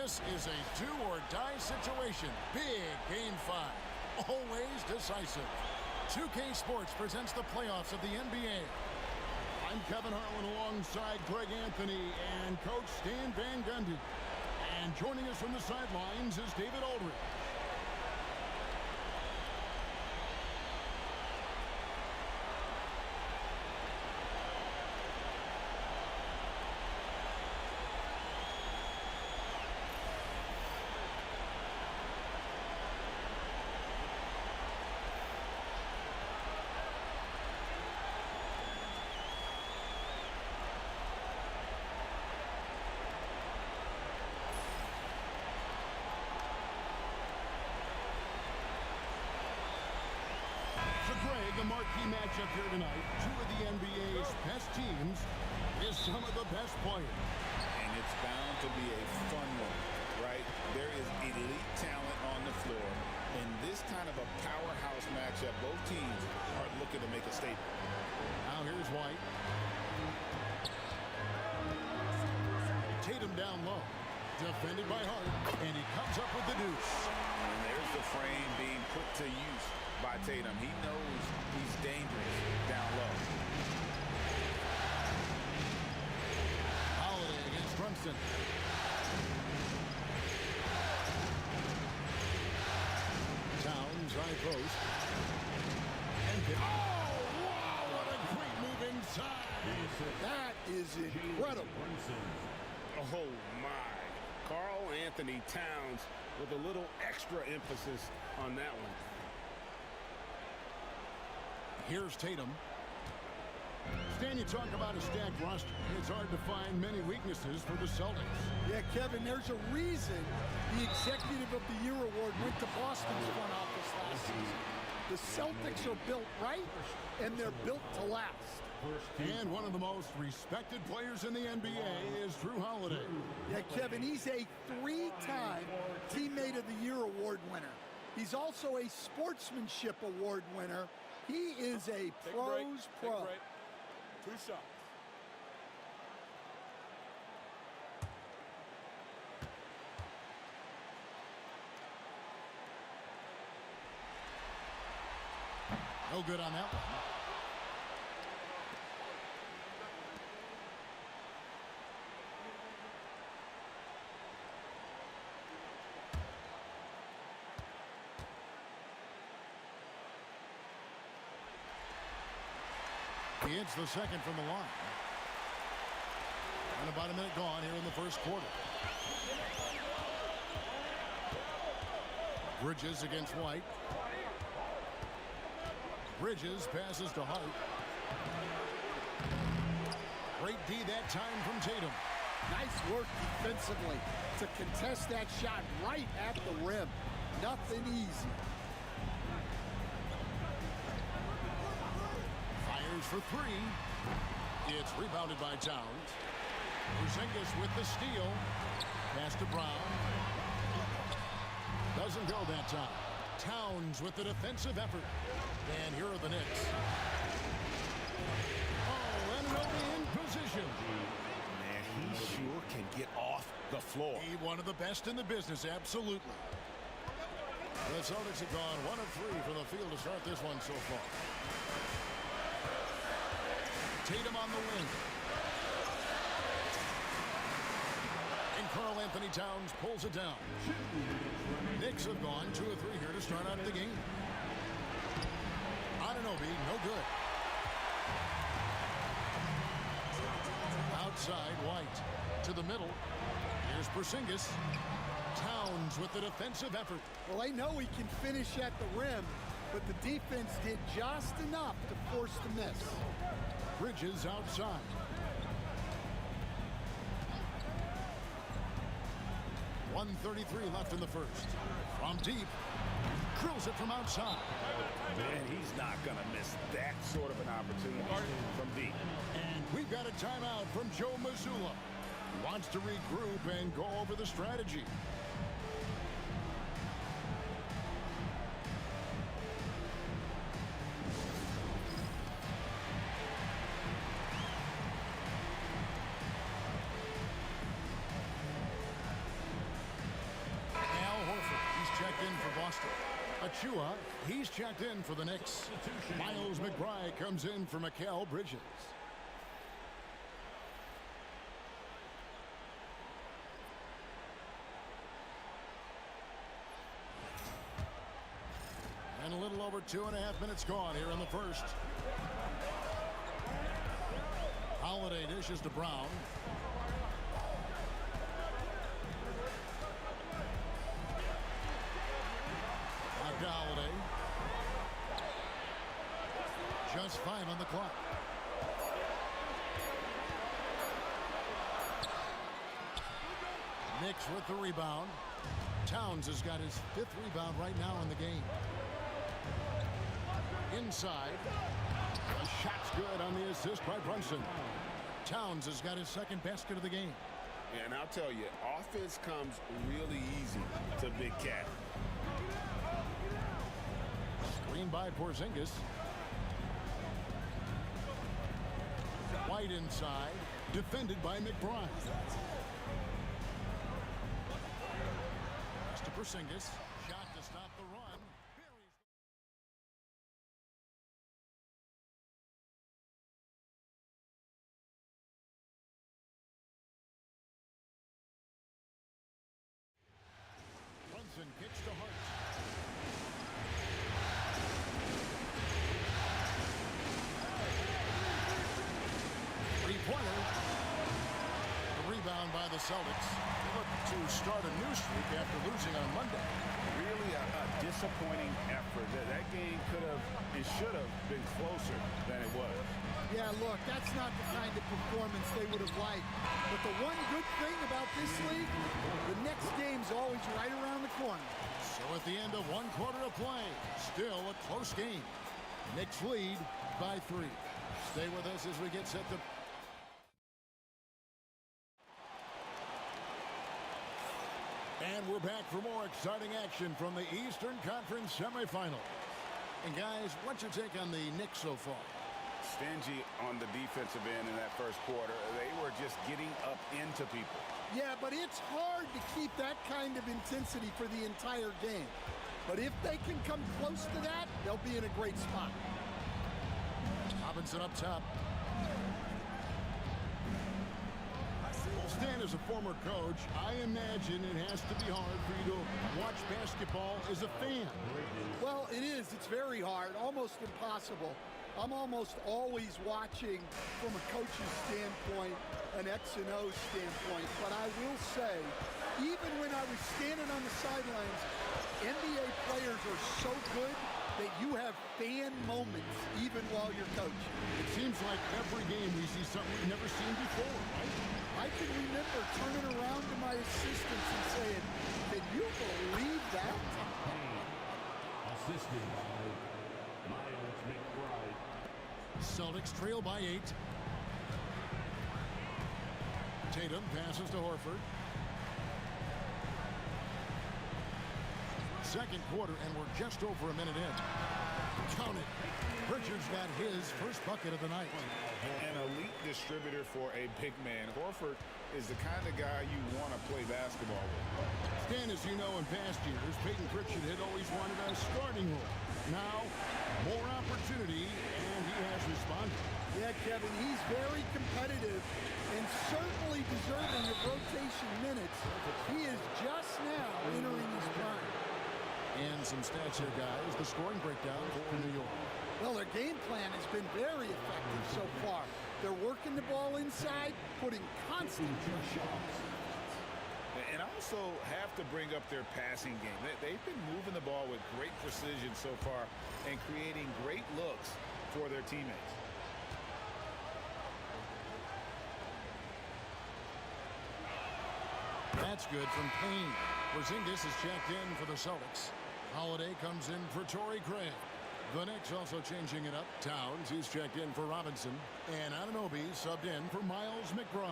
This is a do-or-die situation. Big Game 5. Always decisive. 2K Sports presents the playoffs of the NBA. I'm Kevin Harlan alongside Greg Anthony and Coach Stan Van Gundy. And joining us from the sidelines is David Aldridge. The marquee matchup here tonight, two of the NBA's best teams with some of the best players. And it's bound to be a fun one, right? There is elite talent on the floor. In this kind of a powerhouse matchup, both teams are looking to make a statement. Now here's White. Tatum down low. Defended by Hart. And he comes up with the deuce. And there's the frame being put to use by Tatum. He knows he's dangerous down low. Holiday against Brunson. Towns, high post. And oh, wow, what a great move inside. That is incredible. Oh, my. Karl Anthony Towns with a little extra emphasis on that one. Here's Tatum. Stan, you talk about a stacked roster. It's hard to find many weaknesses for the Celtics. Yeah, Kevin, there's a reason the Executive of the Year award went to Boston's front office last season. The Celtics are built right, and they're built to last. And one of the most respected players in the NBA is Drew Holiday. Yeah, Kevin, he's a three-time Teammate of the Year award winner. He's also a Sportsmanship Award winner. He is a pro's pro. 2 shots. No good on that one. He hits the second from the line. And about a minute gone here in the first quarter. Bridges against White. Bridges passes to Hart. Great D that time from Tatum. Nice work defensively to contest that shot right at the rim. Nothing easy. Fires for three. It's rebounded by Towns. Porzingis with the steal. Pass to Brown. Doesn't go that time. Towns with the defensive effort. And here are the Knicks. Oh, and in position. Man, he sure can get off the floor. He one of the best in the business, absolutely. The Celtics have gone 1 of 3 from the field to start this one so far. Tatum on the wing. And Karl Anthony Towns pulls it down. Knicks have gone 2 of 3 here to start out the game. Anunoby, no good. Outside, White. To the middle. Here's Porzingis. Towns with the defensive effort. Well, they know he can finish at the rim, but the defense did just enough to force the miss. Bridges outside. .133 left in the first. From deep. Drills it from outside. Man, he's not going to miss that sort of an opportunity from deep. And we've got a timeout from Joe Mazzulla. He wants to regroup and go over the strategy. Shua, he's checked in for the Knicks. Miles McBride comes in for Mikal Bridges. And a little over 2.5 minutes gone here in the first. Holiday dishes to Brown. Back to Holiday. Just 5 on the clock. Knicks with the rebound. Towns has got his 5th rebound right now in the game. Inside. The shot's good on the assist by Brunson. Towns has got his 2nd basket of the game. And I'll tell you, offense comes really easy to Big Cat. Screen by Porzingis. White inside. Defended by McBride. Pass to Porzingis. Shot to stop the run. Brunson kicks to Hart. Three-pointer. The rebound by the Celtics. They look to start a new streak after losing on Monday. Really a disappointing effort. That game could have and should have been closer than it was. Yeah, look, that's not the kind of performance they would have liked. But the one good thing about this league, the next game's always right around the corner. So at the end of 1 quarter of play, still a close game. Knicks lead by 3. Stay with us as we get set to... And we're back for more exciting action from the Eastern Conference semifinal. And guys, what's your take on the Knicks so far? Stingy on the defensive end in that first quarter. They were just getting up into people. Yeah, but it's hard to keep that kind of intensity for the entire game. But if they can come close to that, they'll be in a great spot. Robinson up top. Stan, as a former coach, I imagine it has to be hard for you to watch basketball as a fan. Well, it is. It's very hard, almost impossible. I'm almost always watching from a coach's standpoint, an X and O standpoint. But I will say, even when I was standing on the sidelines, NBA players are so good that you have fan moments even while you're coaching. It seems like every game we see something we've never seen before, right? I can remember turning around to my assistants and saying, can you believe that? Assisted by Miles McBride. Celtics trail by 8. Tatum passes to Horford. Second quarter, and we're just over a minute in. Count it. Pritchard's got his first bucket of the night. An elite distributor for a big man. Horford is the kind of guy you want to play basketball with. Stan, as you know, in past years, Peyton Pritchard had always wanted a starting role. Now, more opportunity, and he has responded. Yeah, Kevin, he's very competitive and certainly deserving of rotation minutes. He is just now entering his prime. And some stats here, guys. The scoring breakdown for New York. Well, their game plan has been very effective so far. They're working the ball inside, putting constant pressure on us. And also have to bring up their passing game. They've been moving the ball with great precision so far and creating great looks for their teammates. That's good from Payne. Porzingis is checked in for the Celtics. Holiday comes in for Torrey Craig. The Knicks also changing it up. Towns, he's checked in for Robinson. And Anunoby subbed in for Miles McBride.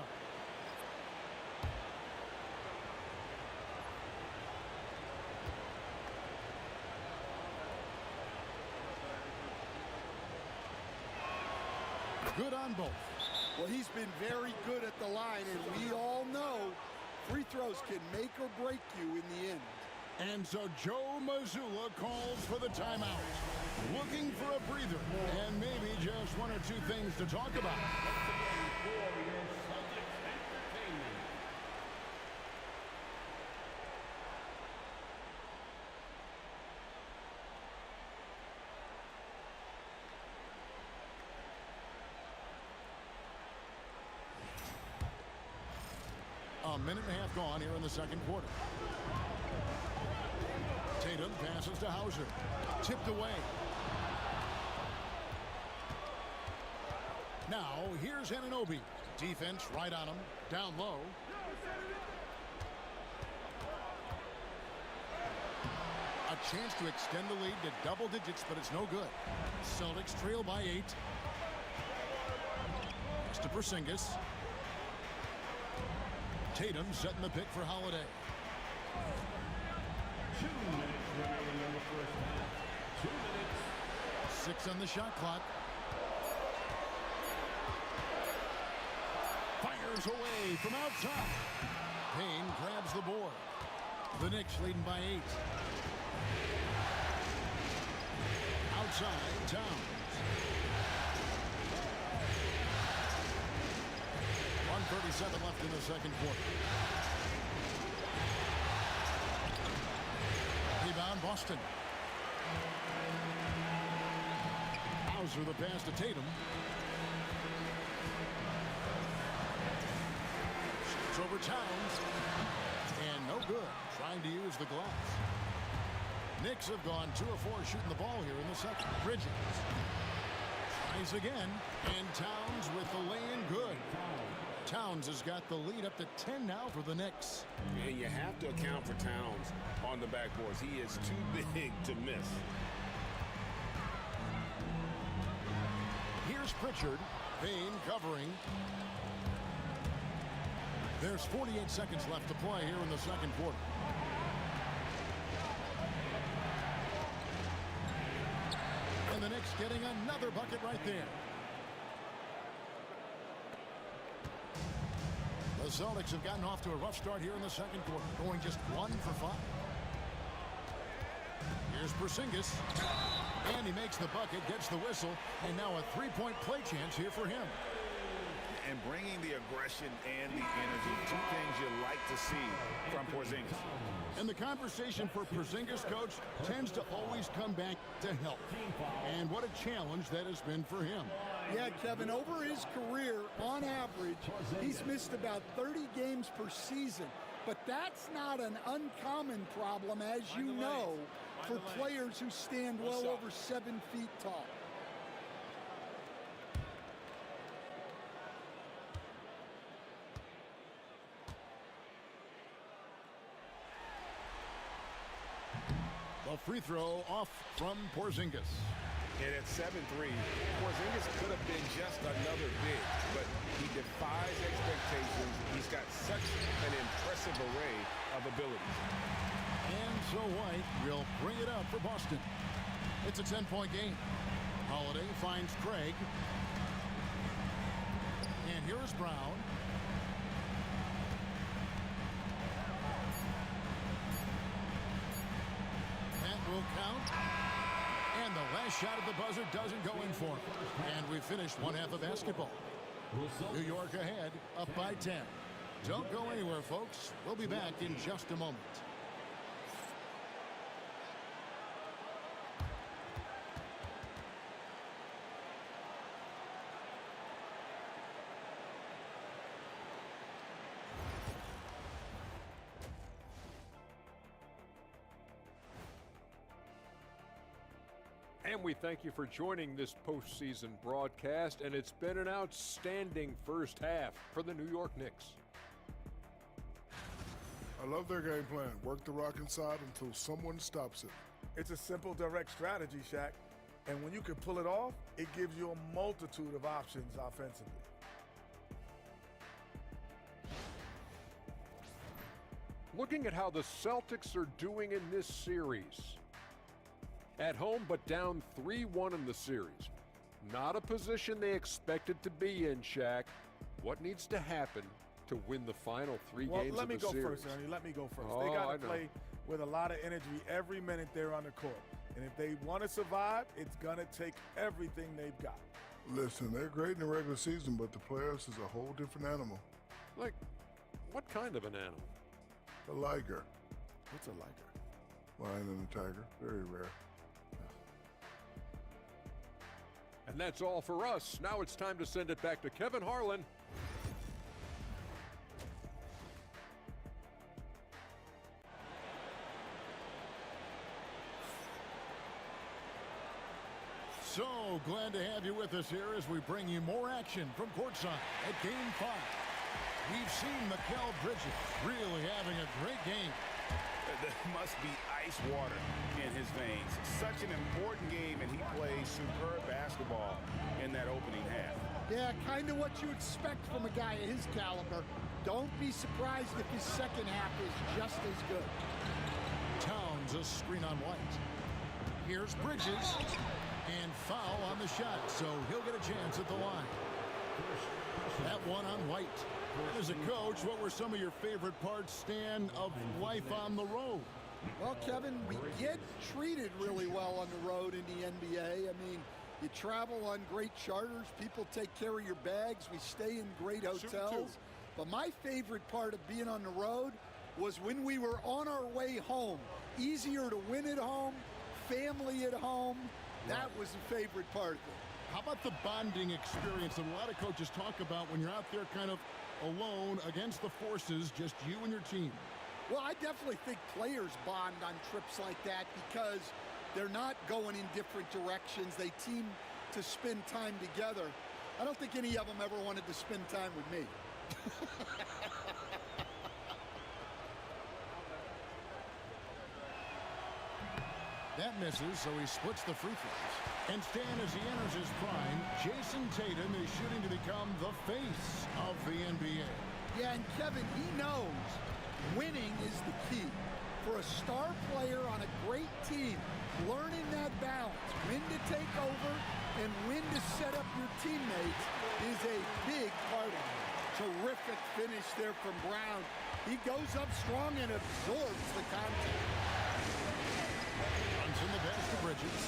Good on both. Well, he's been very good at the line, and we all know free throws can make or break you in the end. And so Joe Mazzulla calls for the timeout. Looking for a breather and maybe just one or two things to talk about. For your Celtics entertainment. A minute and a half gone here in the second quarter. Tatum passes to Hauser. Tipped away. Now, here's Anunoby. Defense right on him. Down low. A chance to extend the lead to double digits, but it's no good. Celtics trail by 8. Pass to Porzingis. Tatum setting the pick for Holiday. 2 minutes remaining in the first half. 2 minutes. 6 on the shot clock. Fires away from outside. Payne grabs the board. The Knicks leading by 8. Outside, Towns. 1:37 left in the second quarter. Rebound, Boston. Hauser the pass to Tatum. Shoots over Towns. And no good. Trying to use the glass. Knicks have gone 2 of 4 shooting the ball here in the second. Bridges. Tries again. And Towns with the lay-in good. Towns has got the lead up to 10 now for the Knicks. And you have to account for Towns on the backboards. He is too big to miss. Here's Pritchard. Payne covering. There's 48 seconds left to play here in the second quarter. And the Knicks getting another bucket right there. The Celtics have gotten off to a rough start here in the second quarter, going just 1 for 5. Here's Porzingis. And he makes the bucket, gets the whistle, and now a 3-point play chance here for him. And bringing the aggression and the energy, 2 things you like to see from Porzingis. And the conversation for Porzingis, coach, tends to always come back to health. And what a challenge that has been for him. Yeah, Kevin, over his career, on average, he's missed about 30 games per season. But that's not an uncommon problem, as you know, for players who stand well over 7 feet tall. A free throw off from Porzingis. And at 7'3", Porzingis could have been just another big, but he defies expectations. He's got such an impressive array of abilities. And so White will bring it up for Boston. It's a 10-point game. Holiday finds Craig. And here is Brown. That will count. And the last shot at the buzzer doesn't go in for him. And we finished one half of basketball. New York ahead, up by 10. Don't go anywhere, folks. We'll be back in just a moment. And we thank you for joining this postseason broadcast, and it's been an outstanding first half for the New York Knicks. I love their game plan. Work the rock inside until someone stops it. It's a simple, direct strategy, Shaq. And when you can pull it off, it gives you a multitude of options offensively. Looking at how the Celtics are doing in this series. At home, but down 3-1 in the series. Not a position they expected to be in, Shaq. What needs to happen to win the final 3 games of the series? Let me go first, Ernie. Let me go first. Oh, They got to play with a lot of energy every minute they're on the court. And if they want to survive, it's going to take everything they've got. Listen, they're great in the regular season, but the playoffs is a whole different animal. Like, what kind of an animal? A liger. What's a liger? Lion and a tiger. Very rare. And that's all for us. Now it's time to send it back to Kevin Harlan. So glad to have you with us here as we bring you more action from courtside at Game 5. We've seen Mikal Bridges really having a great game. There must be ice water in his veins. Such an important game, and he plays superb basketball in that opening half. Yeah, kind of what you expect from a guy of his caliber. Don't be surprised if his second half is just as good. Towns a screen on White. Here's Bridges. And foul on the shot, so he'll get a chance at the line. That one on White. As a coach, what were some of your favorite parts, Stan, of life on the road? Well, Kevin, we get treated really well on the road in the NBA. I mean, you travel on great charters. People take care of your bags. We stay in great hotels. But my favorite part of being on the road was when we were on our way home. Easier to win at home, family at home. That was the favorite part of it. How about the bonding experience that a lot of coaches talk about when you're out there kind of alone against the forces, just you and your team? Well, I definitely think players bond on trips like that because they're not going in different directions. They team to spend time together. I don't think any of them ever wanted to spend time with me. That misses, so he splits the free throws. And Stan, as he enters his prime, Jason Tatum is shooting to become the face of the NBA. Yeah, and Kevin, he knows winning is the key. For a star player on a great team, learning that balance, when to take over and when to set up your teammates is a big part of it. Terrific finish there from Brown. He goes up strong and absorbs the contact. Runs in the pass to Bridges.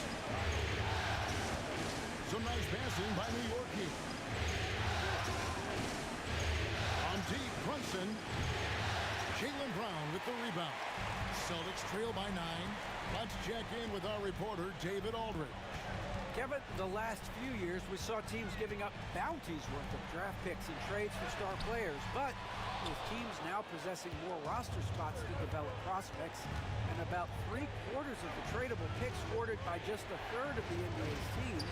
Some nice passing by New York here. On deep, Brunson. Jaylen Brown with the rebound. Celtics trail by 9. Let's check in with our reporter, David Aldridge. Kevin, the last few years we saw teams giving up bounties worth of draft picks in trades for star players, but with teams now possessing more roster spots to develop prospects and about 3/4 of the tradable picks awarded by just a third of the NBA's teams,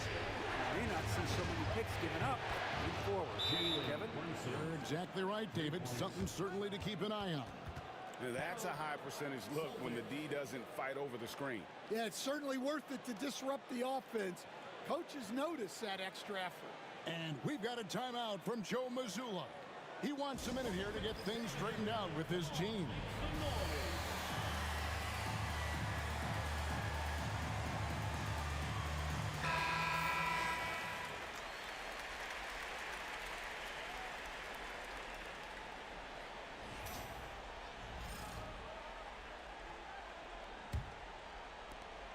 we may not see so many picks given up moving forward. Kevin? You're exactly right, David. Something certainly to keep an eye on. Now, that's a high percentage look when the D doesn't fight over the screen. Yeah, it's certainly worth it to disrupt the offense. Coaches notice that extra effort. And we've got a timeout from Joe Mazzulla. He wants a minute here to get things straightened out with his team.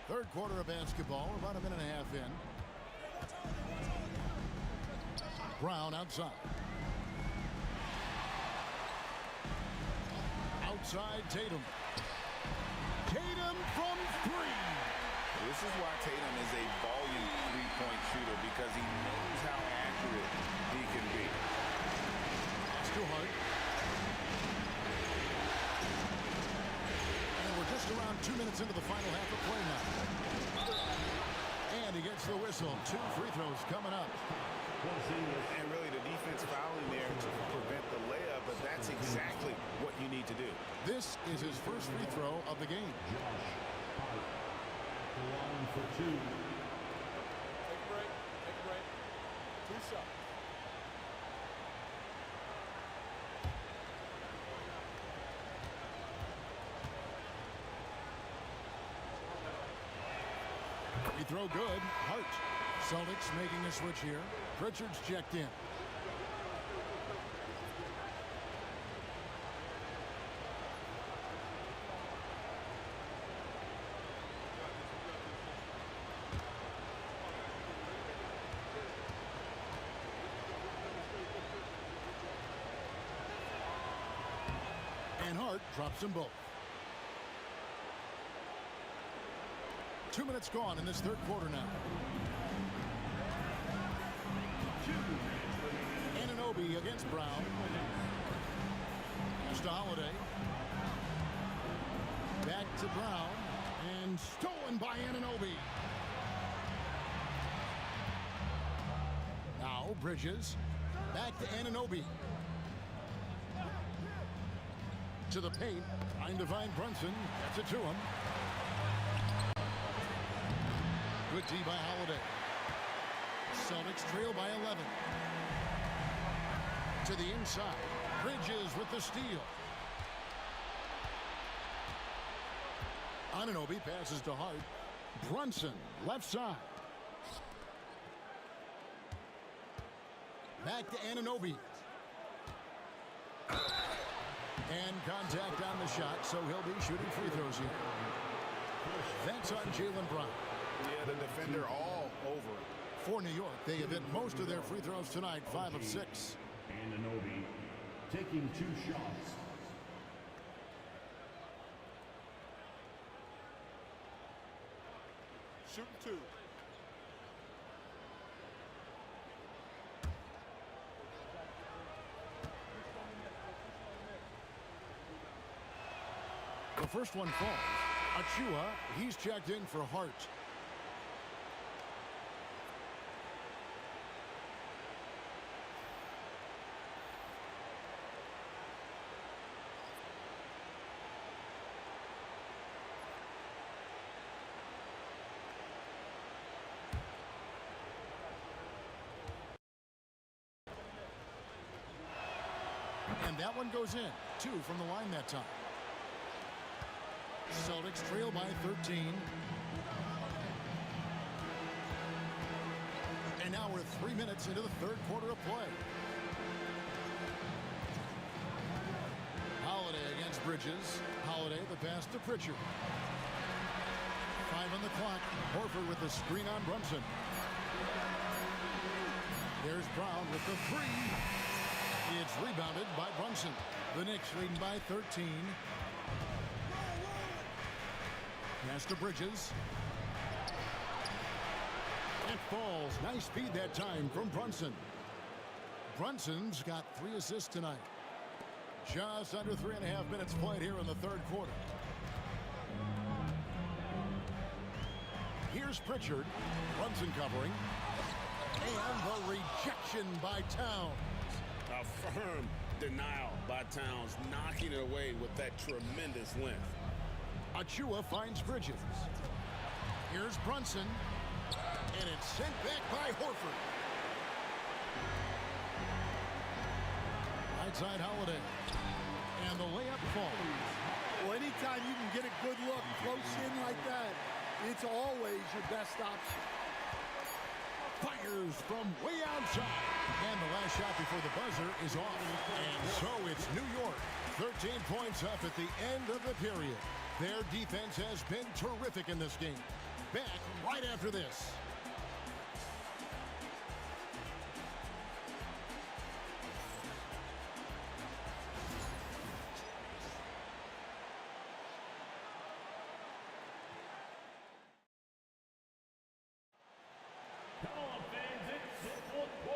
Third quarter of basketball, about a minute and a half in. Brown outside. Outside Tatum. Tatum from 3. This is why Tatum is a volume three-point shooter, because he knows how accurate he can be. It's too hard. And we're just around 2 minutes into the final half of play now. And he gets the whistle. 2 free throws coming up. And really the defense fouling there to prevent the layup, but that's exactly what you need to do. This is his first free throw of the game. Line for 2. Take a break. Take a break. 2 shots. Free throw good. Hart. Celtics making a switch here. Pritchard's checked in. Hart drops them both. 2 minutes gone in this third quarter now. Anunoby against Brown. Pass to Holiday. Back to Brown. And stolen by Anunoby. Now Bridges. Back to Anunoby. To the paint. Trying to find Brunson. Gets it to him. Good D by Holiday. Celtics trail by 11. To the inside. Bridges with the steal. Anunoby passes to Hart. Brunson, left side. Back to Anunoby. And contact on the shot, so he'll be shooting free throws here. That's on Jaylen Brown. Yeah, the defender all over it. For New York, they have hit most of their free throws tonight, 5 of 6. Anunoby taking 2 shots. Shooting 2. The first one falls. Achua, he's checked in for Hart. And that one goes in. 2 from the line that time. Celtics trail by 13. And now we're 3 minutes into the third quarter of play. Holiday against Bridges. Holiday the pass to Pritchard. 5 on the clock. Horford with the screen on Brunson. There's Brown with the 3. It's rebounded by Brunson. The Knicks leading by 13. Pass to Bridges. It falls. Nice speed that time from Brunson. Brunson's got 3 assists tonight. Just under 3.5 minutes played here in the third quarter. Here's Pritchard. Brunson covering. And the rejection by Towns. A firm denial by Towns, knocking it away with that tremendous length. Achua finds Bridges. Here's Brunson. And it's sent back by Horford. Right side Holiday. And the layup falls. Well, anytime you can get a good look close in like that, it's always your best option. Fires from way outside. And the last shot before the buzzer is off. And so it's New York. 13 points up at the end of the period. Their defense has been terrific in this game. Back right after this.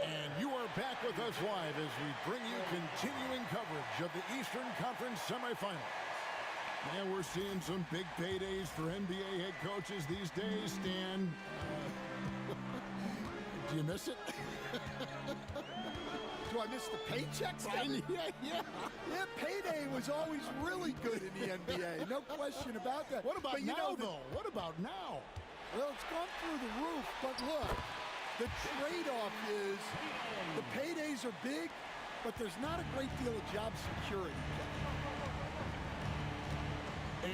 And you are back with us live as we bring you continuing coverage of the Eastern Conference semifinals. And we're seeing some big paydays for NBA head coaches these days, Stan. Do you miss it? Do I miss the paychecks? Yeah. Yeah, payday was always really good in the NBA. No question about that. What about but now, though? What about now? Well, it's gone through the roof, but look, the trade-off is the paydays are big, but there's not a great deal of job security.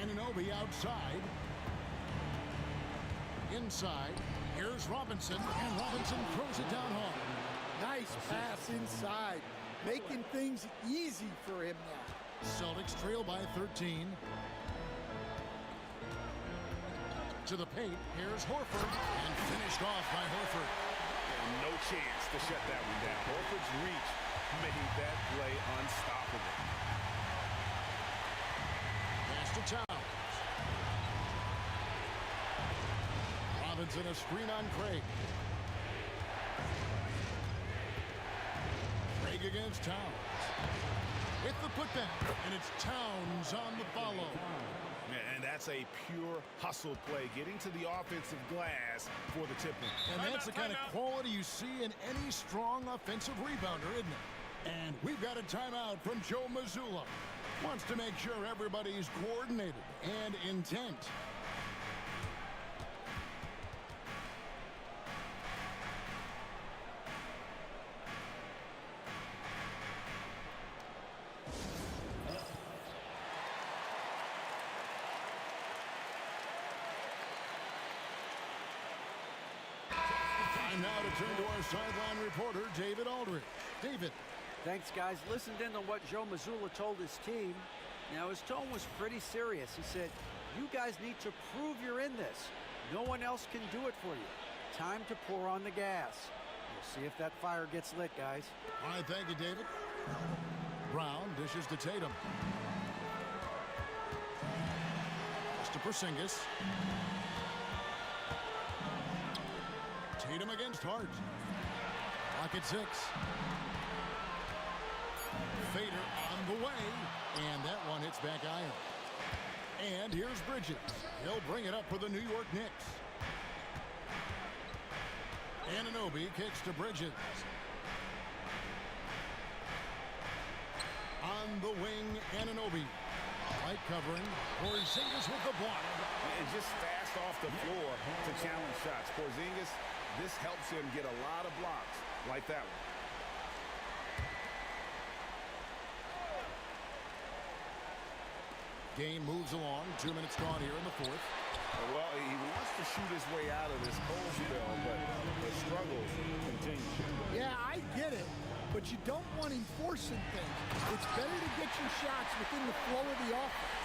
Anunoby outside. Inside. Here's Robinson, and Robinson throws it down hard. Nice pass inside, making things easy for him now. Celtics trail by 13. To the paint, here's Horford, and finished off by Horford. And no chance to shut that one down. Horford's reach made that play unstoppable. Towns. Robinson a screen on Craig. Craig against Towns. With the putback, and it's Towns on the follow. And that's a pure hustle play, getting to the offensive glass for the tip-in. And that's the kind of quality you see in any strong offensive rebounder, isn't it? And we've got a timeout from Joe Mazzulla. Wants to make sure everybody's coordinated and intent. Time now to turn to our sideline reporter, David Aldridge. David. Thanks, guys. Listened in on what Joe Mazzulla told his team. Now, his tone was pretty serious. He said, you guys need to prove you're in this. No one else can do it for you. Time to pour on the gas. We'll see if that fire gets lit, guys. All right, thank you, David. Brown dishes to Tatum. Pass to Porzingis. Tatum against Hart. Clock at 6. Fader on the way, and that one hits back iron. And here's Bridges. He'll bring it up for the New York Knicks. Anunoby kicks to Bridges. On the wing, Anunoby. Light covering. Porzingis with the block. And just fast off the floor to challenge shots. Porzingis, this helps him get a lot of blocks like that one. Game moves along. 2 minutes gone here in the fourth. Well, he wants to shoot his way out of this cold spell, but the struggles continue. Yeah, I get it, but you don't want him forcing things. It's better to get your shots within the flow of the offense.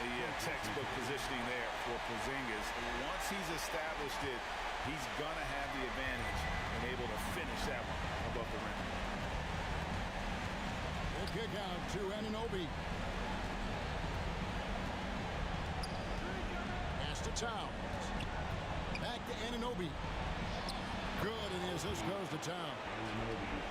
Yeah, textbook positioning there for Porzingis. Once he's established it, he's going to have the advantage and able to finish that one above the rim. We'll kick out to Anunoby. To Towns. Back to Anunoby. Good, and the assist goes to Towns.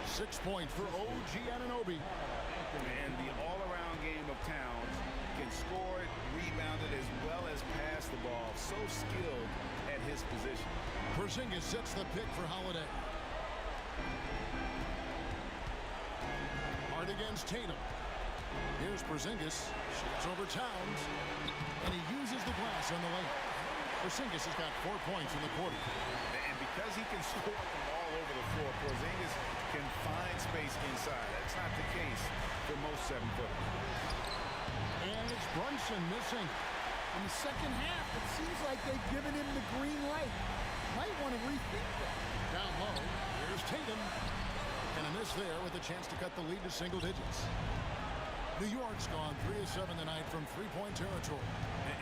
6 points for OG Anunoby. And the all-around game of Towns can score it, rebound it, as well as pass the ball. So skilled at his position. Porzingis sets the pick for Holiday. Hard against Tatum. Here's Porzingis. Shoots over Towns. And he uses the glass on the lane. Porzingis has got 4 points in the quarter. And because he can score the ball over the floor, Porzingis can find space inside. That's not the case for most 7-footers. And it's Brunson missing. In the second half, it seems like they've given him the green light. Might want to rethink that. Down low, here's Tatum. And a miss there with a chance to cut the lead to single digits. New York's gone 3 of 7 tonight from three-point territory.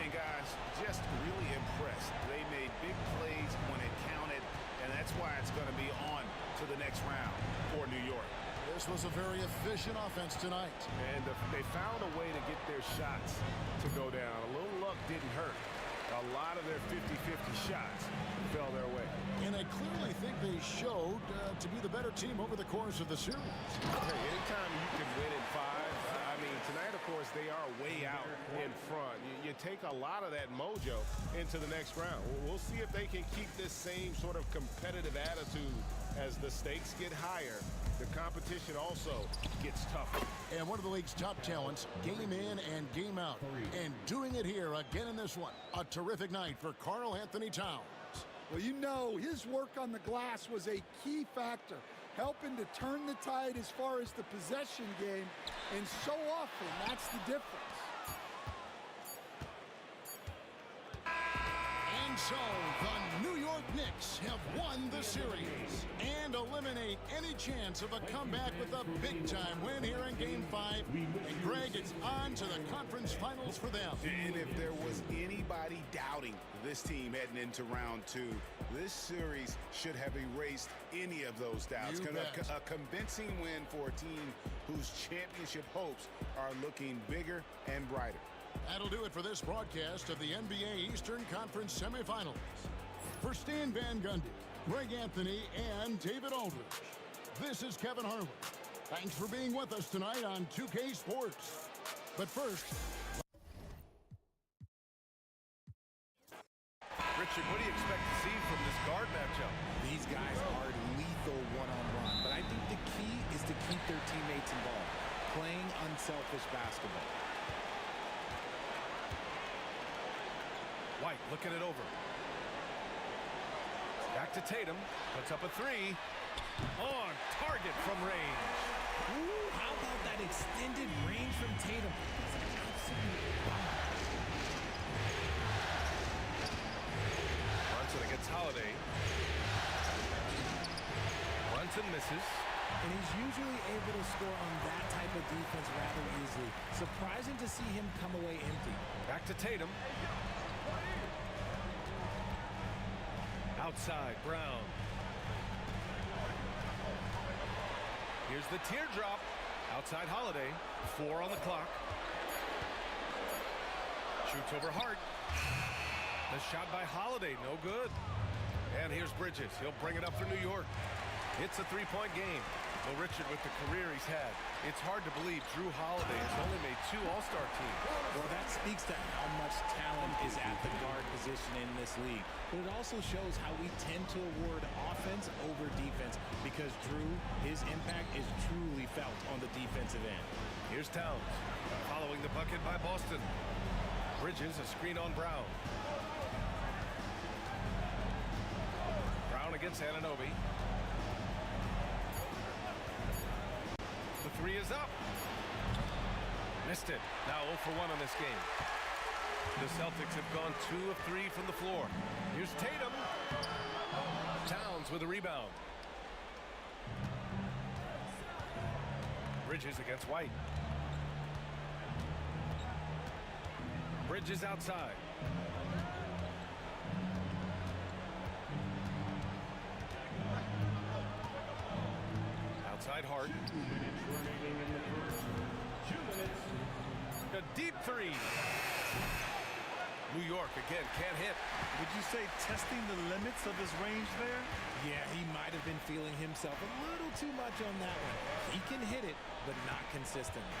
And guys, just really impressed. They made big plays when it counted, and that's why it's going to be on to the next round for New York. This was a very efficient offense tonight. And they found a way to get their shots to go down. A little luck didn't hurt. A lot of their 50-50 shots fell their way. And I clearly think they showed to be the better team over the course of the series. Hey, anytime you can win in 5, I mean, tonight, of course, they are way out in front. You take a lot of that mojo into the next round. We'll see if they can keep this same sort of competitive attitude as the stakes get higher. The competition also gets tougher. And one of the league's top talents, game in and game out. And doing it here again in this one. A terrific night for Karl Anthony Towns. Well, you know, his work on the glass was a key factor, helping to turn the tide as far as the possession game, and so often that's the difference. And so the New York Knicks have won the series and eliminate any chance of a comeback with a big-time win here in Game 5. And Greg, it's on to the conference finals for them. And if there was anybody doubting this team heading into round 2, this series should have erased any of those doubts. A convincing win for a team whose championship hopes are looking bigger and brighter. That'll do it for this broadcast of the NBA Eastern Conference semifinals. For Stan Van Gundy, Greg Anthony, and David Aldridge, this is Kevin Harlan. Thanks for being with us tonight on 2K Sports. But first... Richard, what do you expect to see from this guard matchup? These guys are lethal one-on-one, but I think the key is to keep their teammates involved, playing unselfish basketball. White looking it over. Back to Tatum. Puts up a three. On target from range. Ooh, how about that extended range from Tatum? That's an absolute bomb. Brunson against Holiday. Brunson misses. And he's usually able to score on that type of defense rather easily. Surprising to see him come away empty. Back to Tatum. Outside, Brown. Here's the teardrop. Outside Holiday. 4 on the clock. Shoots over Hart. The shot by Holiday, no good. And here's Bridges. He'll bring it up for New York. It's a three-point game. Well, Richard, with the career he's had, it's hard to believe Drew Holiday has only made 2 All-Star teams. Well, that speaks to how much talent is at the guard position in this league. But it also shows how we tend to award offense over defense because Drew, his impact is truly felt on the defensive end. Here's Towns. Following the bucket by Boston. Bridges, a screen on Brown. Brown against Anunoby. The three is up. Missed it. Now 0 for 1 on this game. The Celtics have gone 2 of 3 from the floor. Here's Tatum. Towns with a rebound. Bridges against White. Bridges outside. Outside Hart. A deep three. New York again can't hit. Would you say testing the limits of his range there? Yeah, he might have been feeling himself a little too much on that one. He can hit it, but not consistently.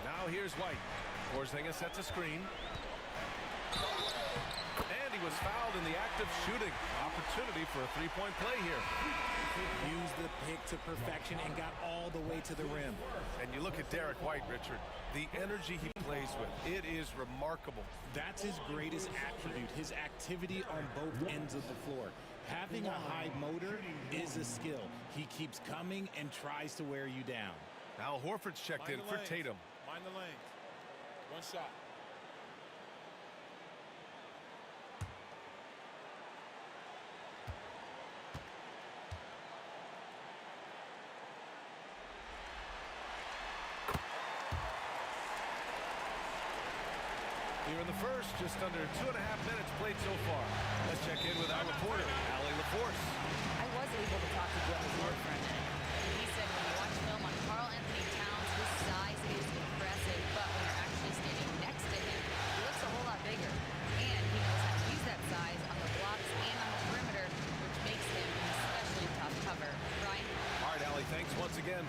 Now here's White. Porzingis sets a screen. And he was fouled in the act of shooting. Opportunity for a three-point play here. Used the pick to perfection and got all the way to the rim. And you look at Derek White, Richard. The energy he plays with, it is remarkable. That's his greatest attribute, his activity on both ends of the floor. Having a high motor is a skill. He keeps coming and tries to wear you down. Al Horford's checked in for Tatum. Mind the lanes. One shot. Here in the first, just under 2.5 minutes played so far. Let's check in with our reporter, Allie LaForce. I was able to talk to Jonas Lord for a minute. He said when you watch film on Karl Anthony Towns, his size is impressive, but when you're actually standing next to him, he looks a whole lot bigger. And he knows how to use that size on the blocks and on the perimeter, which makes him an especially tough cover. Brian? All right, Allie, thanks once again.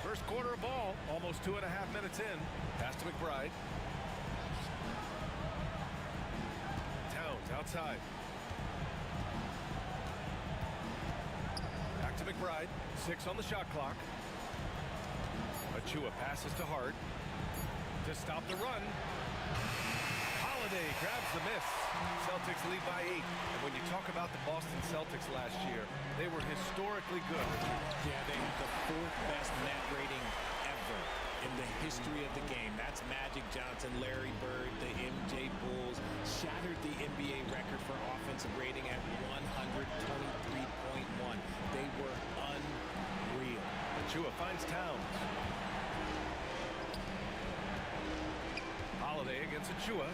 First quarter of ball, almost 2.5 minutes in. Pass to McBride. Towns outside. Back to McBride. 6 on the shot clock. Achua passes to Hart. To stop the run. Holiday Holiday grabs the miss. Celtics lead by 8. And when you talk about the Boston Celtics last year, they were historically good. Yeah, they had the 4th best net rating ever in the history of the game. That's Magic Johnson, Larry Bird, the MJ Bulls, shattered the NBA record for offensive rating at 123.1. They were unreal. Achua finds Towns. Holiday against Achua.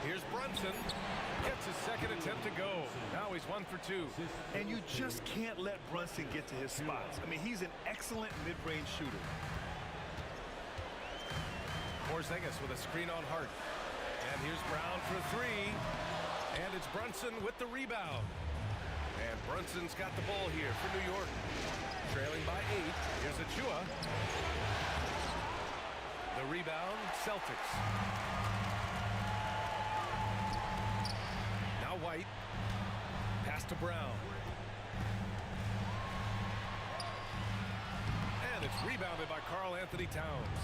Here's Brunson. Gets his second attempt to go. Now he's 1 for 2. And you just can't let Brunson get to his spots. I mean, he's an excellent mid-range shooter. Porzingis with a screen on Hart. And here's Brown for 3. And it's Brunson with the rebound. And Brunson's got the ball here for New York. Trailing by 8. Here's Achua. The rebound, Celtics. Now White. Pass to Brown. And it's rebounded by Karl Anthony Towns.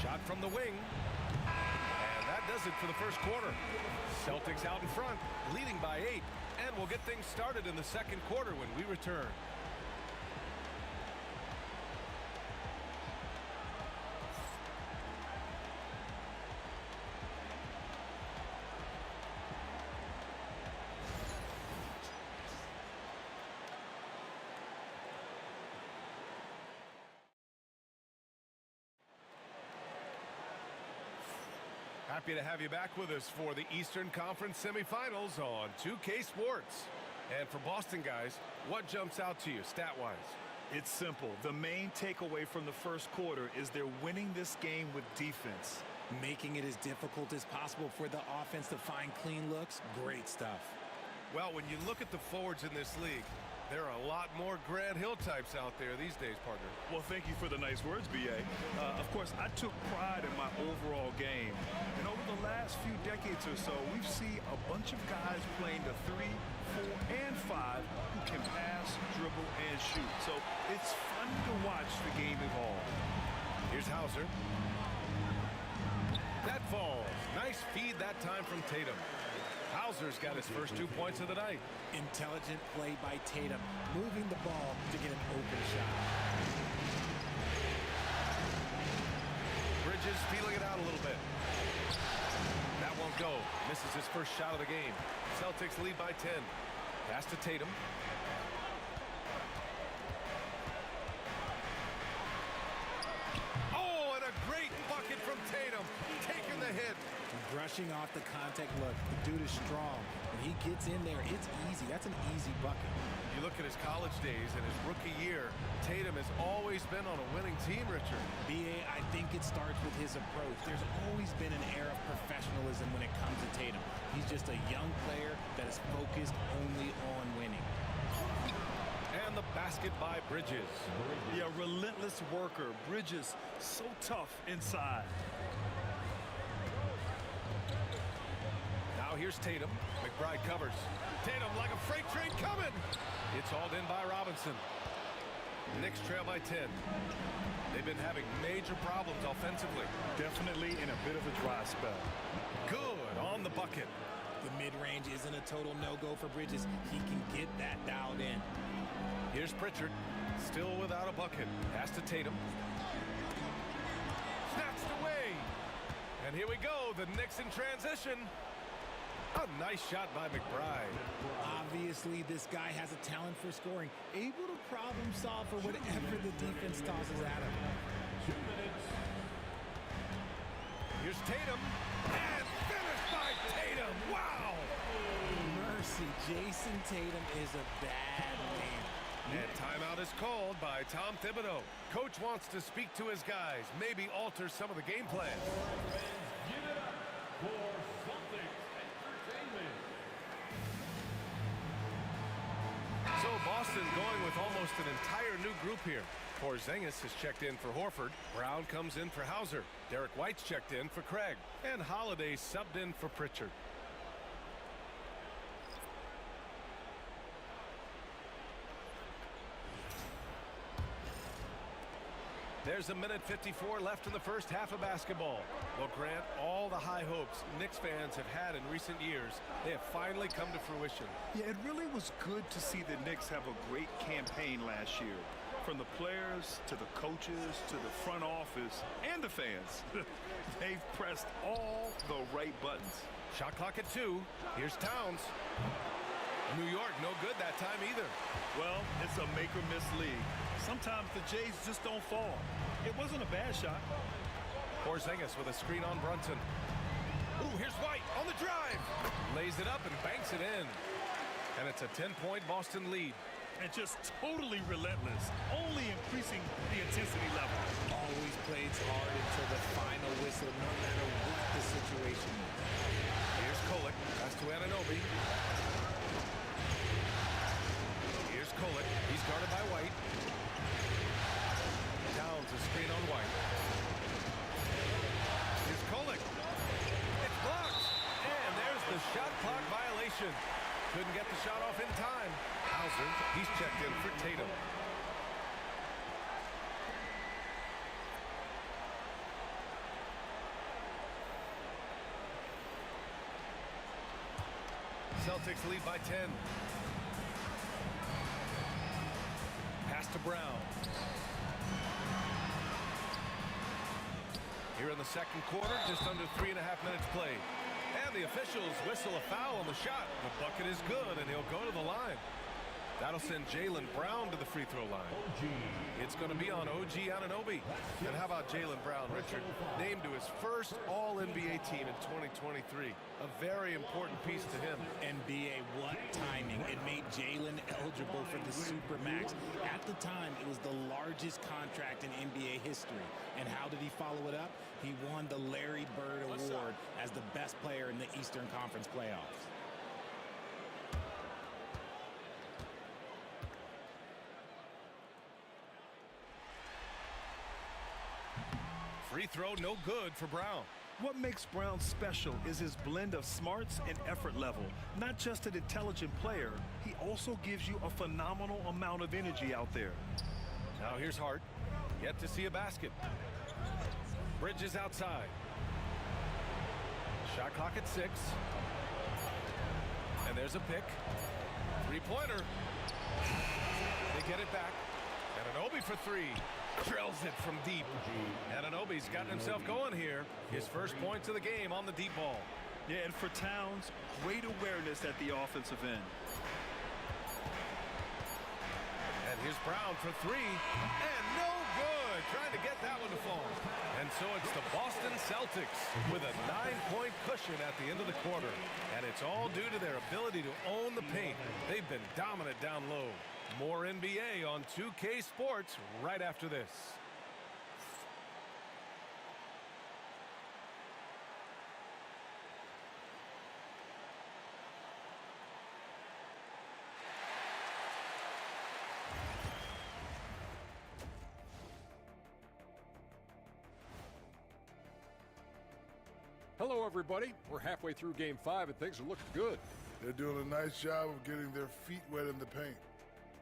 Shot from the wing. And that does it for the first quarter. Celtics out in front, leading by 8. And we'll get things started in the second quarter when we return. Happy to have you back with us for the Eastern Conference semifinals on 2K Sports. And for Boston guys, what jumps out to you stat-wise? It's simple. The main takeaway from the first quarter is they're winning this game with defense. Making it as difficult as possible for the offense to find clean looks. Great stuff. Well, when you look at the forwards in this league, there are a lot more Grant Hill types out there these days, partner. Well, thank you for the nice words, B.A. Of course, I took pride in my overall game. And over the last few decades or so, we've seen a bunch of guys playing the 3, 4, and 5 who can pass, dribble, and shoot. So it's fun to watch the game evolve. Here's Hauser. That falls. Nice feed that time from Tatum. Hauser's got his first 2 points of the night. Intelligent play by Tatum, moving the ball to get an open shot. Bridges feeling it out a little bit. That won't go. Misses his first shot of the game. Celtics lead by 10. Pass to Tatum. Oh, and a great bucket from Tatum. Taking the hit. Brushing off the contact look. The dude is strong. When he gets in there, it's easy. That's an easy bucket. You look at his college days and his rookie year, Tatum has always been on a winning team, Richard. B.A., I think it starts with his approach. There's always been an air of professionalism when it comes to Tatum. He's just a young player that is focused only on winning. And the basket by Bridges. Yeah, relentless worker. Bridges, so tough inside. Now here's Tatum. McBride covers. Tatum like a freight train coming. It's hauled in by Robinson. Knicks trail by 10. They've been having major problems offensively. Definitely in a bit of a dry spell. Good on the bucket. The mid-range isn't a total no-go for Bridges. He can get that dialed in. Here's Pritchard. Still without a bucket. Pass to Tatum. Snatched away. And here we go. The Knicks in transition. A nice shot by McBride. Obviously, this guy has a talent for scoring, able to problem solve for whatever the defense tosses at him. 2 minutes. Here's Tatum. And finished by Tatum. Wow. Mercy, Jason Tatum is a bad man. And timeout is called by Tom Thibodeau. Coach wants to speak to his guys, maybe alter some of the game plan. Give it up for Celtics Entertainment. So Boston going with almost an entire new group here. Porzingis has checked in for Horford. Brown comes in for Hauser. Derek White's checked in for Craig. And Holiday subbed in for Pritchard. There's a minute 54 left in the first half of basketball. Well, Grant, all the high hopes Knicks fans have had in recent years, they have finally come to fruition. Yeah, it really was good to see the Knicks have a great campaign last year. From the players to the coaches to the front office and the fans. They've pressed all the right buttons. Shot clock at 2. Here's Towns. New York, no good that time either. Well, it's a make-or-miss league. Sometimes the Jays just don't fall. It wasn't a bad shot. Porzingis with a screen on Brunson. Ooh, here's White on the drive. Lays it up and banks it in. And it's a 10-point Boston lead. And just totally relentless, only increasing the intensity level. Always plays hard until the final whistle, no matter what the situation is. Here's Kolek. Pass to Anunoby. Here's Kolek. He's guarded by White. Downs a screen on White. Here's Kolek. It's blocked. And there's the shot clock violation. Couldn't get the shot off in time. Hauser, he's checked in for Tatum. Celtics lead by 10. Pass to Brown. Here in the second quarter, just under 3.5 minutes played. And the officials whistle a foul on the shot. The bucket is good, and he'll go to the line. That'll send Jaylen Brown to the free throw line. It's going to be on OG Anunoby. And how about Jaylen Brown, Richard? Named to his first All-NBA team in 2023. A very important piece to him. NBA, what timing. It made Jaylen eligible for the Supermax. At the time, it was the largest contract in NBA history. And how did he follow it up? He won the Larry Bird Award as the best player in the Eastern Conference playoffs. Free throw, no good for Brown. What makes Brown special is his blend of smarts and effort level. Not just an intelligent player, he also gives you a phenomenal amount of energy out there. Now here's Hart. Yet to see a basket. Bridges outside. Shot clock at 6. And there's a pick. Three-pointer. They get it back. Anunoby for 3. Drills it from deep. Anunoby's gotten himself going here. His first points of the game on the deep ball. Yeah, and for Towns, great awareness at the offensive end. And here's Brown for 3. And no good. Trying to get that one to fall. And so it's the Boston Celtics with a 9-point cushion at the end of the quarter. And it's all due to their ability to own the paint. They've been dominant down low. More NBA on 2K Sports right after this. Hello, everybody. We're halfway through Game 5, and things are looking good. They're doing a nice job of getting their feet wet in the paint.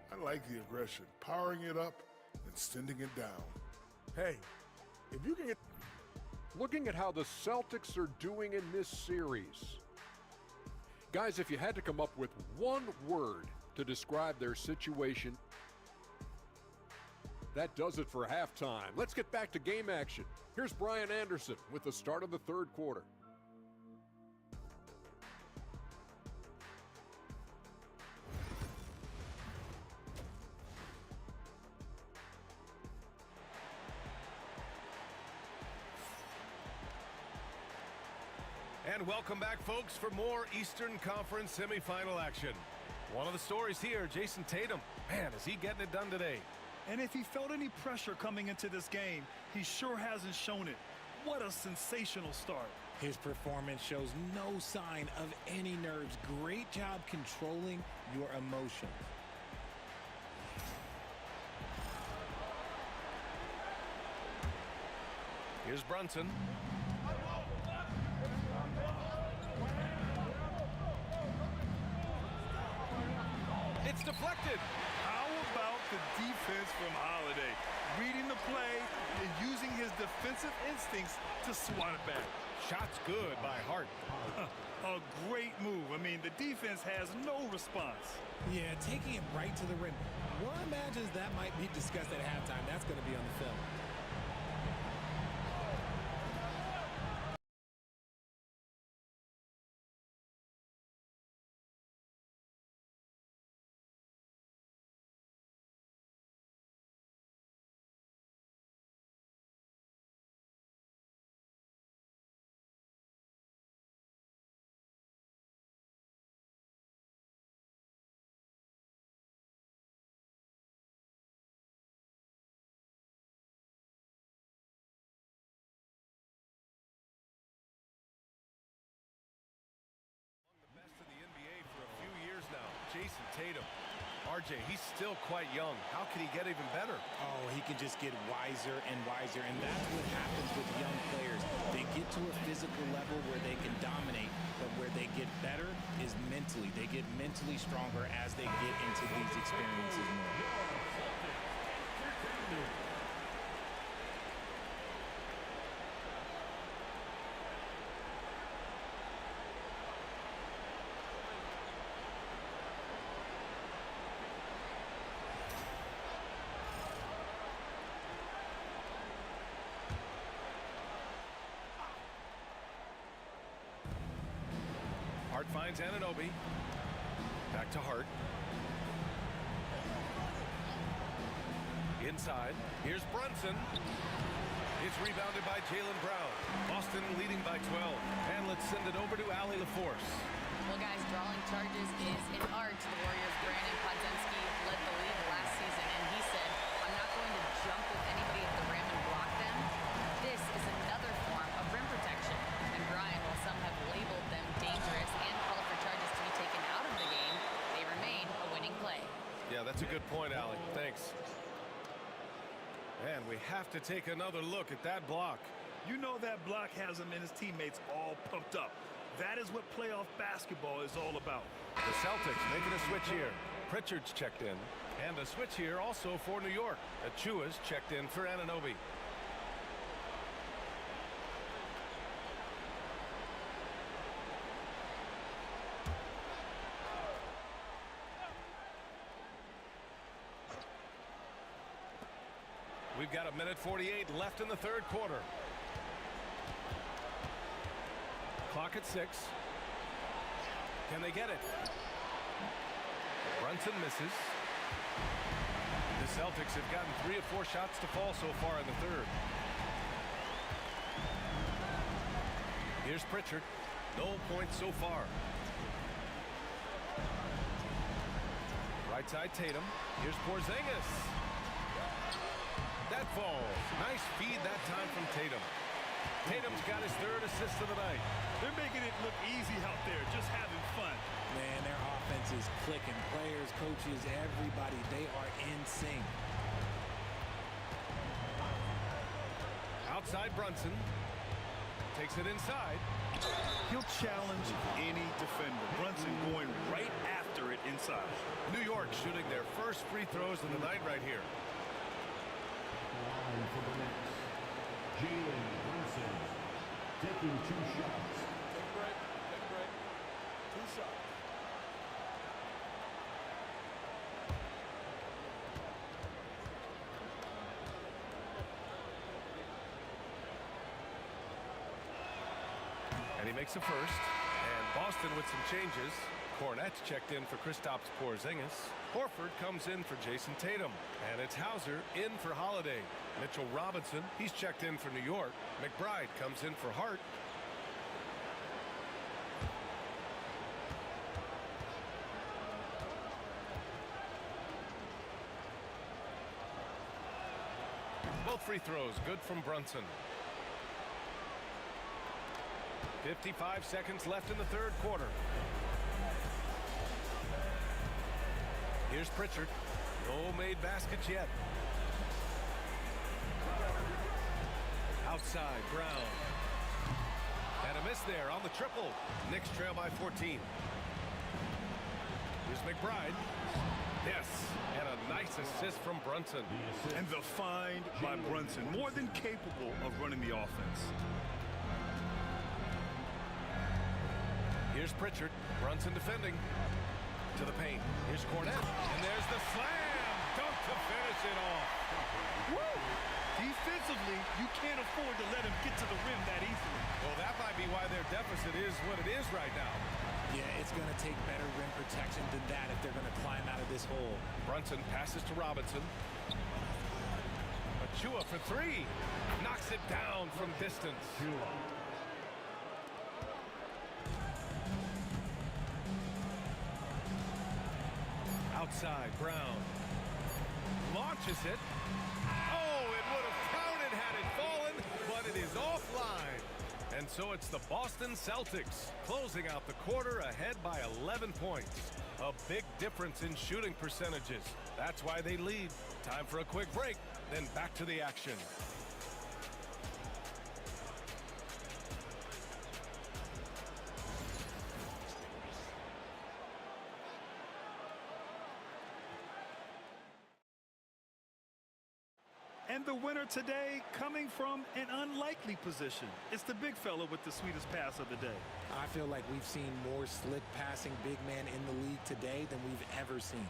I like the aggression, powering it up and sending it down. Hey, if you can get... Looking at how the Celtics are doing in this series. Guys, if you had to come up with one word to describe their situation, that does it for halftime. Let's get back to game action. Here's Brian Anderson with the start of the third quarter. And welcome back, folks, for more Eastern Conference semifinal action. One of the stories here, Jason Tatum. Man, is he getting it done today? And if he felt any pressure coming into this game, he sure hasn't shown it. What a sensational start. His performance shows no sign of any nerves. Great job controlling your emotions. Here's Brunson. It's deflected. How about the defense from Holiday. Reading the play and using his defensive instincts to swat it back. Shot's good by Hart. A great move. I mean, the defense has no response. Yeah, taking it right to the rim. One imagines that might be discussed at halftime. That's going to be on the film. Jason Tatum. RJ, he's still quite young. How can he get even better? Oh, he can just get wiser and wiser, and that's what happens with young players. They get to a physical level where they can dominate, but where they get better is mentally. They get mentally stronger as they get into these experiences more. Hart finds Anunoby. Back to Hart. Inside. Here's Brunson. It's rebounded by Jaylen Brown. Boston leading by 12. And let's send it over to Allie LaForce. Well, guys, drawing charges is an art. The Warriors' Brandon Podziemski led the league last season, and he said, I'm not going to jump with anybody at the rim and block them. This is another form of rim protection. And Brian, while some have labeled them dangerous and called for charges to be taken out of the game, they remain a winning play. Yeah, that's a good point, Allie. Thanks. And we have to take another look at that block. You know that block has him and his teammates all pumped up. That is what playoff basketball is all about. The Celtics making a switch here. Pritchard's checked in. And a switch here also for New York. Achua's checked in for Anunoby. We've got 1:48 left in the third quarter. Clock at 6. Can they get it? Brunson misses. The Celtics have gotten 3 of 4 shots to fall so far in the third. Here's Pritchard. No points so far. Right side Tatum. Here's Porzingis. That falls. Nice feed that time from Tatum. Tatum's got his 3rd assist of the night. They're making it look easy out there, just having fun. Man, their offense is clicking. Players, coaches, everybody, they are in sync. Outside Brunson. Takes it inside. He'll challenge any defender. Brunson going right after it inside. New York shooting their first free throws of the night right here. Line for the Knicks, Jalen Brunson, taking 2 shots. Take a break. Take a break. 2 shots. And he makes a first. And Boston with some changes. Kornet's checked in for Kristaps Porzingis. Horford comes in for Jason Tatum. And it's Hauser in for Holiday. Mitchell Robinson, he's checked in for New York. McBride comes in for Hart. Both free throws good from Brunson. 55 seconds left in the third quarter. Here's Pritchard. No made baskets yet. Outside, Brown. And a miss there on the triple. Knicks trail by 14. Here's McBride. Yes, and a nice assist from Brunson. And the find by Brunson, more than capable of running the offense. Here's Pritchard. Brunson defending. To the paint. Here's Cornette. And there's the slam. Dunk to finish it off. Woo! Defensively, you can't afford to let him get to the rim that easily. Well, that might be why their deficit is what it is right now. Yeah, it's going to take better rim protection than that if they're going to climb out of this hole. Brunson passes to Robinson. Achua for three. Knocks it down from distance. Outside, Brown. Launches it. Oh, it would have counted had it fallen, but it is offline. And so it's the Boston Celtics closing out the quarter ahead by 11 points. A big difference in shooting percentages. That's why they lead. Time for a quick break, then back to the action. And the winner today coming from an unlikely position. It's the big fella with the sweetest pass of the day. I feel like we've seen more slick passing big men in the league today than we've ever seen.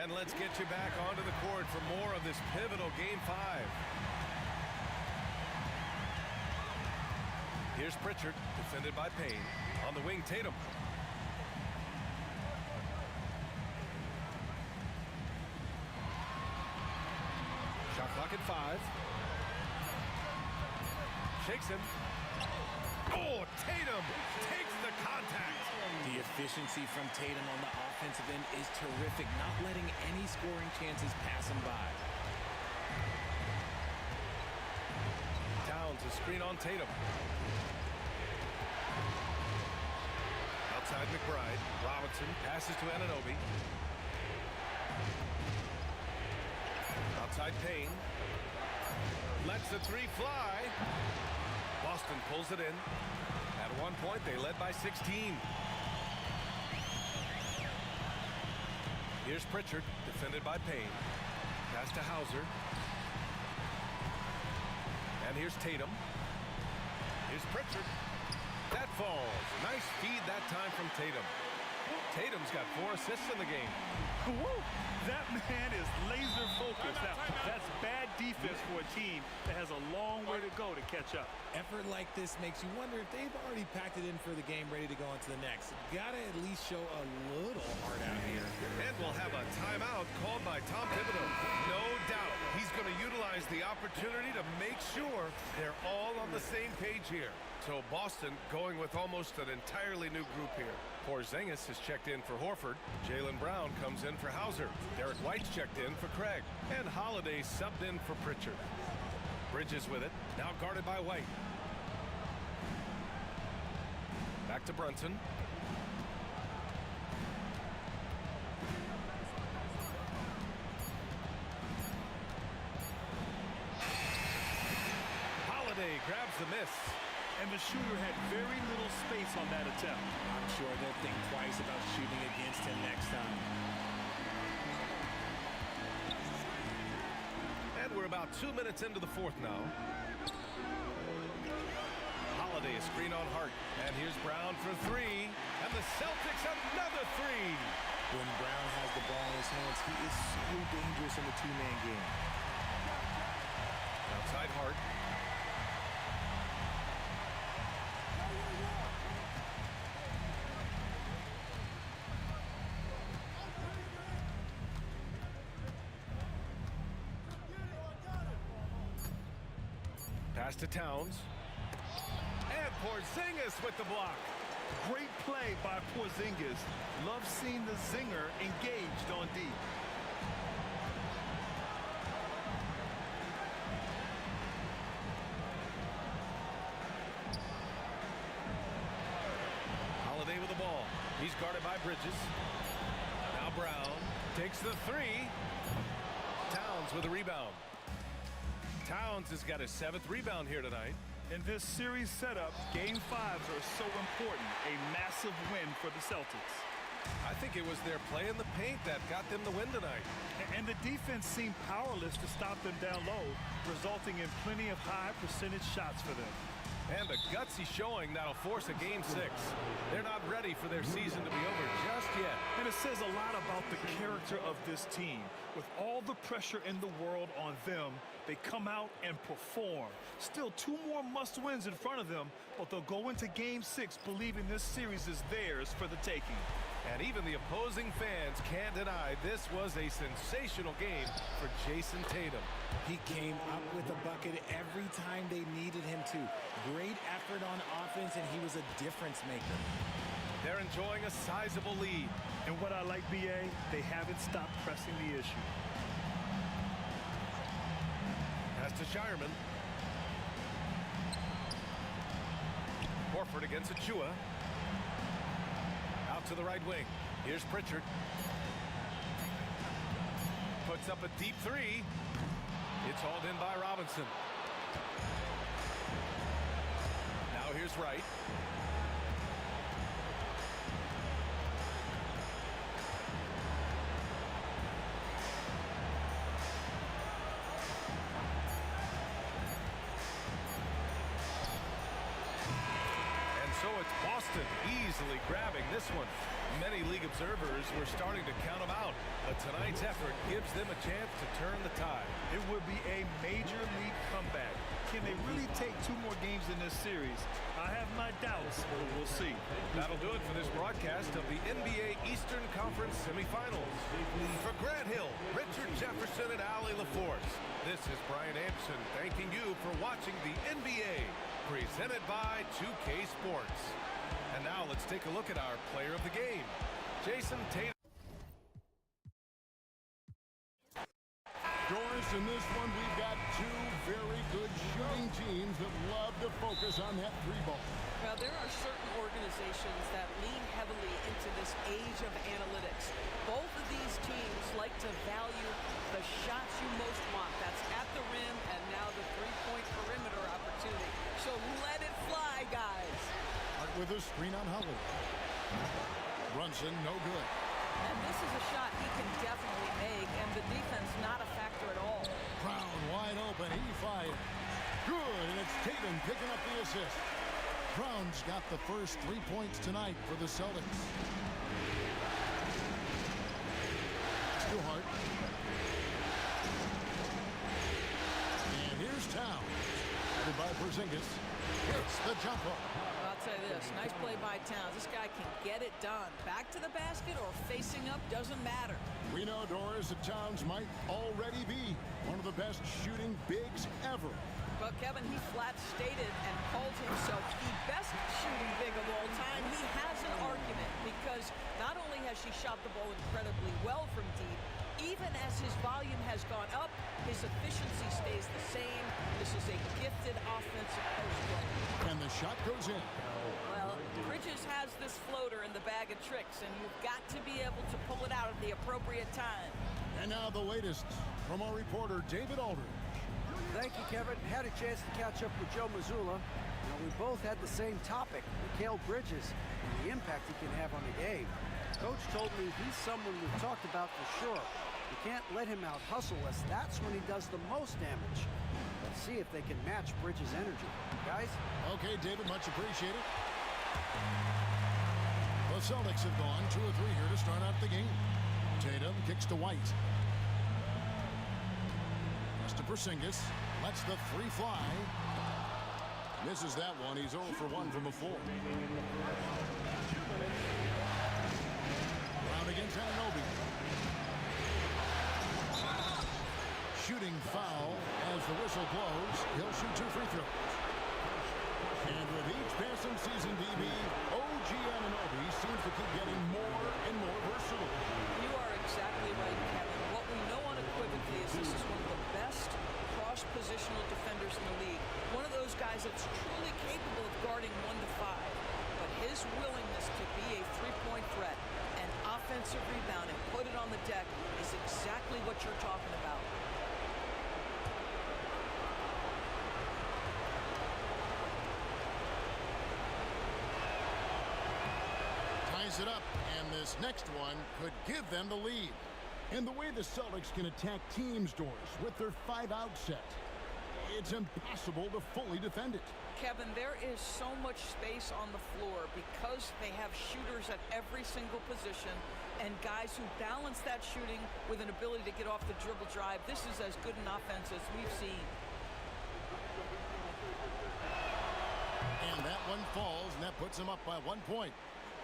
And let's get you back onto the court for more of this pivotal Game 5. Here's Pritchard, defended by Payne. On the wing, Tatum. Shot clock at 5. Shakes him. Oh, Tatum takes the contact. The efficiency from Tatum on the offensive end is terrific, not letting any scoring chances pass him by. Towns, a screen on Tatum. Outside McBride. Robinson passes to Anunoby. Outside Payne. Lets the three fly. Boston pulls it in. At one point, they led by 16. Here's Pritchard, defended by Payne. Pass to Hauser. And here's Tatum. Here's Pritchard. That falls. Nice feed that time from Tatum. Tatum's got 4 assists in the game. Woo! That man is laser focused. Now, that's bad defense for a team that has a long way to go to catch up. Effort like this makes you wonder if they've already packed it in for the game, ready to go on to the next. Gotta at least show a little heart out here. And we'll have a timeout called by Tom Thibodeau. No doubt he's going to utilize the opportunity to make sure they're all on the same page here. So Boston going with almost an entirely new group here. Porzingis has checked in for Horford. Jaylen Brown comes in for Hauser. Derek White's checked in for Craig. And Holiday subbed in for Pritchard. Bridges with it, now guarded by White. Back to Brunson. Holiday grabs the miss. And the shooter had very little space on that attempt. I'm sure they'll think twice about shooting against him next time. And we're about 2 minutes into the fourth now. Holiday, a screen on Hart. And here's Brown for 3. And the Celtics another 3. When Brown has the ball in his hands, he is so dangerous in the two-man game. Outside Hart. Pass to Towns. And Porzingis with the block. Great play by Porzingis. Love seeing the zinger engaged on D. Holiday with the ball. He's guarded by Bridges. Now Brown takes the 3. Towns Towns with a rebound. Towns has got his 7th rebound here tonight. In this series setup, Game 5s are so important. A massive win for the Celtics. I think it was their play in the paint that got them the win tonight. And the defense seemed powerless to stop them down low, resulting in plenty of high percentage shots for them. And the gutsy showing that'll force a Game 6. They're not ready for their season to be over just yet. And it says a lot about the character of this team. With all the pressure in the world on them, they come out and perform. Still 2 more must-wins in front of them, but they'll go into Game 6 believing this series is theirs for the taking. And even the opposing fans can't deny this was a sensational game for Jason Tatum. He came up with a bucket every time they needed him to. Great effort on offense, and he was a difference maker. They're enjoying a sizable lead. And what I like, BA, they haven't stopped pressing the issue. Pass to Shireman. Horford against Achua. Out to the right wing. Here's Pritchard. Puts up a deep 3. It's hauled in by Robinson. Now here's Wright. So it's Boston easily grabbing this one. Many league observers were starting to count them out, but tonight's effort gives them a chance to turn the tide. It would be a major league comeback. Can they really take 2 more games in this series? I have my doubts, but we'll see. That'll do it for this broadcast of the NBA Eastern Conference semifinals. For Grant Hill, Richard Jefferson, and Allie LaForce, this is Brian Anderson thanking you for watching the NBA, presented by 2K Sports. And now let's take a look at our player of the game, Jason Tatum. Doris, in this one, we've got 2 very good shooting teams that love to focus on that 3-ball. Now, there are certain organizations that lean heavily into this age of analytics. Both of these teams like to value the shots you most want. That's at the rim and now the 3-point perimeter opportunity. So let it fly, guys. Hart with a screen on Howard. Brunson, no good. And this is a shot he can definitely make, and the defense not a factor at all. Brown wide open, he fired. Good, and it's Tatum picking up the assist. Brown's got the first 3 points tonight for the Celtics. Still Hart. And here's Towns. Headed by Porzingis. Hits the jumper. I'll tell you this, nice play by Towns. This guy can get it done. Back to the basket or facing up, doesn't matter. We know, Doris, that Towns might already be one of the best shooting bigs ever. But Kevin, he flat stated and called himself the best shooting big of all time. He has an argument because not only has he shot the ball incredibly well from deep, even as his volume has gone up, his efficiency stays the same. This is a gifted offensive post player. And the shot goes in. Well, Bridges has this floater in the bag of tricks, and you've got to be able to pull it out at the appropriate time. And now the latest from our reporter, David Aldridge. Thank you, Kevin. Had a chance to catch up with Joe Mazzulla. Now, we both had the same topic, Mikal Bridges, and the impact he can have on the game. Coach told me he's someone we've talked about for sure. You can't let him out-hustle us. That's when he does the most damage. Let's see if they can match Bridges' energy. Guys? Okay, David, much appreciated. The Celtics have gone 2 of 3 here to start out the game. Tatum kicks to White. Pass to Porzingis. Lets the 3 fly. Misses that one. He's 0 for 1 from a 4. Brown against Anunoby. Shooting foul as the whistle blows. He'll shoot 2 free throws. And with each passing season, DB, OG Anunoby seems to keep getting more and more versatile. You are exactly right, Kevin. What we know unequivocally is this is one of the best cross-positional defenders in the league. One of those guys that's truly capable of guarding 1 to 5. But his willingness to be a 3-point threat and offensive rebound and put it on the deck is exactly what you're talking about. ties it up, and this next one could give them the lead. And the way the Celtics can attack teams, Doris, with their 5-out set, it's impossible to fully defend it. Kevin, there is so much space on the floor because they have shooters at every single position and guys who balance that shooting with an ability to get off the dribble drive. This is as good an offense as we've seen. And that one falls, and that puts them up by 1 point.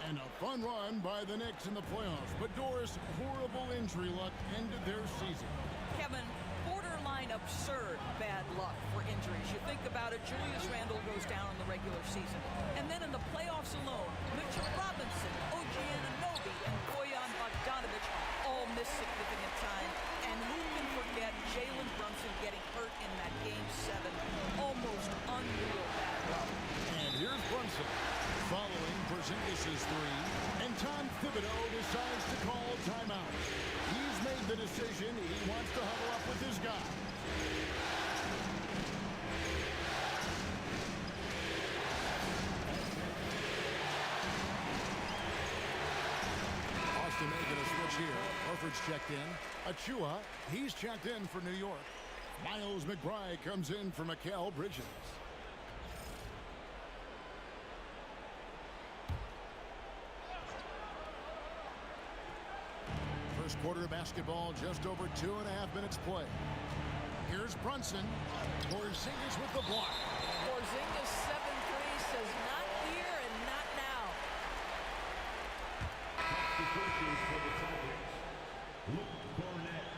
And a fun run by the Knicks in the playoffs. But Doris, horrible injury luck ended their season. Kevin, borderline absurd bad luck for injuries. You think about it, Julius Randle goes down in the regular season. And then in the playoffs alone, Mitchell Robinson, OG Anunoby, and Bojan Bogdanovic all miss significant time. And who can forget Jalen Brunson getting hurt in that Game 7? Almost unreal bad luck. And here's Brunson following Porzingis' three. And Tom Thibodeau decides to call timeout. He's made the decision. He wants to huddle up with his guy. Austin making a switch here. Horford's checked in. Achua, he's checked in for New York. Miles McBride comes in for Mikal Bridges. First quarter of basketball, just over 2.5 minutes play. Here's Brunson. Porzingis with the block. Porzingis 7-3 says not here and not now. Substitutions for the Celtics. Luke Barnett,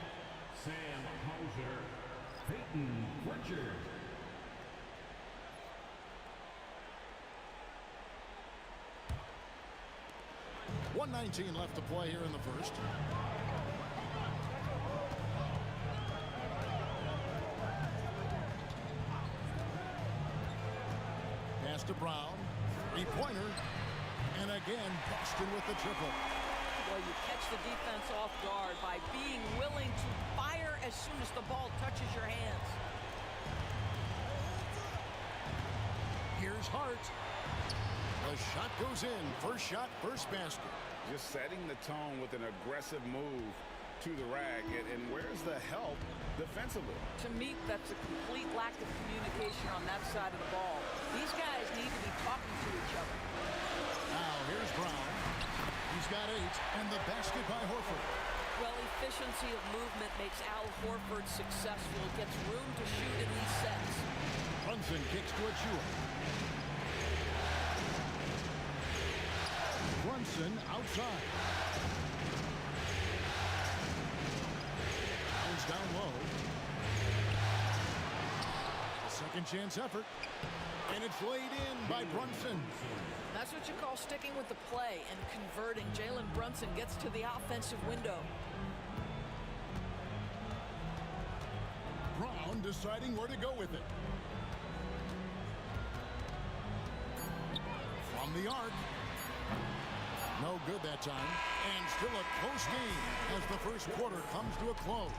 Sam Hauser, Peyton Pritchard. .119 left to play here in the first. Pass to Brown. Three-pointer. And again, Boston with the triple. Well, you catch the defense off guard by being willing to fire as soon as the ball touches your hands. Here's Hart. The shot goes in. First shot, first basket. Just setting the tone with an aggressive move to the rack. And where's the help defensively? To me, that's a complete lack of communication on that side of the ball. These guys need to be talking to each other. Now, here's Brown. He's got 8, and the basket by Horford. Well, efficiency of movement makes Al Horford successful. Gets room to shoot in these sets. Brunson kicks to Achua. Brunson outside. Bounce down low. A second chance effort. And it's laid in by Brunson. That's what you call sticking with the play and converting. Jalen Brunson gets to the offensive window. Brown deciding where to go with it. From the arc. No good that time. And still a close game as the first quarter comes to a close.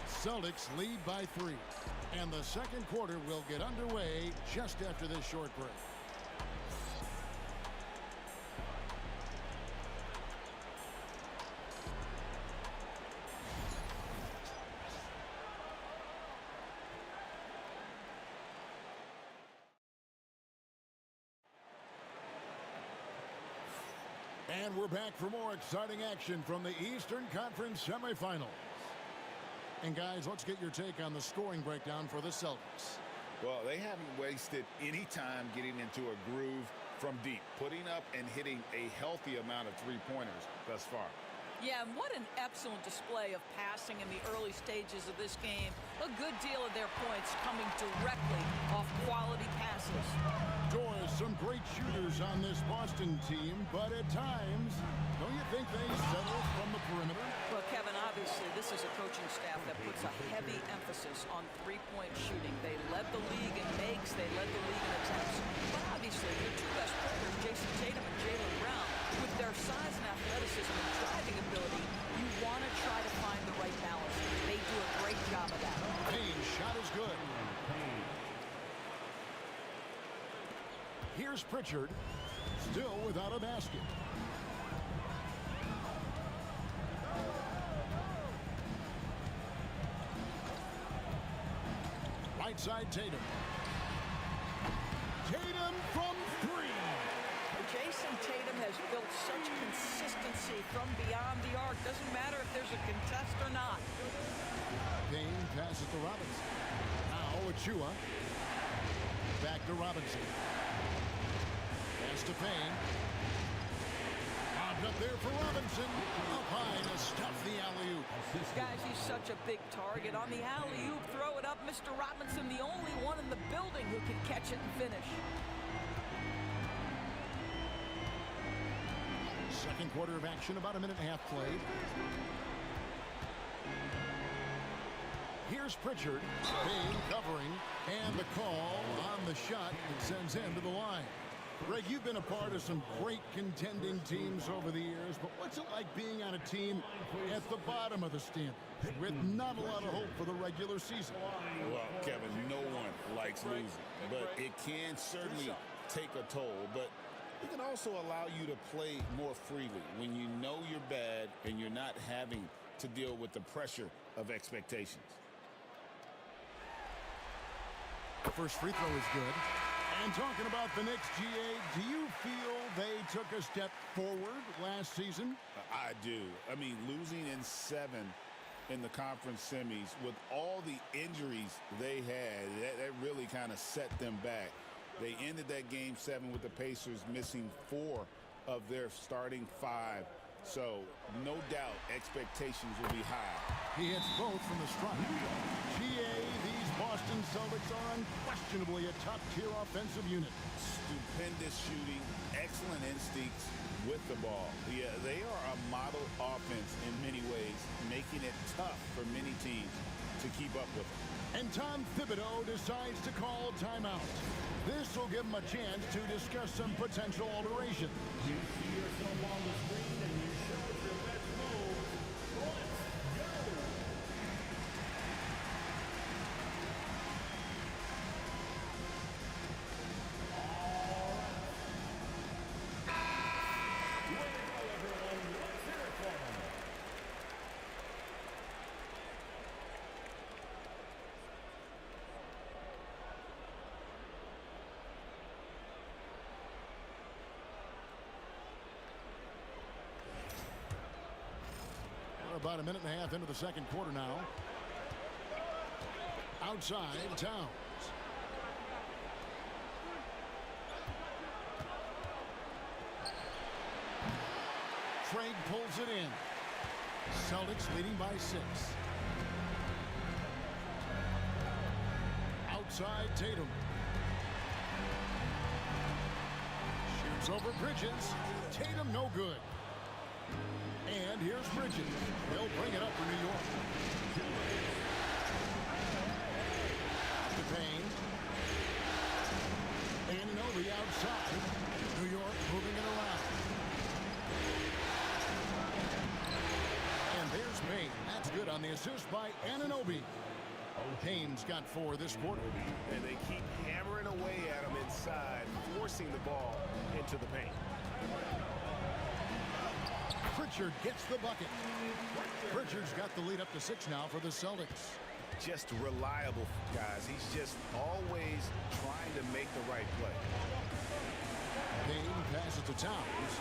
Celtics lead by 3. And the second quarter will get underway just after this short break. And we're back for more exciting action from the Eastern Conference semifinals. And guys, let's get your take on the scoring breakdown for the Celtics. Well, they haven't wasted any time getting into a groove from deep, putting up and hitting a healthy amount of three-pointers thus far. Yeah, and what an excellent display of passing in the early stages of this game. A good deal of their points coming directly off quality passes. Doris, some great shooters on this Boston team, but at times, don't you think they settle from the perimeter? Well, Kevin, obviously, this is a coaching staff that puts a heavy emphasis on three-point shooting. They led the league in makes, they led the league in attempts. But obviously, your two best players, Jason Tatum and Jaylen Brown, with their size and athleticism and driving ability, you want to try to find the right balance. They do a great job of that. Payne's shot is good. Here's Pritchard, still without a basket. right side, Tatum. Tatum from 3. Jason Tatum has built such consistency from beyond the arc. Doesn't matter if there's a contest or not. Payne passes to Robinson. Now Achua. Back to Robinson. Pass to Payne. Lobbed up there for Robinson. Up high to stuff the alley-oop. Guys, he's such a big target. On the alley-oop, throw it up. Mr. Robinson, the only one in the building who can catch it and finish. Second quarter of action, about a minute and a half played. Here's Pritchard. Payne covering. And the call on the shot that sends him to the line. Greg, you've been a part of some great contending teams over the years, but what's it like being on a team at the bottom of the standings with not a lot of hope for the regular season? Well, Kevin, no one likes losing, but it can certainly take a toll. But it can also allow you to play more freely when you know you're bad and you're not having to deal with the pressure of expectations. First free throw is good. And talking about the Knicks, GA, do you feel they took a step forward last season? I do. I mean, losing in 7 in the conference semis with all the injuries they had, that really kind of set them back. They ended that game 7 with the Pacers missing 4 of their starting 5. So, no doubt, expectations will be high. He hits both from the stripe. GA, these Boston Celtics are unquestionably a top-tier offensive unit. Stupendous shooting, excellent instincts with the ball. Yeah, they are a model offense in many ways, making it tough for many teams to keep up with them. And Tom Thibodeau decides to call timeout. This will give him a chance to discuss some potential alterations. You see yourself on the screen and you show us your best move. Let's go! About a minute and a half into the second quarter now. Outside, Towns. Craig pulls it in. Celtics leading by 6. Outside, Tatum. Shoots over Bridges. Tatum no good. And here's Bridges. They'll bring it up for New York. To Payne. Anunoby outside. New York moving it around. And there's Payne. That's good on the assist by Anunoby. Payne's got 4 this quarter. And they keep hammering away at him inside, forcing the ball into the paint. Pritchard gets the bucket. Pritchard's got the lead up to 6 now for the Celtics. Just reliable, guys. He's just always trying to make the right play. Payne passes to Towns.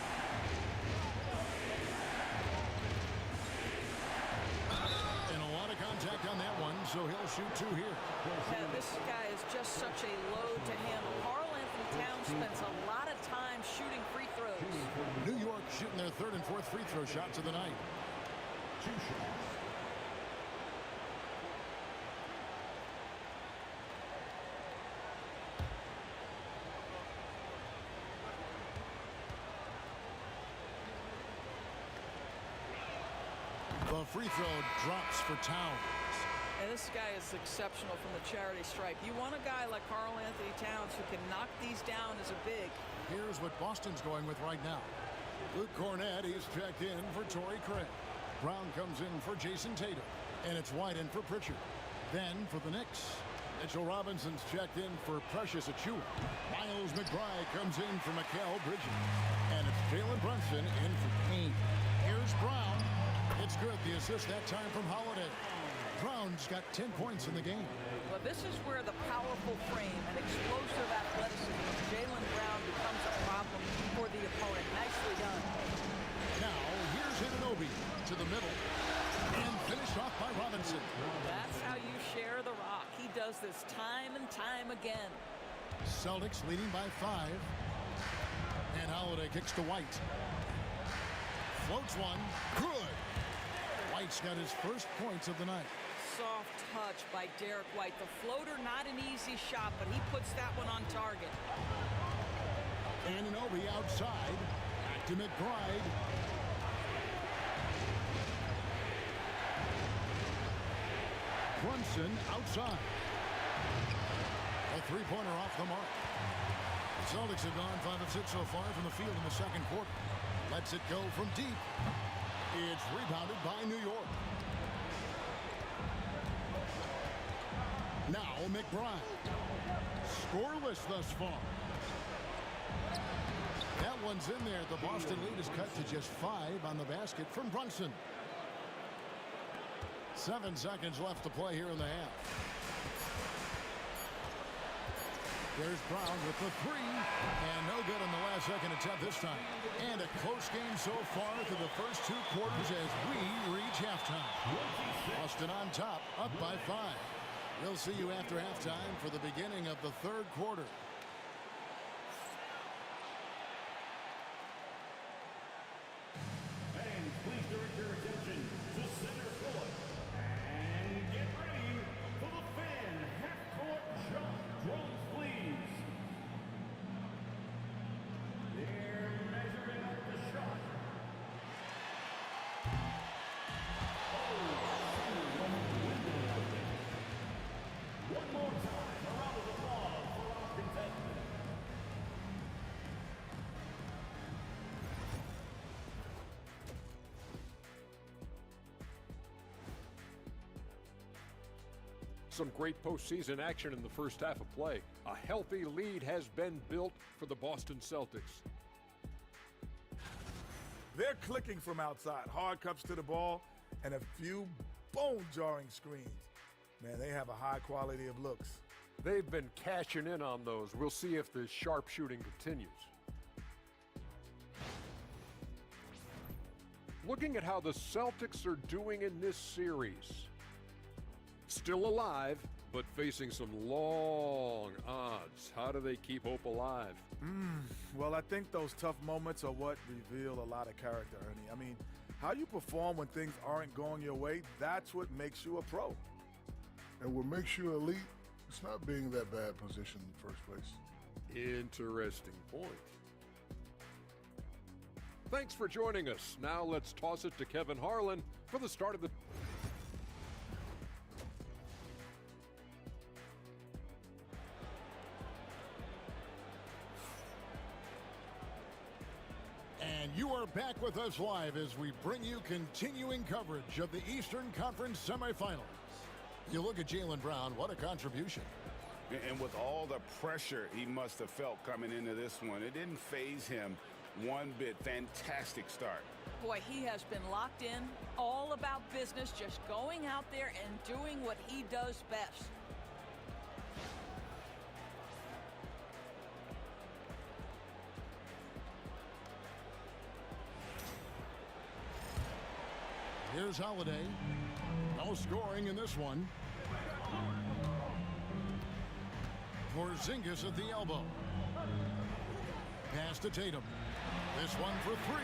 And a lot of contact on that one, so he'll shoot 2 here. Yeah, this guy is just such a load to handle. Towns spends a lot of time shooting free throws. New York shooting their 3rd and 4th free throw shots of the night. 2 shots. The free throw drops for Towns. And this guy is exceptional from the charity stripe. You want a guy like Karl Anthony Towns who can knock these down as a big. Here's what Boston's going with right now. Luke Cornett, he's checked in for Torrey Craig. Brown comes in for Jason Tatum. And it's White in for Pritchard. Then for the Knicks, Mitchell Robinson's checked in for Precious Achua. Miles McBride comes in for Mikal Bridges. And it's Jalen Brunson in for Payne. Here's Brown. It's good. The assist that time from Holiday. Brown's got 10 points in the game. Well, this is where the powerful frame and explosive athleticism of Jaylen Brown becomes a problem for the opponent. Nicely done. Now, here's Anunoby to the middle. And finished off by Robinson. That's how you share the rock. He does this time and time again. Celtics leading by 5. And Holiday kicks to White. Floats one. Good. White's got his first points of the night. Soft touch by Derek White. The floater, not an easy shot, but he puts that one on target. Anunoby outside. Back to McBride. Brunson outside. A three-pointer off the mark. The Celtics have gone 5 of 6 so far from the field in the second quarter. Lets it go from deep. It's rebounded by New York. Now McBride. Scoreless thus far. That one's in there. The Boston lead is cut to just 5 on the basket from Brunson. 7 seconds left to play here in the half. There's Brown with the 3. And no good in the last second attempt this time. And a close game so far through the first 2 quarters as we reach halftime. Boston on top, up by 5. We'll see you after halftime for the beginning of the third quarter. Fans, please direct your attention to center court. And get ready for the fan half-court jump drones, please. They're measuring up the shot. One more time, a round of applause for our contestant. Some great postseason action in the first half of play. A healthy lead has been built for the Boston Celtics. They're clicking from outside. Hard cups to the ball and a few bone-jarring screens. Man, they have a high quality of looks. They've been cashing in on those. We'll see if the sharp shooting continues. Looking at how the Celtics are doing in this series. Still alive, but facing some long odds. How do they keep hope alive? Well, I think those tough moments are what reveal a lot of character, Ernie. I mean, how you perform when things aren't going your way, that's what makes you a pro. And what makes you elite, it's not being that bad position in the first place. Interesting point. Thanks for joining us. Now let's toss it to Kevin Harlan for the start of the... And you are back with us live as we bring you continuing coverage of the Eastern Conference semifinals. You look at Jaylen Brown, what a contribution. And with all the pressure he must have felt coming into this one, it didn't faze him one bit. Fantastic start. Boy, he has been locked in, all about business, just going out there and doing what he does best. Here's Holiday. No scoring in this one. Porzingis at the elbow. Pass to Tatum. This one for 3.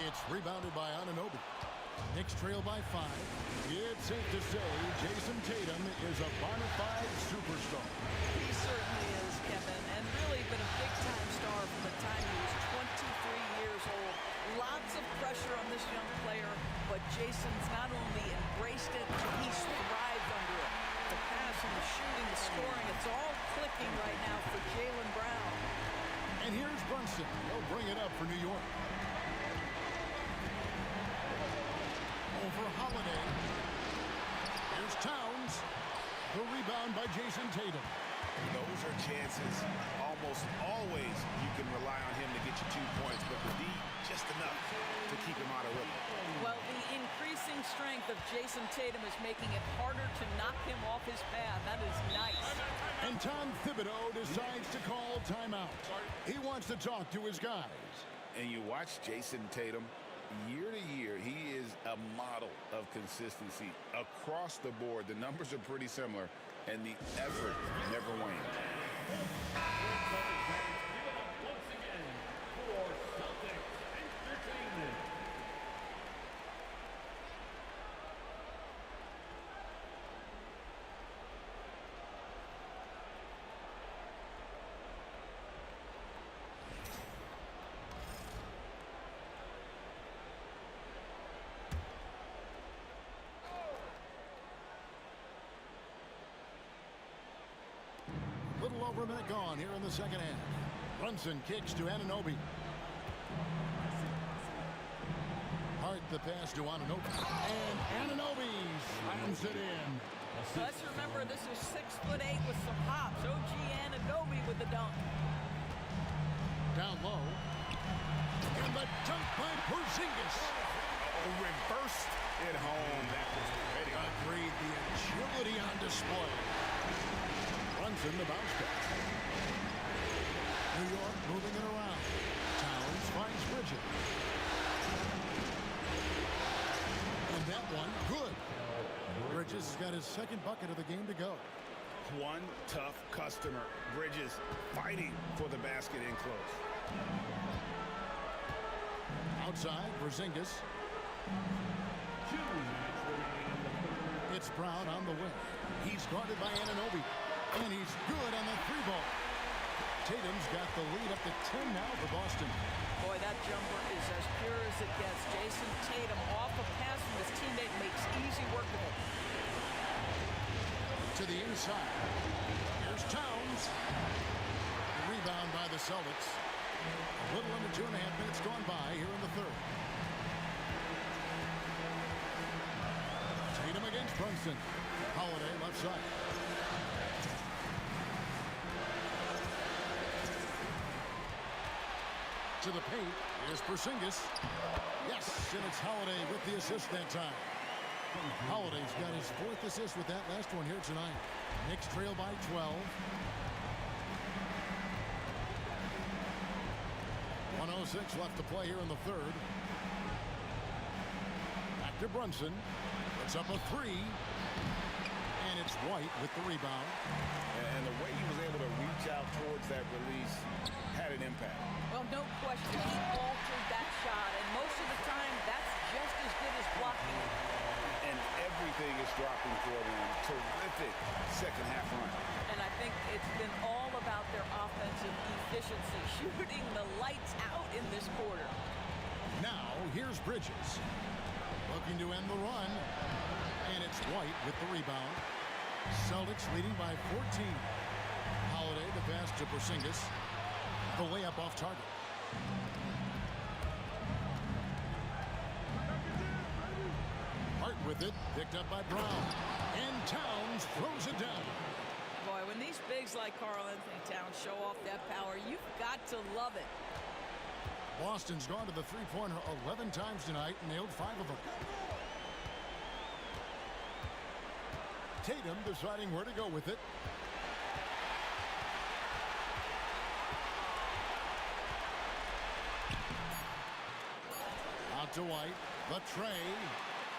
It's rebounded by Anunoby. Knicks trail by 5. It's safe to say Jason Tatum is a bona fide superstar. He certainly is, Kevin, and really been a big-time star from the time he was 23 years old. Lots of pressure on this young player, but Jason's not only embraced it, he's thrived under it. The pass and the shooting, the scoring, it's all clicking right now for Jaylen Brown. And here's Brunson. He'll bring it up for New York. Over Holiday. Here's Towns. The rebound by Jason Tatum. Those are chances almost always you can rely on him to get you 2 points, but the D, just enough to keep him out of rhythm. Well, the increasing strength of Jason Tatum is making it harder to knock him off his path. That is nice. And Tom Thibodeau decides to call timeout. He wants to talk to his guys. And you watch Jason Tatum, year to year, he is a model of consistency across the board. The numbers are pretty similar, and the effort never wanes. Once again, for Celtics Entertainment. Little over a minute gone here in the second half. Brunson kicks to Anunoby. Hart the pass to Anunoby. And Anunoby slams it in. Let's remember this is 6'8" with some hops. OG Anunoby with the dunk. Down low. And the dunk by Porzingis. Reversed it home. That was pretty. Agreed. The agility on display. Brunson the bounce back. New York moving it around. Towns finds Bridges. And that one, good. Bridges has got his second bucket of the game to go. One tough customer. Bridges fighting for the basket in close. Outside, Porzingis. It's Brown on the wing. He's guarded by Anunoby. And he's good on the three ball. Tatum's got the lead up to 10 now for Boston. Boy, that jumper is as pure as it gets. Jason Tatum off a pass from his teammate makes easy work of it. To the inside. Here's Towns. Rebound by the Celtics. A little under 2.5 minutes gone by here in the third. Tatum against Brunson. Holiday left side. To the paint is Porzingis. Yes, and it's Holiday with the assist that time. Holiday's got his fourth assist with that last one here tonight. Knicks trail by 12. 1:06 left to play here in the third. Back to Brunson. Puts up a three. And it's White with the rebound. And the way he was able to reach out towards that release had an impact. Well, no question, he altered that shot, and most of the time, that's just as good as blocking it. And everything is dropping for them. Terrific second half run. And I think it's been all about their offensive efficiency, shooting the lights out in this quarter. Now, here's Bridges. Looking to end the run. And it's White with the rebound. Celtics leading by 14. Holiday, the pass to Porzingis. The layup off target. Hart with it, picked up by Brown. And Towns throws it down. Boy, when these bigs like Karl Anthony Towns show off that power, you've got to love it. Boston's gone to the three-pointer 11 times tonight and nailed 5 of them. Tatum deciding where to go with it. Out to White, the tray.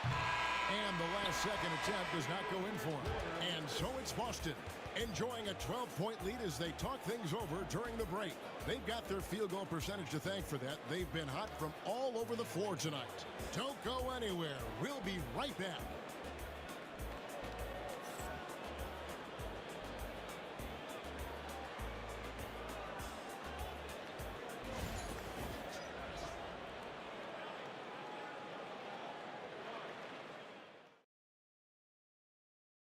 And the last second attempt does not go in for him. And so it's Boston enjoying a 12-point lead as they talk things over during the break. They've got their field goal percentage to thank for that. They've been hot from all over the floor tonight. Don't go anywhere. We'll be right back.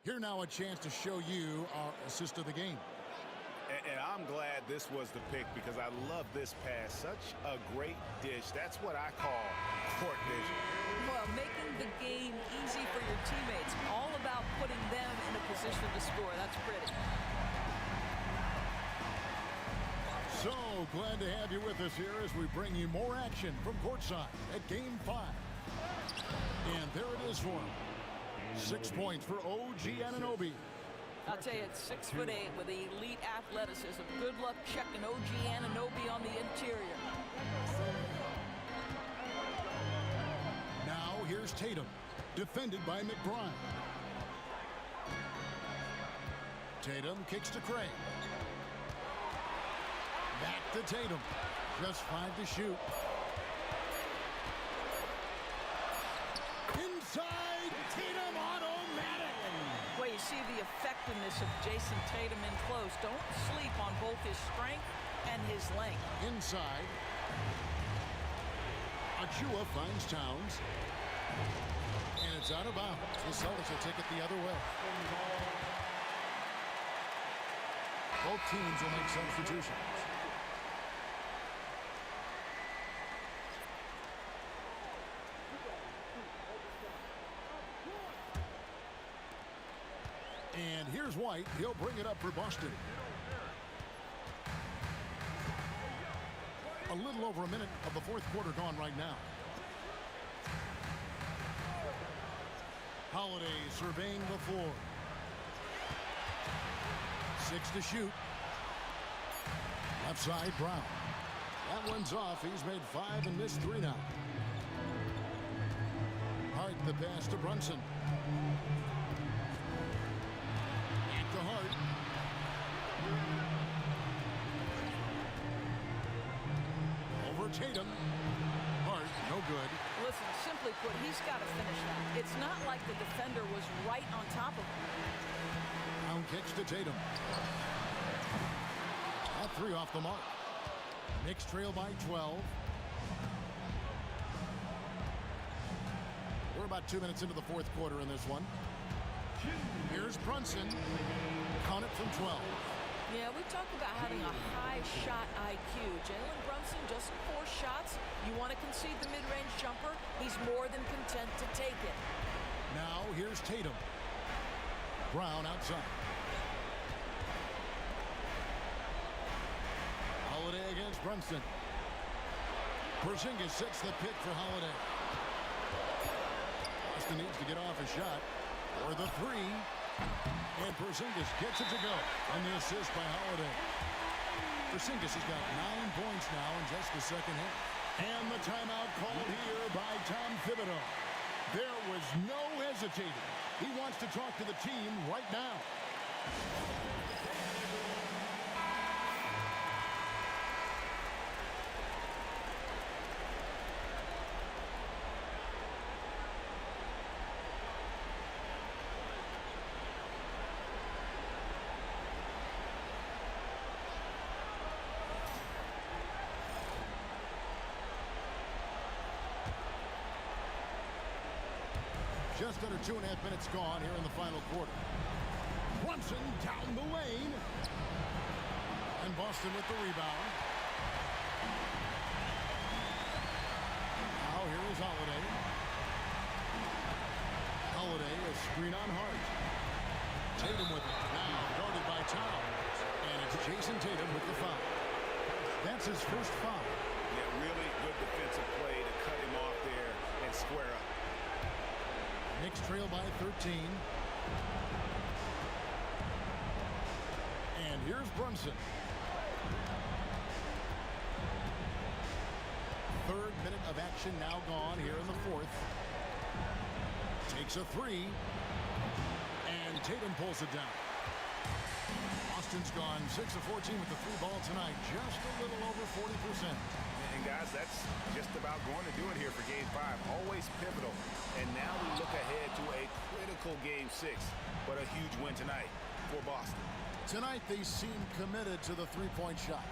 Here now a chance to show you our assist of the game. And I'm glad this was the pick because I love this pass. Such a great dish. That's what I call court vision. Well, making the game easy for your teammates. All about putting them in a position to score. That's pretty. So glad to have you with us here as we bring you more action from courtside at Game 5. And there it is for him. 6 points for OG Anunoby. I'll tell you, it's 6'8" with elite athleticism. Good luck checking OG Anunoby on the interior. Now here's Tatum, defended by McBride. Tatum kicks to Craig. Back to Tatum. Just 5 to shoot. Inside, Tatum automatic. Well, you see the effectiveness of Jason Tatum in close. Don't sleep on both his strength and his length. Inside. Achua finds Towns. And it's out of bounds. The Celtics will take it the other way. Both teams will make substitutions. And here's White. He'll bring it up for Boston. A little over a minute of the fourth quarter gone right now. Holiday surveying the floor. 6 to shoot. Left side, Brown. That one's off. He's made 5 and missed 3 now. Hart the pass to Brunson. At the Hart. Over Tatum. Hart, no good. Listen, simply put, he's got to finish that. It's not like the defender was right on top of him. Brown kicks to Tatum. That 3 off the mark. Knicks trail by 12. We're about 2 minutes into the fourth quarter in this one. Here's Brunson. Count it from 12. Yeah, we talk about having a high shot IQ. Jalen Brunson, just 4 shots. You want to concede the mid-range jumper? He's more than content to take it. Now here's Tatum. Brown outside. Holiday against Brunson. Porzingis sets the pick for Holiday. Boston needs to get off a shot. Or the 3. And Porzingis gets it to go. And the assist by Holiday. Porzingis has got 9 points now in just the second half. And the timeout called here by Tom Thibodeau. There was no hesitating. He wants to talk to the team right now. Just under 2.5 minutes gone here in the final quarter. Brunson down the lane. And Boston with the rebound. Now here is Holiday. Holiday, a screen on Hart. Tatum with it. Now guarded by Towns. And it's Jason Tatum with the foul. That's his first foul. Yeah, really good defensive play to cut him off there and square up. Knicks trail by 13. And here's Brunson. Third minute of action now gone here in the fourth. Takes a 3. And Tatum pulls it down. Boston's gone 6 of 14 with the 3 ball tonight. Just a little over 40%. And guys, that's just about going to do it here for Game 5. Always pivotal. And now we look ahead to a critical Game 6. But a huge win tonight for Boston. Tonight they seem committed to the 3-point shot.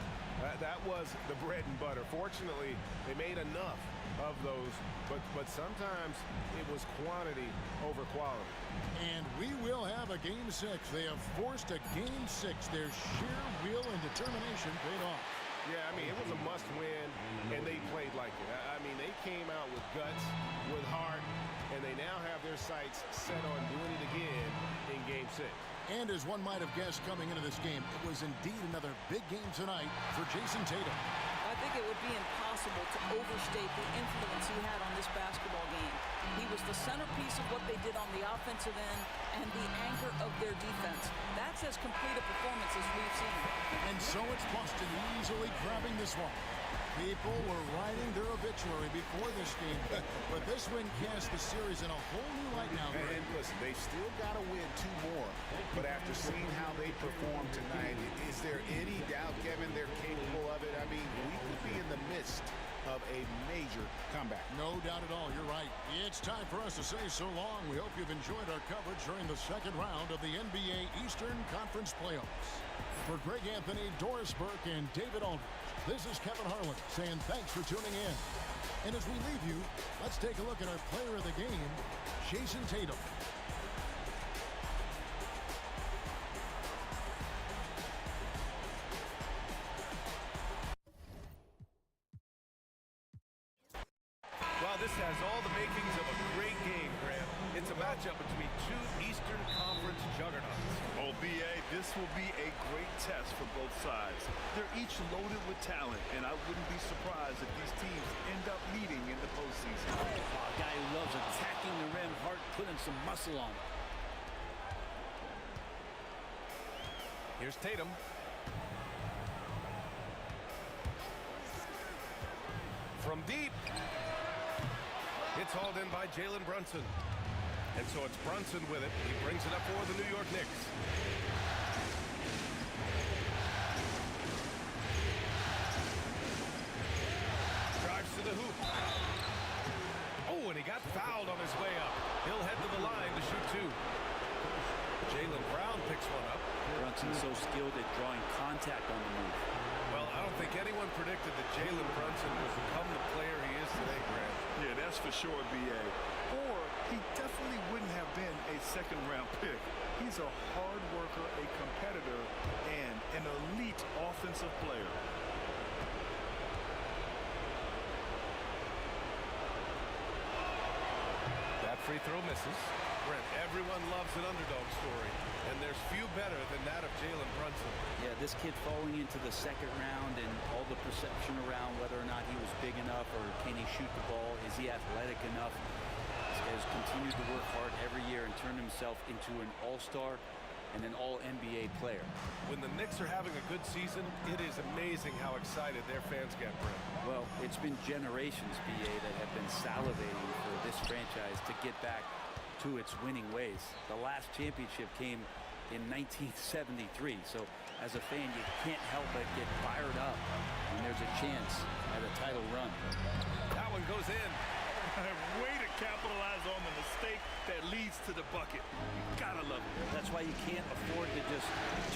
That was the bread and butter. Fortunately, they made enough of those, but sometimes it was quantity over quality. And we will have a Game 6. They have forced a Game 6. Their sheer will and determination paid off. Yeah, I mean, it was a must-win, and they played like it. I mean, they came out with guts, with heart, and they now have their sights set on doing it again in Game 6. And as one might have guessed coming into this game, it was indeed another big game tonight for Jason Tatum. I think it would be impossible to overstate the influence he had on this basketball game. He was the centerpiece of what they did on the offensive end and the anchor of their defense. That's as complete a performance as we've seen. And so it's Boston easily grabbing this one. People were writing their obituary before this game, but this win casts the series in a whole new light now. And listen, they still got to win 2 more, but after seeing how they performed tonight, is there any doubt, Kevin, they're capable of it? I mean, we could be in the midst of a major comeback. No doubt at all, you're right. It's time for us to say so long. We hope you've enjoyed our coverage during the second round of the NBA Eastern Conference Playoffs. For Greg Anthony, Doris Burke, and David Aldridge, this is Kevin Harlan saying thanks for tuning in. And as we leave you, let's take a look at our player of the game, Jason Tatum. Well, this has all the makings of a great game, Graham. It's a matchup between 2 Eastern Conference juggernauts. Oh, B.A., this will be a great test for both sides. They're each loaded with talent, and I wouldn't be surprised if these teams end up meeting in the postseason. A guy who loves attacking the rim, hard putting some muscle on it. Here's Tatum. From deep. It's hauled in by Jalen Brunson. And so it's Brunson with it. He brings it up for the New York Knicks. Drives to the hoop. Oh, and he got fouled on his way up. He'll head to the line to shoot 2. Jaylen Brown picks one up. Brunson's so skilled at drawing contact on the move. Well, I don't think anyone predicted that Jalen Brunson would become the player he is today, Grant. Yeah, that's for sure, B.A. Or he definitely wouldn't have been a second-round pick. He's a hard worker, a competitor, and an elite offensive player. That free throw misses. Brent, everyone loves an underdog story, and there's few better than that of Jalen Brunson. Yeah, this kid falling into the second round and all the perception around whether or not he was big enough or can he shoot the ball, is he athletic enough? This guy has continued to work hard every year and turn himself into an all-star and an all-NBA player. When the Knicks are having a good season, it is amazing how excited their fans get, Brent. Well, it's been generations, BA, that have been salivating for this franchise to get back to its winning ways. The last championship came in 1973, so as a fan, you can't help but get fired up when there's a chance at a title run. That one goes in. Way to capitalize on the mistake that leads to the bucket. Gotta love it. That's why you can't afford to just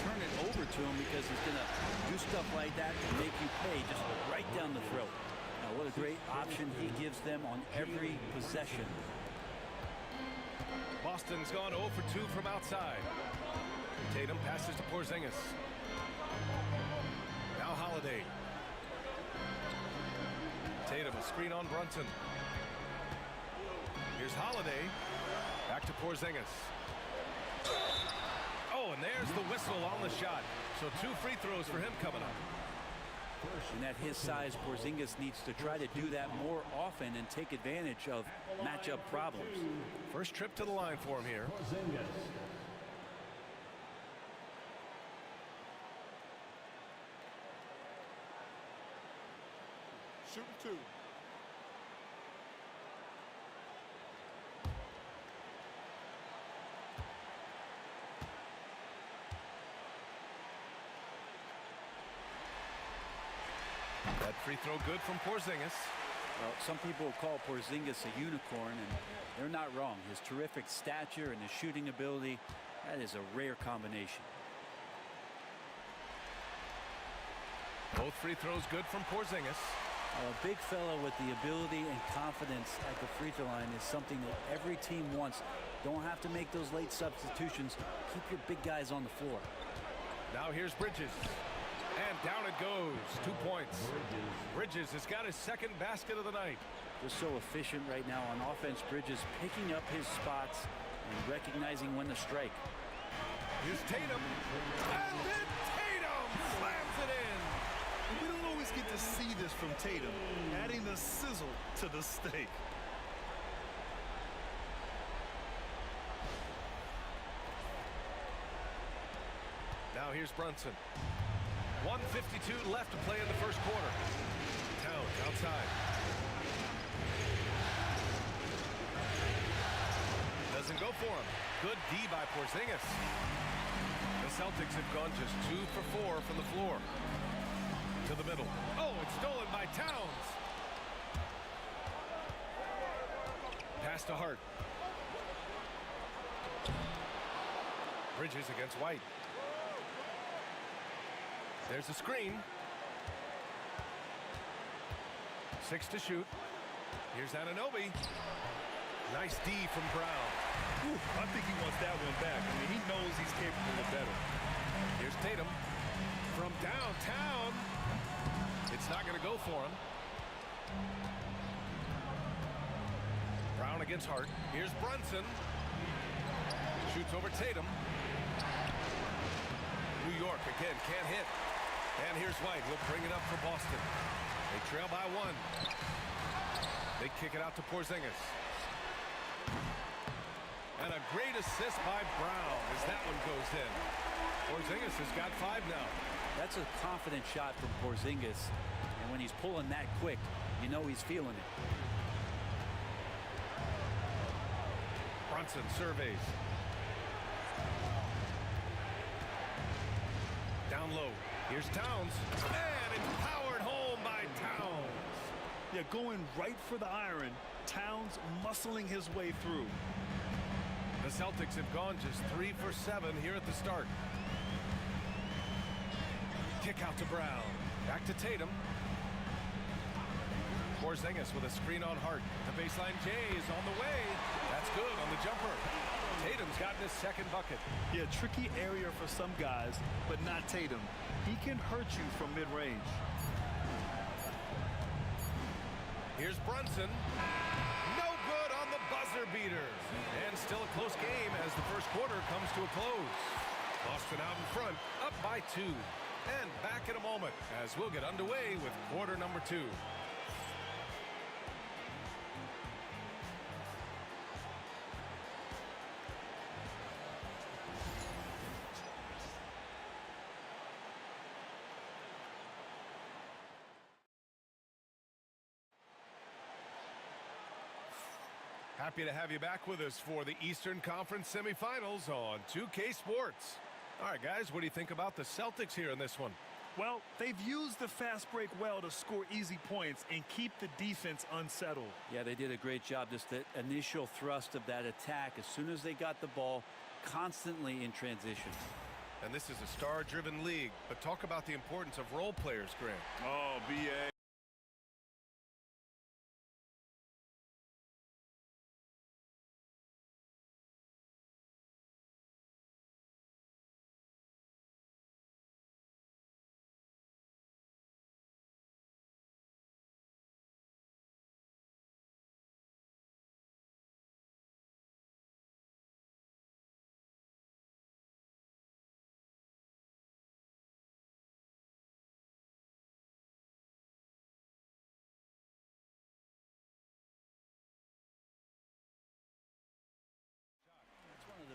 turn it over to him, because he's going to do stuff like that to make you pay just right down the throat. Now, what a great option he gives them on every possession. Boston's gone 0 for 2 from outside. Tatum passes to Porzingis. Now Holiday. Tatum, a screen on Brunson. Here's Holiday. Back to Porzingis. Oh, and there's the whistle on the shot. So 2 free throws for him coming up. And at his size, Porzingis needs to try to do that more often and take advantage of matchup problems. First trip to the line for him here. Shoot 2. That free throw good from Porzingis. Well, some people call Porzingis a unicorn, and they're not wrong. His terrific stature and his shooting ability, that is a rare combination. Both free throws good from Porzingis. A big fellow with the ability and confidence at the free throw line is something that every team wants. Don't have to make those late substitutions. Keep your big guys on the floor. Now here's Bridges. And down it goes. 2 points. Bridges has got his second basket of the night. Just so efficient right now on offense. Bridges picking up his spots and recognizing when to strike. Here's Tatum. And then Tatum slams it in. We don't always get to see this from Tatum, adding the sizzle to the steak. Now here's Brunson. 1:52 left to play in the first quarter. Towns outside. Doesn't go for him. Good D by Porzingis. The Celtics have gone just 2 for 4 from the floor. To the middle. Oh, it's stolen by Towns. Pass to Hart. Bridges against White. There's a screen. 6 to shoot. Here's Anunoby. Nice D from Brown. Ooh, I think he wants that one back. I mean, he knows he's capable of better. Here's Tatum from downtown. It's not going to go for him. Brown against Hart. Here's Brunson. Shoots over Tatum. New York again can't hit. And here's White. He'll bring it up for Boston. They trail by 1. They kick it out to Porzingis. And a great assist by Brown as that one goes in. Porzingis has got 5 now. That's a confident shot from Porzingis. And when he's pulling that quick, you know he's feeling it. Brunson surveys. Down low. Here's Towns. And it's powered home by Towns. Yeah, going right for the iron. Towns muscling his way through. The Celtics have gone just 3 for 7 here at the start. Kick out to Brown. Back to Tatum. Porzingis with a screen on Hart. The baseline J is on the way. That's good on the jumper. Tatum's gotten his second bucket. Yeah, tricky area for some guys, but not Tatum. He can hurt you from mid-range. Here's Brunson. No good on the buzzer beater. And still a close game as the first quarter comes to a close. Boston out in front, up by 2. And back in a moment as we'll get underway with quarter number 2. Happy to have you back with us for the Eastern Conference semifinals on 2K Sports. All right, guys, what do you think about the Celtics here in this one? Well, they've used the fast break well to score easy points and keep the defense unsettled. Yeah, they did a great job. Just the initial thrust of that attack, as soon as they got the ball, constantly in transition. And this is a star-driven league, but talk about the importance of role players, Grant. Oh, B.A.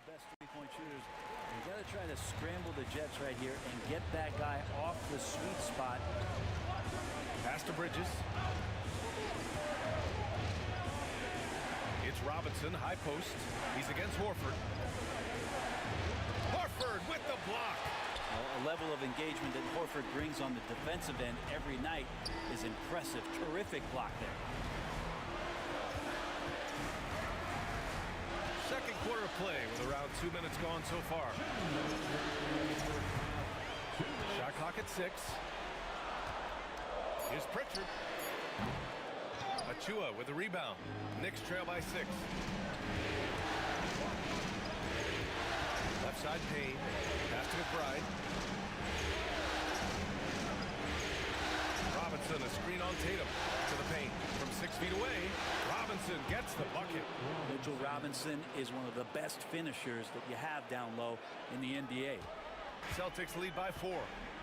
Best three-point shooters. You got to try to scramble the Jets right here and get that guy off the sweet spot. Pass to Bridges. It's Robinson, high post. He's against Horford. Horford with the block. A level of engagement that Horford brings on the defensive end every night is impressive. Terrific block there. Second quarter of play with around 2 minutes gone so far. Shot clock at 6. Here's Pritchard. Achua with the rebound. Knicks trail by 6. Left side Payne. Pass to McBride. Robinson, a screen on Tatum to the paint from 6 feet away. Robinson gets the bucket. Mitchell Robinson is one of the best finishers that you have down low in the NBA. Celtics lead by 4.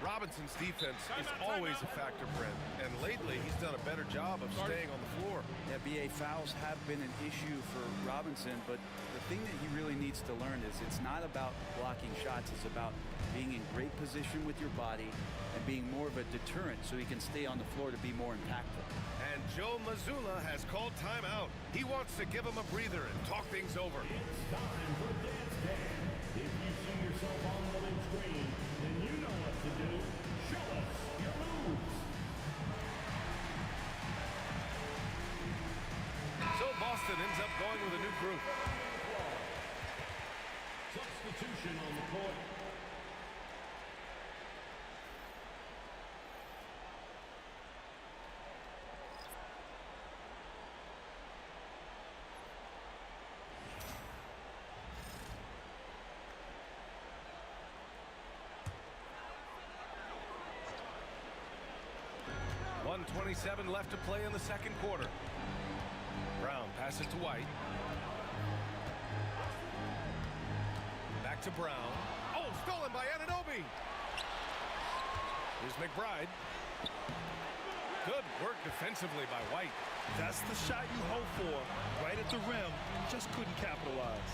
Robinson's defense is always a factor, Brent, and lately he's done a better job of staying on the floor. Yeah, BA, fouls have been an issue for Robinson, but the thing that he really needs to learn is it's not about blocking shots, it's about being in great position with your body and being more of a deterrent so he can stay on the floor to be more impactful. And Joe Mazzulla has called timeout. He wants to give him a breather and talk things over. It's time for Dance Cam. If you see yourself on the big screen, then you know what to do. Show us your moves. So Boston ends up going with a new group. Substitution on the court. .27 left to play in the second quarter. Brown passes to White. Back to Brown. Oh, stolen by Anunoby. Here's McBride. Good work defensively by White. That's the shot you hope for. Right at the rim. Just couldn't capitalize.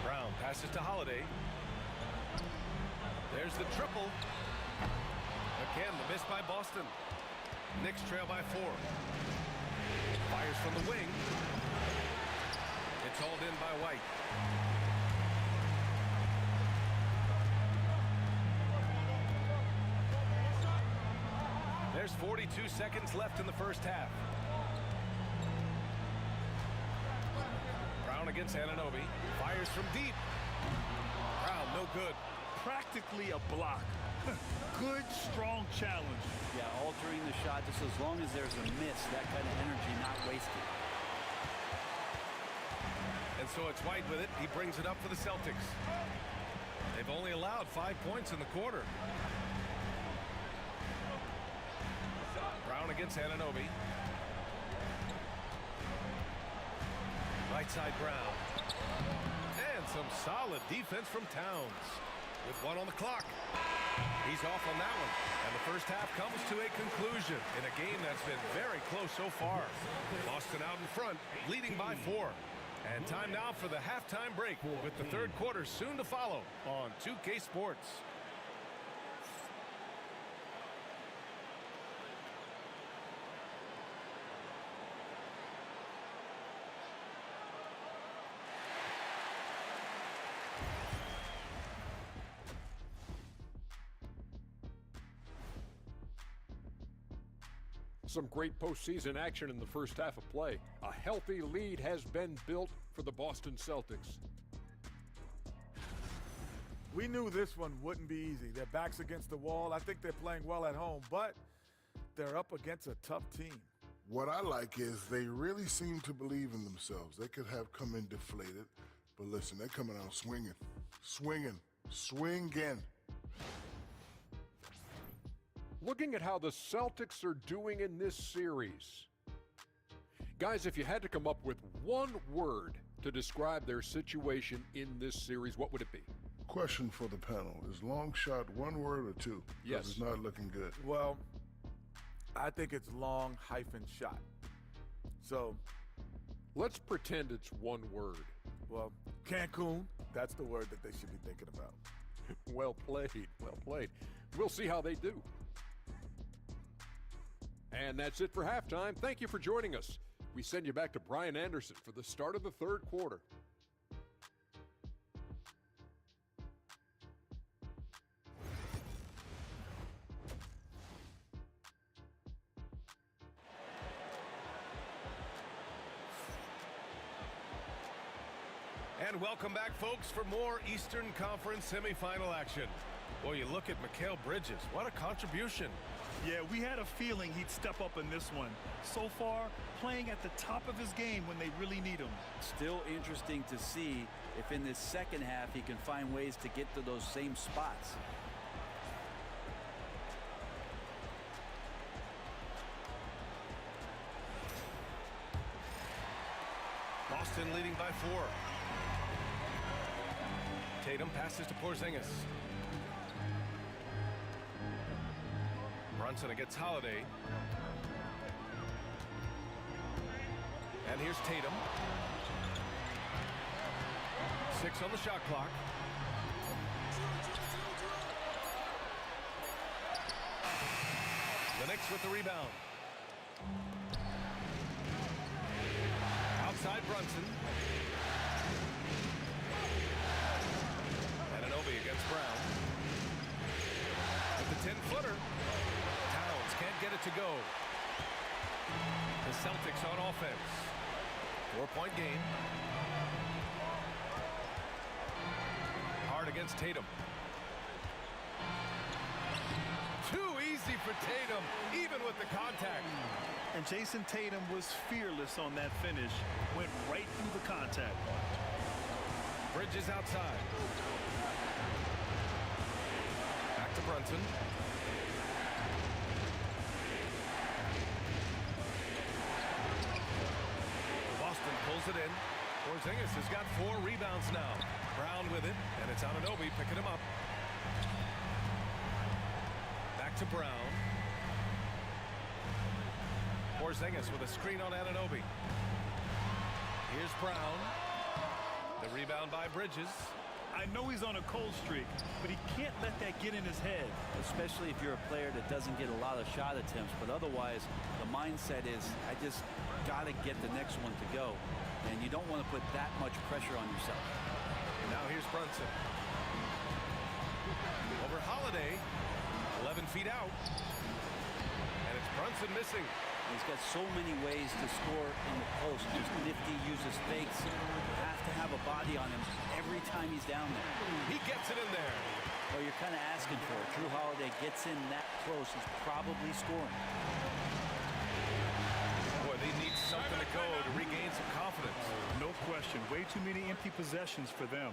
Brown passes to Holiday. There's the triple. Again, the miss by Boston. Knicks trail by 4. Fires from the wing. It's hauled in by White. There's 42 seconds left in the first half. Brown against Anunoby. Fires from deep. Brown, no good. Practically a block. Good, strong challenge. Yeah, altering the shot just as long as there's a miss, that kind of energy not wasted. And so it's White with it. He brings it up for the Celtics. They've only allowed 5 points in the quarter. Brown against Anunoby. Right side Brown. And some solid defense from Towns. With 1 on the clock. He's off on that one. And the first half comes to a conclusion in a game that's been very close so far. Boston out in front, leading by 4. And time now for the halftime break with the third quarter soon to follow on 2K Sports. Some great postseason action in the first half of play. A healthy lead has been built for the Boston Celtics. We knew this one wouldn't be easy. Their backs against the wall. I think they're playing well at home, but they're up against a tough team. What I like is they really seem to believe in themselves. They could have come in deflated, but listen, they're coming out swinging, swinging. Looking at how the Celtics are doing in this series. Guys, if you had to come up with one word to describe their situation in this series, what would it be? Question for the panel. Is long shot one word or two? Yes. It's not looking good. Well, I think it's long -shot. So let's pretend it's one word. Well, Cancun, that's the word that they should be thinking about. Well played, well played. We'll see how they do. And that's it for halftime. Thank you for joining us. We send you back to Brian Anderson for the start of the third quarter. And welcome back, folks, for more Eastern Conference semifinal action. Boy, you look at Mikal Bridges. What a contribution. Yeah, we had a feeling he'd step up in this one. So far, playing at the top of his game when they really need him. Still interesting to see if in this second half he can find ways to get to those same spots. Boston leading by 4. Tatum passes to Porzingis. Brunson against Holiday. And here's Tatum. 6 on the shot clock. The Knicks with the rebound. Outside Brunson. Anunoby against Brown. With the 10-footer. Towns can't get it to go. The Celtics on offense. 4-point game. Hard against Tatum. Too easy for Tatum, even with the contact. And Jason Tatum was fearless on that finish. Went right through the contact. Bridges outside. Back to Brunson. Boston pulls it in. Porzingis has got 4 rebounds now. Brown with it, and it's Anunoby picking him up. Back to Brown. Porzingis with a screen on Anunoby. Here's Brown. The rebound by Bridges. I know he's on a cold streak, but he can't let that get in his head. Especially if you're a player that doesn't get a lot of shot attempts, but otherwise the mindset is, I just got to get the next one to go. And you don't want to put that much pressure on yourself. And now here's Brunson. Over Holiday. 11 feet out. And it's Brunson missing. He's got so many ways to score in the post. Just nifty, uses fakes. You have to have a body on him every time he's down there. He gets it in there. Well, you're kind of asking for it. Drew Holiday gets in that close. He's probably scoring. Boy, they need something to go to regain some confidence. No question. Way too many empty possessions for them.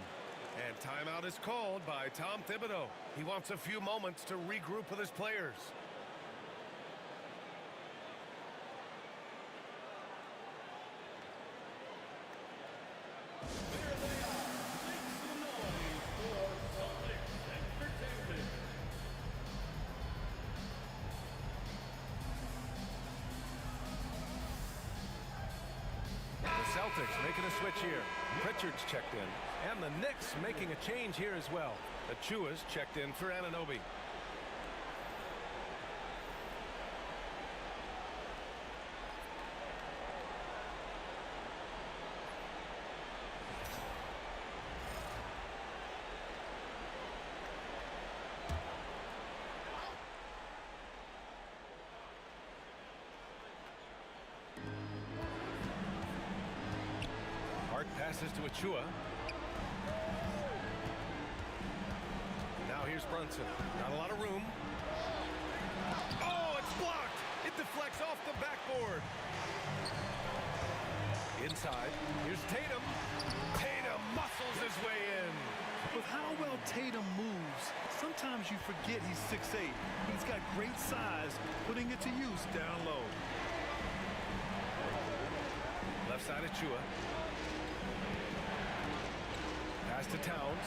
And timeout is called by Tom Thibodeau. He wants a few moments to regroup with his players. The Celtics making a switch here. Pritchard's checked in. And the Knicks making a change here as well. Achua's checked in for Anunoby. Passes to Achua. Now here's Brunson. Not a lot of room. Oh, it's blocked. It deflects off the backboard. Inside. Here's Tatum. Tatum muscles his way in. With how well Tatum moves, sometimes you forget he's 6'8". He's got great size, putting it to use down low. Left side Achua. Pass to Towns.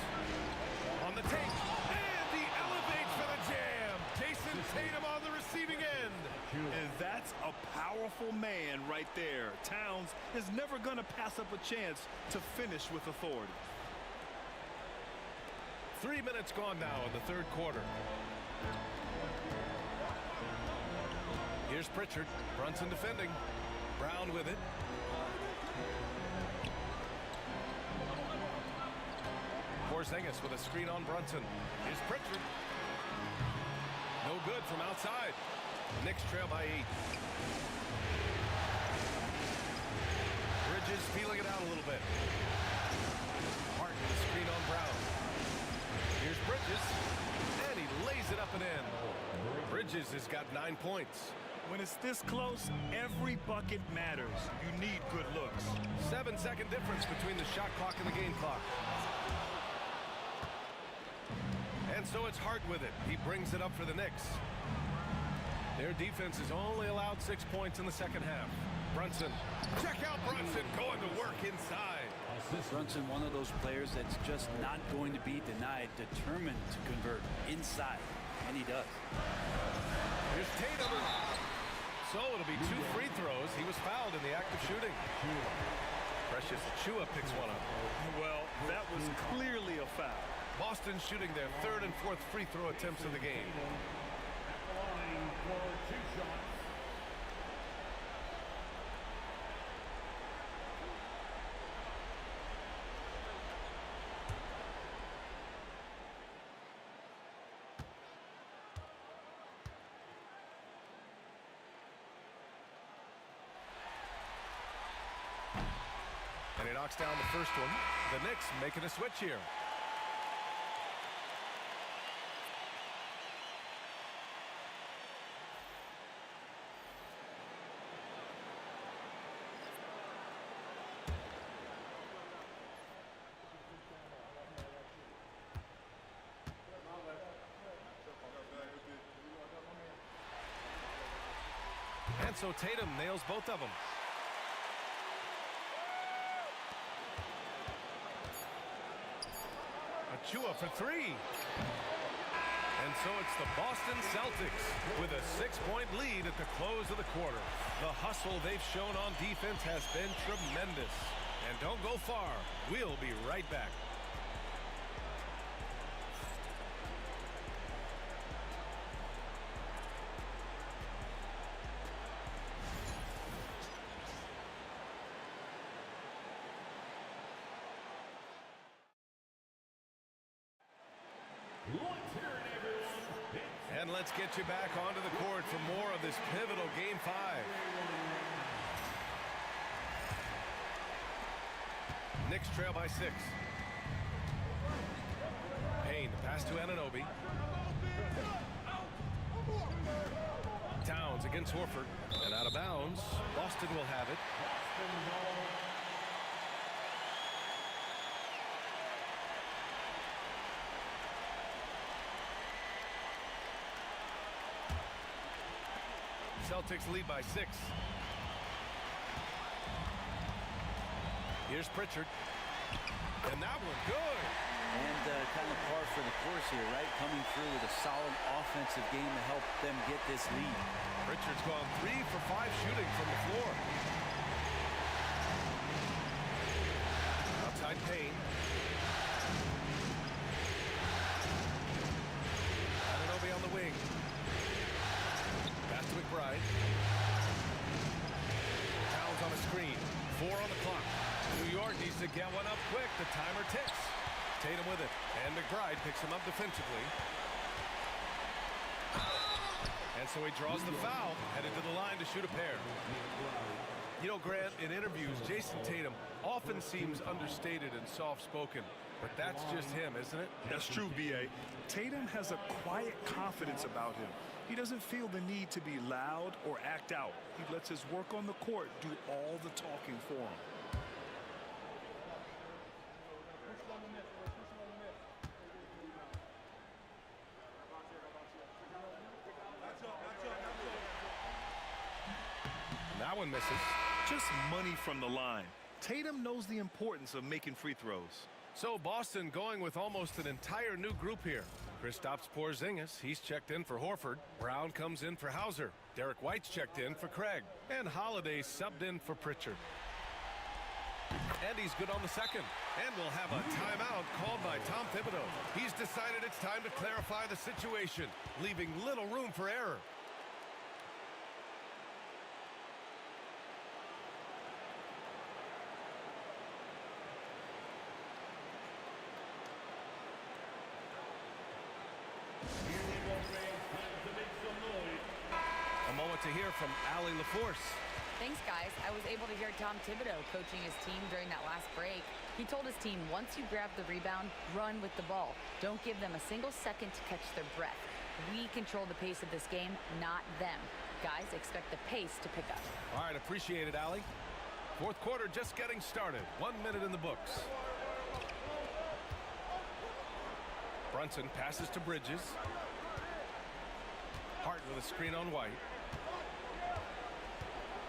On the take. And he elevates for the jam. Jason Tatum on the receiving end. And that's a powerful man right there. Towns is never going to pass up a chance to finish with authority. 3 minutes gone now in the third quarter. Here's Pritchard. Brunson defending. Brown with it. Porzingis with a screen on Brunson. Here's Pritchard. No good from outside. Knicks trail by 8. Bridges feeling it out a little bit. Martin with a screen on Brown. Here's Bridges. And he lays it up and in. Bridges has got 9 points. When it's this close, every bucket matters. You need good looks. 7-second difference between the shot clock and the game clock. And so it's Hart with it. He brings it up for the Knicks. Their defense has only allowed 6 points in the second half. Brunson. Check out Brunson going to work inside. Brunson, one of those players that's just not going to be denied, determined to convert inside, and he does. Here's Tatum. So it'll be 2 free throws. He was fouled in the act of shooting. Precious Achiuwa picks one up. Well, that was clearly a foul. Boston shooting their 3rd and 4th free throw attempts of the game. For 2 shots. And he knocks down the first one. The Knicks making a switch here. And so Tatum nails both of them. Achiuwa for 3. And so it's the Boston Celtics with a 6-point lead at the close of the quarter. The hustle they've shown on defense has been tremendous. And don't go far. We'll be right back. And let's get you back onto the court for more of this pivotal Game 5. Knicks trail by 6. Payne, the pass to Anunoby. Towns against Horford. And out of bounds. Boston will have it. Celtics lead by 6. Here's Pritchard. And that one good. And kind of par for the course here, right? Coming through with a solid offensive game to help them get this lead. Pritchard's gone 3 for 5 shooting from the floor. Outside Payne. Anunoby on the wing. Pass to McBride. Towns on a screen. 4 on the clock. New York needs to get one up quick. The timer ticks. Tatum with it. And McBride picks him up defensively. And so he draws the foul. Headed to the line to shoot a pair. You know, Grant, in interviews, Jason Tatum often seems understated and soft-spoken. But that's just him, isn't it? That's true, B.A. Tatum has a quiet confidence about him. He doesn't feel the need to be loud or act out. He lets his work on the court do all the talking for him. That one misses. Just money from the line. Tatum knows the importance of making free throws. So Boston going with almost an entire new group here. Kristaps Porzingis, he's checked in for Horford. Brown comes in for Hauser. Derek White's checked in for Craig. And Holiday subbed in for Pritchard. And he's good on the second. And we'll have a timeout called by Tom Thibodeau. He's decided it's time to clarify the situation, leaving little room for error. A moment to hear from Allie LaForce. Thanks, guys. I was able to hear Tom Thibodeau coaching his team during that last break. He told his team, once you grab the rebound, run with the ball. Don't give them a single second to catch their breath. We control the pace of this game, not them. Guys, expect the pace to pick up. All right, appreciate it, Allie. Fourth quarter just getting started. 1 minute in the books. Brunson passes to Bridges. Hart with a screen on White.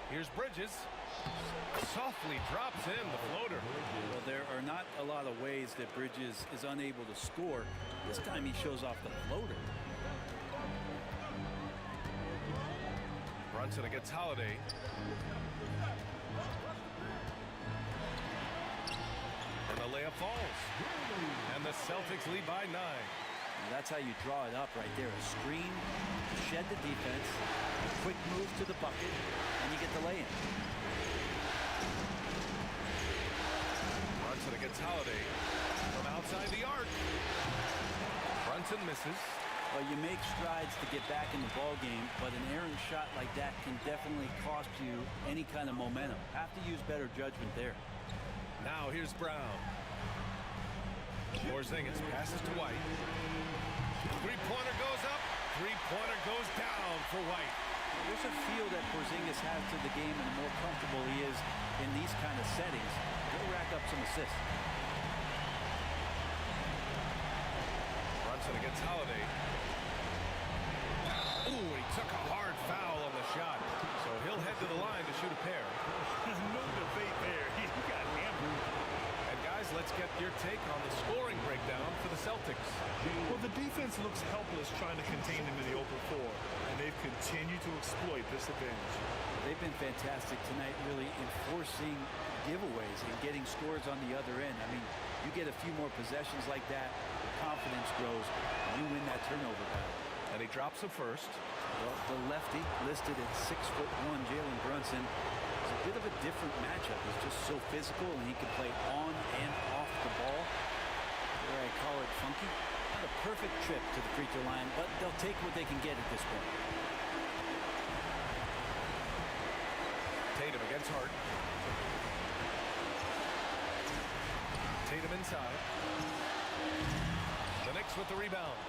Here's Bridges. Softly drops in the floater. Well, there are not a lot of ways that Bridges is unable to score. This time he shows off the floater. Brunson against Holiday. And the layup falls. And the Celtics lead by 9. And that's how you draw it up right there. A screen, shed the defense, a quick move to the bucket, and you get the lay-in. Brunson against Holiday. From outside the arc. Brunson misses. Well, you make strides to get back in the ball game, but an errant shot like that can definitely cost you any kind of momentum. Have to use better judgment there. Now here's Brown. Porzingis passes to White. Three-pointer goes up. Three-pointer goes down for White. There's a feel that Porzingis has to the game, and the more comfortable he is in these kind of settings, he'll rack up some assists. Brunson against Holiday. Ooh, he took a hard foul on the shot. So he'll head to the line to shoot a pair. No debate there. He got hammered. And guys, let's get your take on the scoring breakdown for the Celtics. Well, the defense looks helpless trying to contain them in the open floor, and they've continued to exploit this advantage. They've been fantastic tonight, really enforcing giveaways and getting scores on the other end. I mean, you get a few more possessions like that, the confidence grows, and you win that turnover battle. And he drops him first. Well, the lefty listed at 6'1", Jalen Brunson. It's a bit of a different matchup. He's just so physical, and he can play on and off the ball. Or I call it funky. Not a perfect trip to the free throw line, but they'll take what they can get at this point. Tatum against Hart. Tatum inside. The Knicks with the rebound.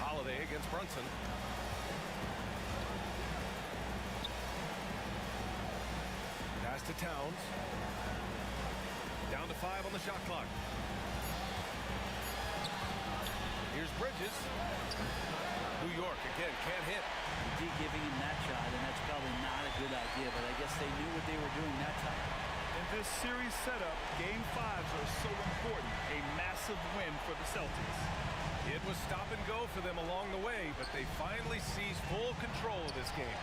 Holiday against Brunson. Pass to Towns. Down to 5 on the shot clock. Here's Bridges. New York again can't hit. D giving him that shot, and that's probably not a good idea, but I guess they knew what they were doing that time. In this series setup, Game 5s are so important. A massive win for the Celtics. It was stop and go for them along the way, but they finally seized full control of this game.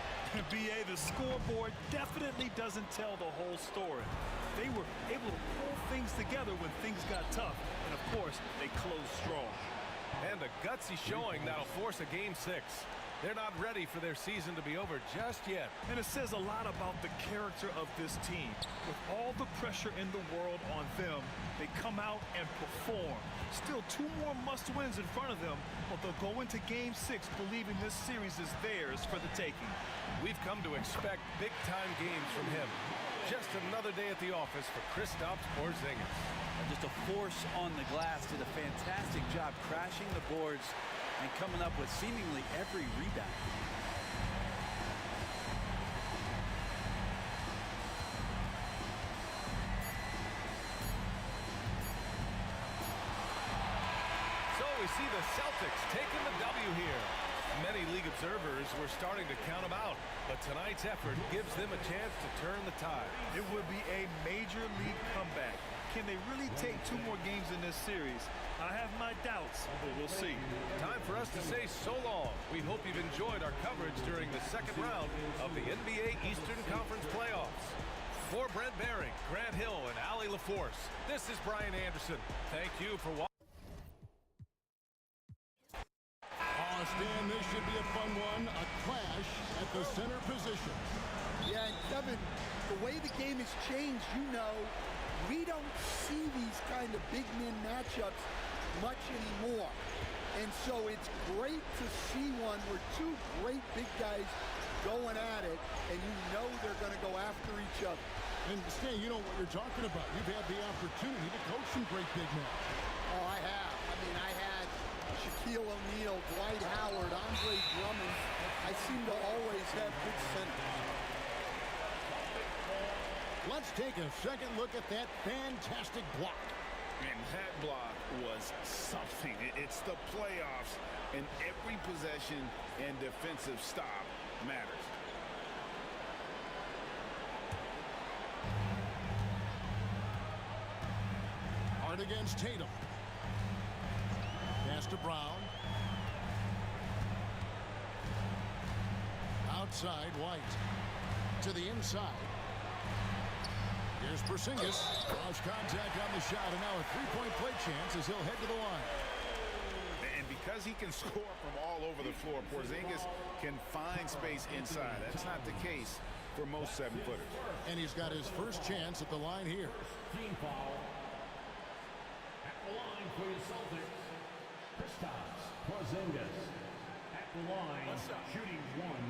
BA, the scoreboard definitely doesn't tell the whole story. They were able to pull things together when things got tough, and of course, they closed strong. And a gutsy showing that'll force a Game 6. They're not ready for their season to be over just yet. And it says a lot about the character of this team. With all the pressure in the world on them, they come out and perform. Still 2 more must-wins in front of them, but they'll go into Game 6 believing this series is theirs for the taking. We've come to expect big-time games from him. Just another day at the office for Kristaps Porzingis. Just a force on the glass, did a fantastic job crashing the boards and coming up with seemingly every rebound. So we see the Celtics taking the W here. Many league observers were starting to count them out, but tonight's effort gives them a chance to turn the tide. It would be a major league comeback. Can they really take 2 more games in this series? I have my doubts, but we'll see. Time for us to say so long. We hope you've enjoyed our coverage during the second round of the NBA Eastern Conference playoffs. For Brent Behring, Grant Hill, and Allie LaForce, this is Brian Anderson. Thank you for watching. Stan, this should be a fun one. A clash at the center position. Yeah, and Kevin, the way the game has changed, you know, we don't see these kind of big men matchups much anymore. And so it's great to see one where 2 great big guys going at it, and you know they're going to go after each other. And Stan, you know what you're talking about. You've had the opportunity to coach some great big men. Oh, I have. I mean, I had Shaquille O'Neal, Dwight Howard, Andre Drummond. I seem to always have good centers. Let's take a second look at that fantastic block. And that block was something. It's the playoffs, and every possession and defensive stop matters. Hard against Tatum. Pass to Brown. Outside, White. To the inside. Here's Porzingis. Lost contact on the shot, and now a three-point play chance as he'll head to the line. And because he can score from all over the floor, Porzingis can find space inside. That's not the case for most seven-footers. And he's got his first chance at the line here. Team foul. At the line for the Celtics, Kristaps Porzingis. At the line, shooting one.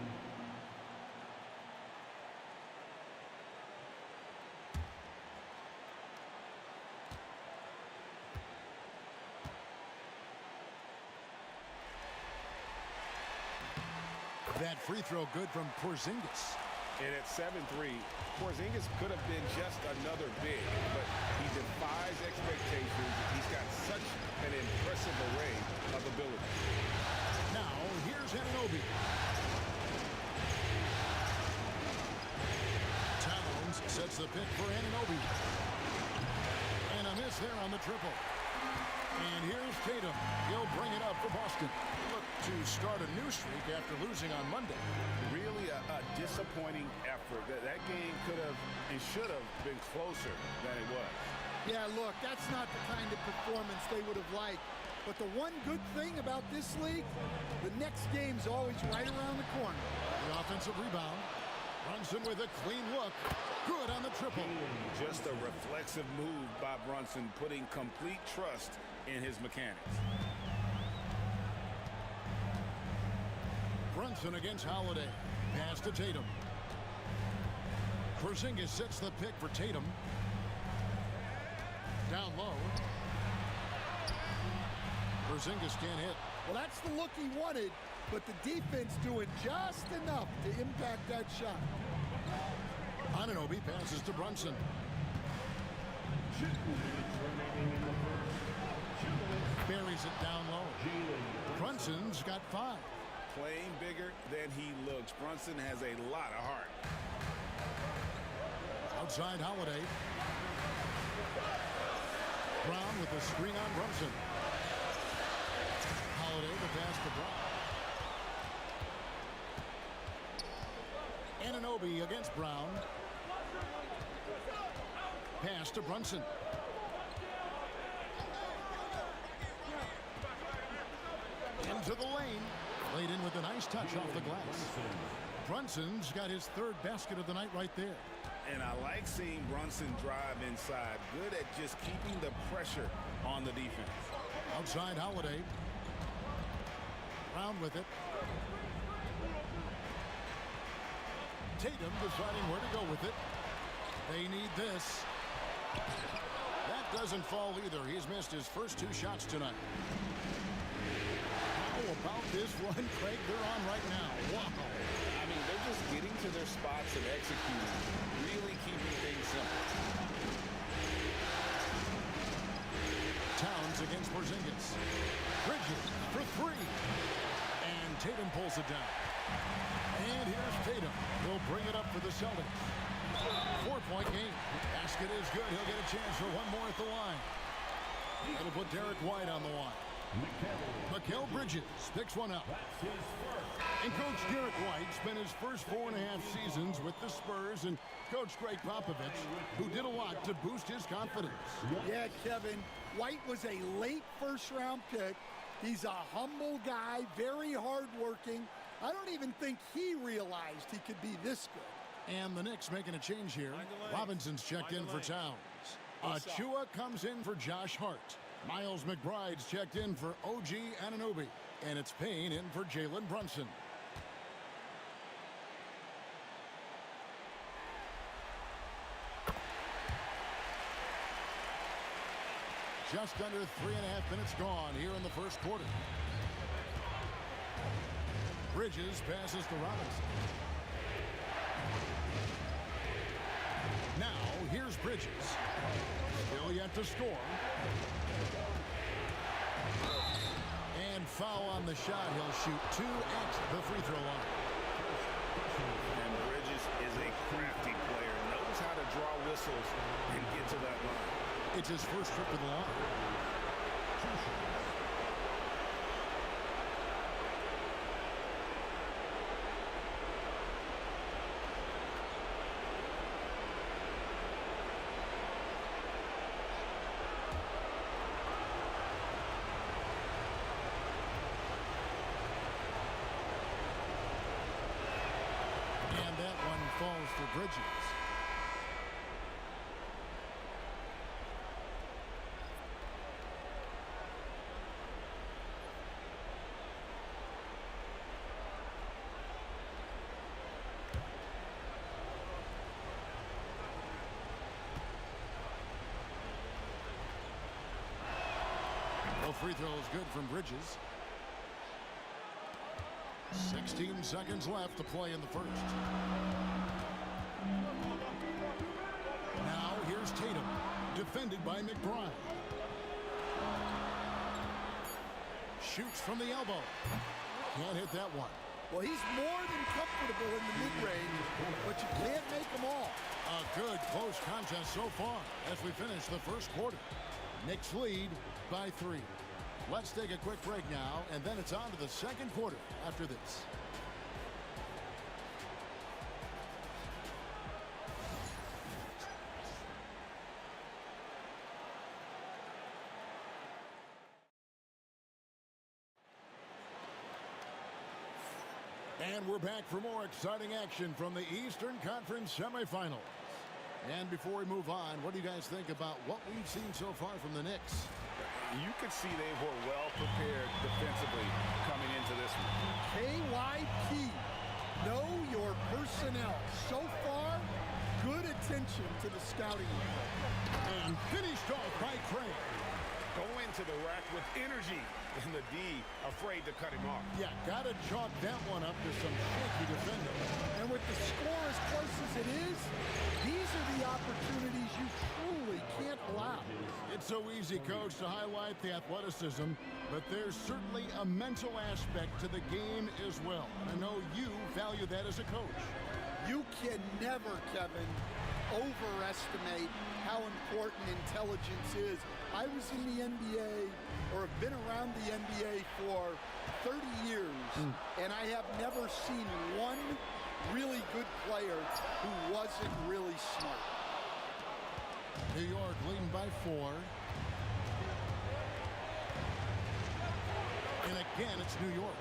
That free throw good from Porzingis. And at 7'3", Porzingis could have been just another big, but he defies expectations. He's got such an impressive array of ability. Now, here's Anunoby. Towns sets the pick for Anunoby. And a miss there on the triple. And here's Tatum. He'll bring it up for Boston. Look to start a new streak after losing on Monday. Really a disappointing effort. That game could have and should have been closer than it was. Yeah, look, that's not the kind of performance they would have liked. But the one good thing about this league, the next game's always right around the corner. The offensive rebound. Brunson with a clean look. Good on the triple. Just a reflexive move by Brunson, putting complete trust in his mechanics. Brunson against Holiday. Pass to Tatum. Porzingis sets the pick for Tatum. Down low. Porzingis can't hit. Well, that's the look he wanted, but the defense doing just enough to impact that shot. Anunoby passes to Brunson. 2 minutes remaining in the first. 2 minutes. Buries it down low. Brunson's got 5. Playing bigger than he looks. Brunson has a lot of heart. Outside Holiday. Brown with the screen on Brunson. Holiday the pass to Brown. Anunoby against Brown. Pass to Brunson. Into the lane. Laid in with a nice touch off the glass. Brunson's got his 3rd basket of the night right there. And I like seeing Brunson drive inside. Good at just keeping the pressure on the defense. Outside Holiday. Brown with it. Tatum deciding where to go with it. They need this. That doesn't fall either. He's missed his first 2 shots tonight. How about this one, Craig? They're on right now. Wow. I mean, they're just getting to their spots and executing. Really keeping things simple. Towns against Porzingis. Bridges for 3. And Tatum pulls it down. And here's Tatum. He'll bring it up for the Celtics. 4-point game. Basket is good. He'll get a chance for one more at the line. It'll put Derek White on the line. Mikal Bridges picks one up. And Coach Derek White spent his first 4.5 seasons with the Spurs and Coach Greg Popovich, who did a lot to boost his confidence. Yeah, Kevin, White was a late first-round pick. He's a humble guy, very hardworking. I don't even think he realized he could be this good. And the Knicks making a change here. Robinson's checked in for Towns. Achua comes in for Josh Hart. Miles McBride's checked in for OG Anunoby. And it's Payne in for Jalen Brunson. Just under 3.5 minutes gone here in the first quarter. Bridges passes to Robinson. Now, here's Bridges. Still yet to score. And foul on the shot. He'll shoot 2 at the free throw line. And Bridges is a crafty player. Knows how to draw whistles and get to that line. It's his first trip to the line. And that one falls for Bridges. No free throws good from Bridges. 16 seconds left to play in the first. Now here's Tatum, defended by McBride. Shoots from the elbow. Can't hit that one. Well, he's more than comfortable in the mid-range, but you can't make them all. A good close contest so far as we finish the first quarter. Knicks lead by 3. Let's take a quick break now, and then it's on to the second quarter after this. And we're back for more exciting action from the Eastern Conference semifinals. And before we move on, what do you guys think about what we've seen so far from the Knicks? You could see they were well prepared defensively coming into this one. KYP, know your personnel. So far, good attention to the scouting report. And finished off by Craig. Go into the rack with energy, and the D afraid to cut him off. Yeah, gotta chalk that one up to some shaky defending. And with the score as close as it is, these are the opportunities you truly can't allow. It's so easy, Coach, to highlight the athleticism, but there's certainly a mental aspect to the game as well. I know you value that as a coach. You can never, Kevin, overestimate how important intelligence is. I was in the NBA, or have been around the NBA for 30 years, and I have never seen one really good player who wasn't really smart. New York leading by 4. And again, it's New York.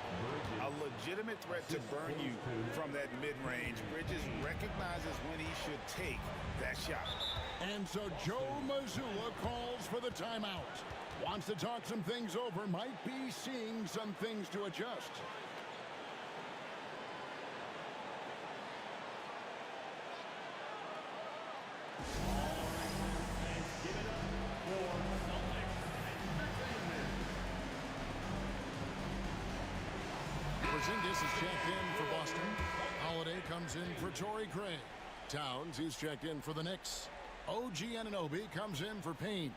A legitimate threat to burn you from that mid-range. Bridges recognizes when he should take that shot. And so Joe Mazzulla calls for the timeout. Wants to talk some things over, might be seeing some things to adjust. Porzingis is checked in for Boston. Holiday comes in for Torrey Craig. Towns, he's checked in for the Knicks. OG Anunoby comes in for Payne.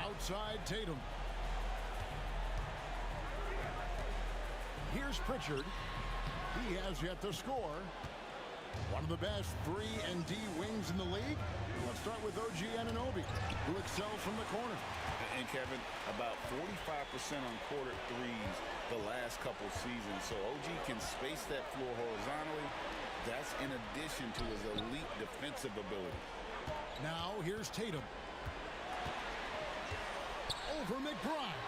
Outside Tatum. Here's Pritchard. He has yet to score. One of the best 3 and D wings in the league. Let's start with OG Anunoby, who excels from the corner. And Kevin, about 45% on quarter threes the last couple seasons. So OG can space that floor horizontally. That's in addition to his elite defensive ability. Now here's Tatum. Over McBride.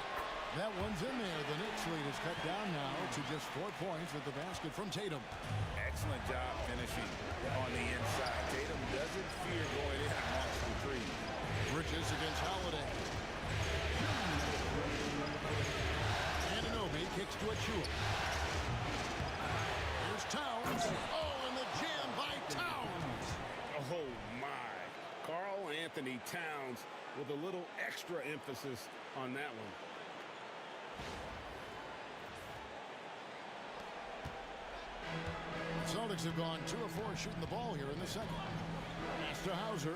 That one's in there. The Knicks lead is cut down now to just 4 points with the basket from Tatum. Excellent job finishing on the inside. Tatum doesn't fear going in and launching three. Bridges against Holiday. Anunoby kicks to Achua. Here's Towns. Anthony Towns with a little extra emphasis on that one. The Celtics have gone 2 of 4 shooting the ball here in the second. Pass to Hauser.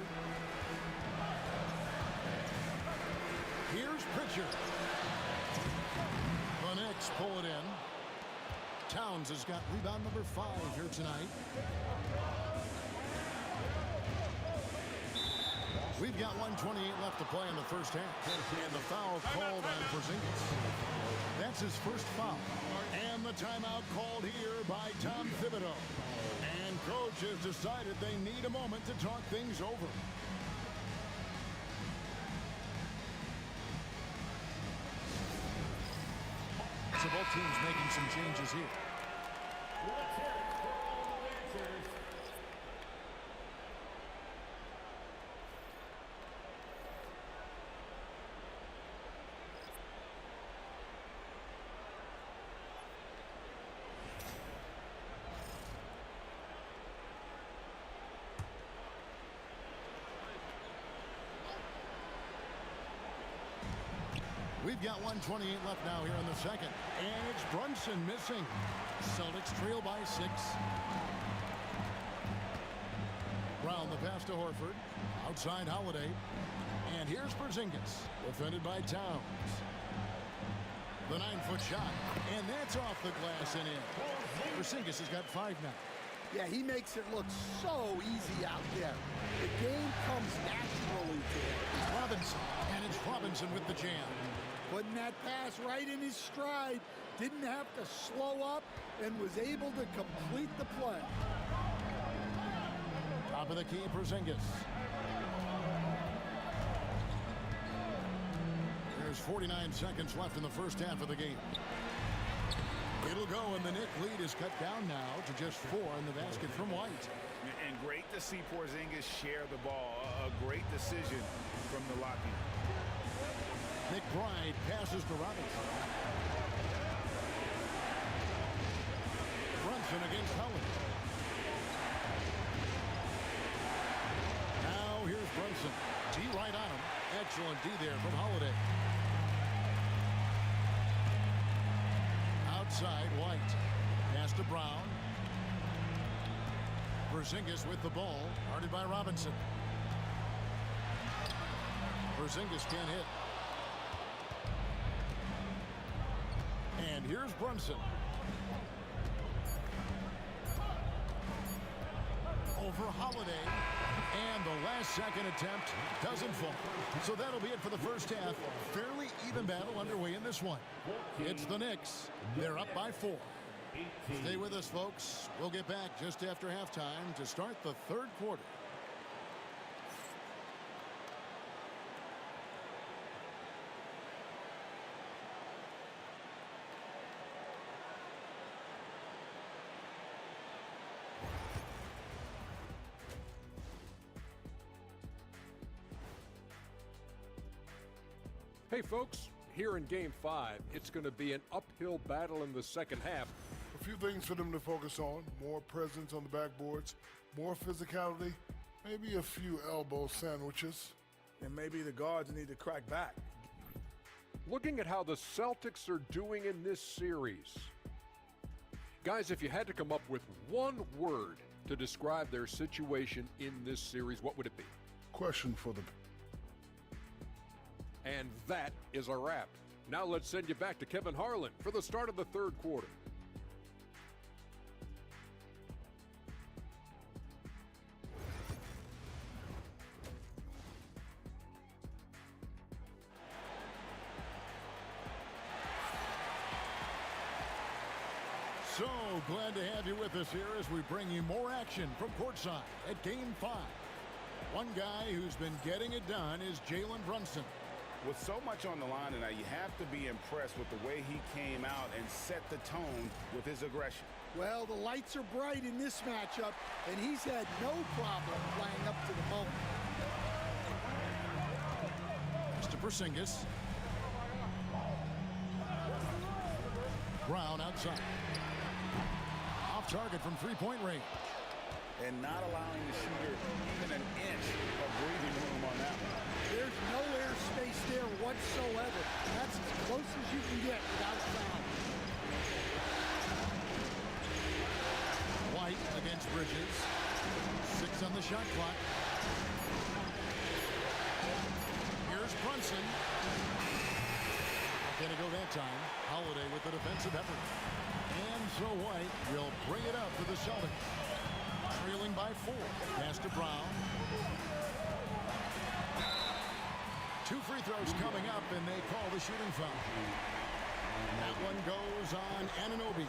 Here's Pritchard. The Knicks pull it in. Towns has got rebound number 5 here tonight. We've got 1:28 left to play in the first half. And the foul called on Porzingis. That's his first foul. And the timeout called here by Tom Thibodeau. And coach has decided they need a moment to talk things over. So both teams making some changes here. We've got 1:28 left now here in the second. And it's Brunson missing. Celtics trail by 6. Brown the pass to Horford. Outside Holiday. And here's Porzingis. Defended by Towns. The 9-foot shot. And that's off the glass and in. Porzingis has got 5 now. Yeah, he makes it look so easy out there. The game comes naturally to him. Robinson. And it's Robinson with the jam. Putting that pass right in his stride. Didn't have to slow up and was able to complete the play. Top of the key, Porzingis. There's 49 seconds left in the first half of the game. It'll go, and the Knicks lead is cut down now to just 4 in the basket from White. And great to see Porzingis share the ball. A great decision from the locking. McBride passes to Robinson. Brunson against Howard. Now here's Brunson. D right on him. Excellent D there from Holiday. Outside White. Pass to Brown. Porzingis with the ball. Guarded by Robinson. Porzingis can't hit. And here's Brunson. Over Holiday. And the last second attempt doesn't fall. So that'll be it for the first half. Fairly even battle underway in this one. It's the Knicks. They're up by 4. Stay with us, folks. We'll get back just after halftime to start the third quarter. Hey folks, here in Game 5, it's going to be an uphill battle in the second half. A few things for them to focus on. More presence on the backboards, more physicality, maybe a few elbow sandwiches. And maybe the guards need to crack back. Looking at how the Celtics are doing in this series. Guys, if you had to come up with one word to describe their situation in this series, what would it be? Question for them. And that is a wrap. Now let's send you back to Kevin Harlan for the start of the third quarter. So glad to have you with us here as we bring you more action from courtside at Game 5. One guy who's been getting it done is Jalen Brunson. With so much on the line tonight, you have to be impressed with the way he came out and set the tone with his aggression. Well, the lights are bright in this matchup, and he's had no problem playing up to the moment. Mr. Porzingis. Brown outside. Off target from three-point range. and not allowing the shooter even an inch of breathing room on that one. There's no airspace there whatsoever. That's as close as you can get without foul. White against Bridges. 6 on the shot clock. Here's Brunson. Not going to go that time. Holiday with the defensive effort. And so White will bring it up for the Celtics. Trailing by 4. Pass to Brown. 2 free throws coming up, and they call the shooting foul. That one goes on Anunoby.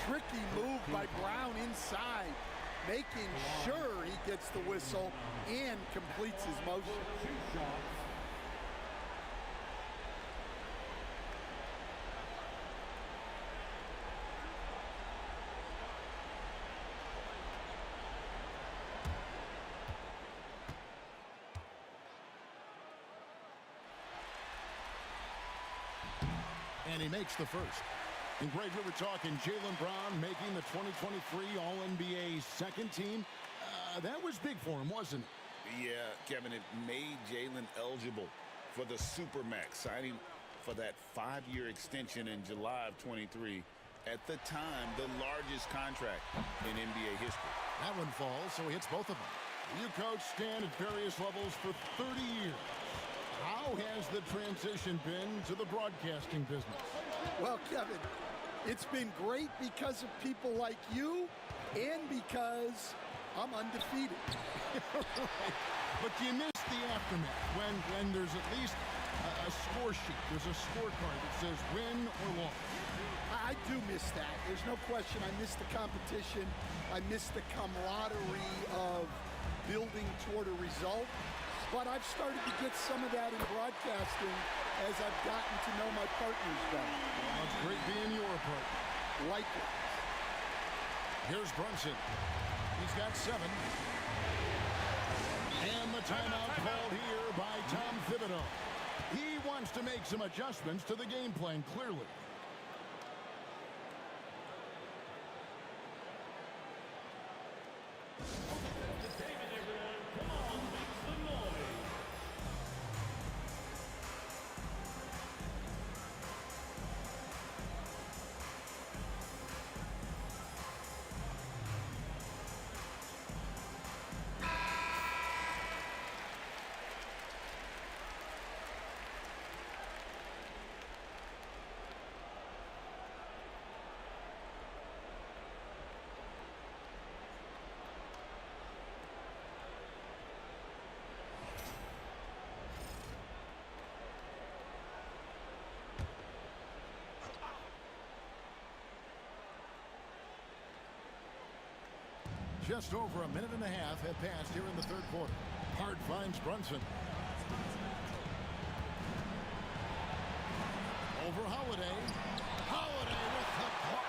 Tricky move by Brown inside, making sure he gets the whistle and completes his motion. And he makes the first. And Greg, we were talking Jaylen Brown making the 2023 All-NBA second team. That was big for him, wasn't it? Yeah, Kevin, it made Jaylen eligible for the Supermax, signing for that 5-year extension in July of 23. At the time, the largest contract in NBA history. That one falls, so he hits both of them. You coach Stan at various levels for 30 years. How has the transition been to the broadcasting business? Well, Kevin, it's been great because of people like you and because I'm undefeated. Right. But you miss the aftermath when there's at least a score sheet. There's a scorecard that says win or loss. I do miss that. There's no question. I miss the competition. I miss the camaraderie of building toward a result. But I've started to get some of that in broadcasting as I've gotten to know my partners better. Well, it's great being your partner. Likewise. Here's Brunson. He's got 7. And the timeout called here by Tom Thibodeau. He wants to make some adjustments to the game plan, clearly. Just over a minute and a half have passed here in the third quarter. Hart finds Brunson. Over Holiday. Holiday with the block.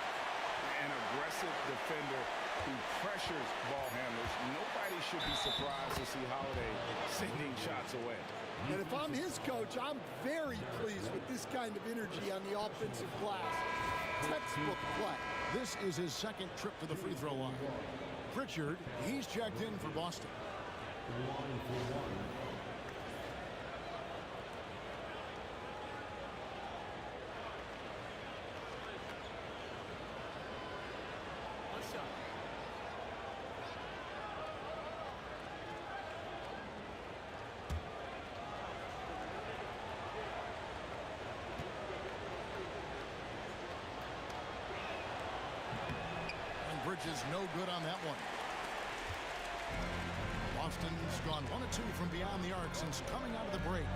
An aggressive defender who pressures ball handlers. Nobody should be surprised to see Holiday sending shots away. And if I'm his coach, I'm very pleased with this kind of energy on the offensive glass. Textbook play. This is his second trip to the free throw line. Pritchard, he's checked in for Boston. Bridges no good on that one. Boston's gone 1 of 2 from beyond the arc since coming out of the break.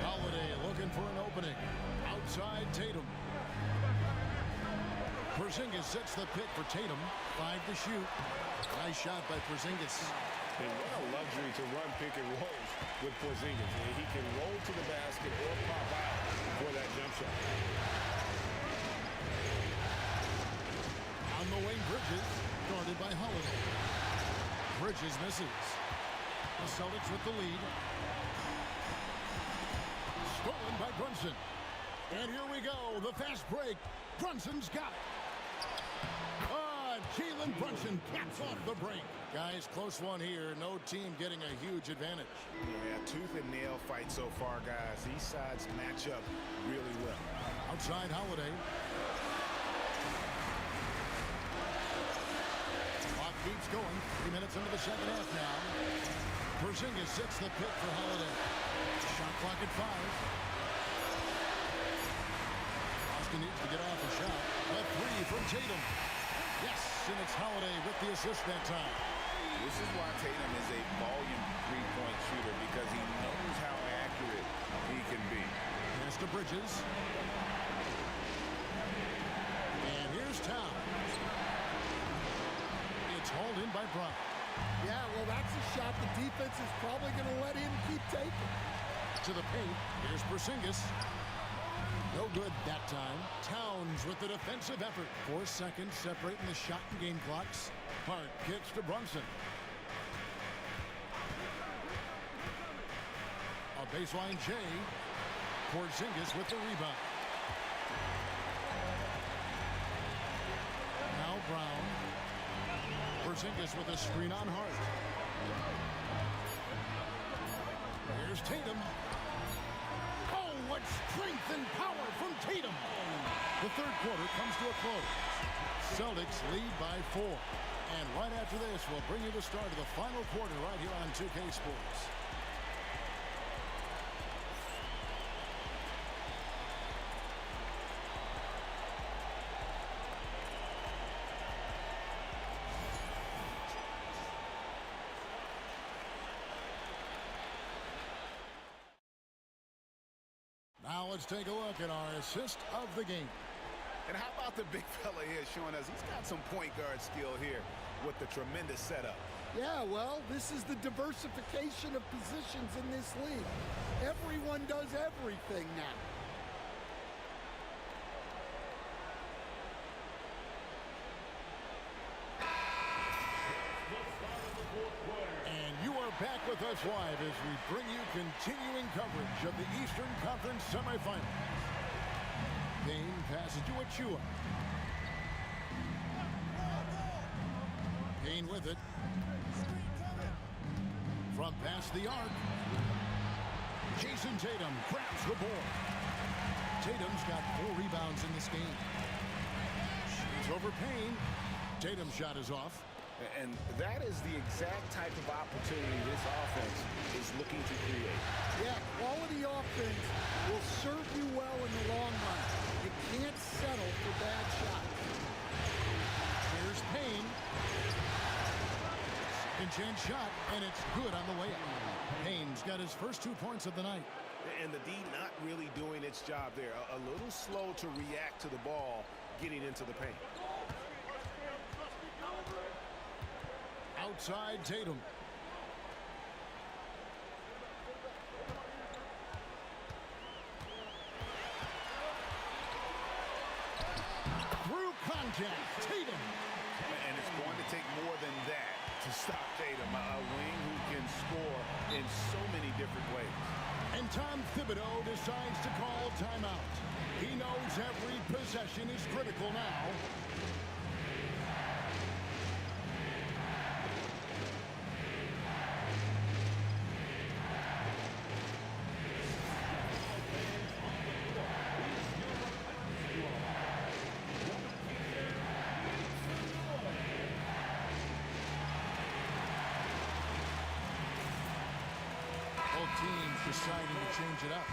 Holiday looking for an opening. Outside Tatum. Porzingis sets the pick for Tatum. 5 to shoot. Nice shot by Porzingis. And what a luxury to run pick and rolls with Porzingis. He can roll to the basket or pop out for that jump shot. On the wing, Bridges, guarded by Holiday. Bridges misses. The Celtics with the lead. Stolen by Brunson. And here we go, the fast break. Brunson's got it. Jalen Brunson caps off the break. Guys, close one here. No team getting a huge advantage. Yeah, tooth and nail fight so far, guys. These sides match up really well. Outside Holiday. Clock keeps going. 3 minutes into the second half now. Porzingis sits the pick for Holiday. Shot clock at 5. Austin needs to get off a shot. A 3 from Tatum. Yes, and it's Holiday with the assist that time. This is why Tatum is a volume three-point shooter, because he knows how accurate he can be. Pass to Bridges. And here's Towns. It's hauled in by Brown. Yeah, well, that's a shot the defense is probably going to let him keep taking. To the paint. Here's Porzingis. No good that time. Towns with the defensive effort. 4 seconds separating the shot and game clocks. Hart kicks to Brunson. A baseline J. Porzingis with the rebound. Now Brown. Porzingis with a screen on Hart. Here's Tatum. Oh, what strength and power from Tatum. The third quarter comes to a close. Celtics lead by 4. And right after this, we'll bring you the start of the final quarter right here on 2K Sports. Now let's take a look at our assist of the game. And how about the big fella here showing us he's got some point guard skill here with the tremendous setup. Yeah, well, this is the diversification of positions in this league. Everyone does everything now. And you are back with us live as we bring you continuing coverage of the Eastern Conference semifinals. Payne passes to Achua. Payne with it. From past the arc. Jason Tatum grabs the ball. Tatum's got 4 rebounds in this game. Shoots over Payne. Tatum's shot is off. And that is the exact type of opportunity this offense is looking to create. Yeah, quality offense will serve you well in the long run. You can't settle for bad shots. Here's Payne. Second chance shot, and it's good on the way up. Payne's got his first 2 points of the night. And the D not really doing its job there. A little slow to react to the ball getting into the paint. Outside Tatum. Through contact, Tatum. And it's going to take more than that to stop Tatum. A wing who can score in so many different ways. And Tom Thibodeau decides to call timeout. He knows every possession is critical now. Teams deciding to change it up.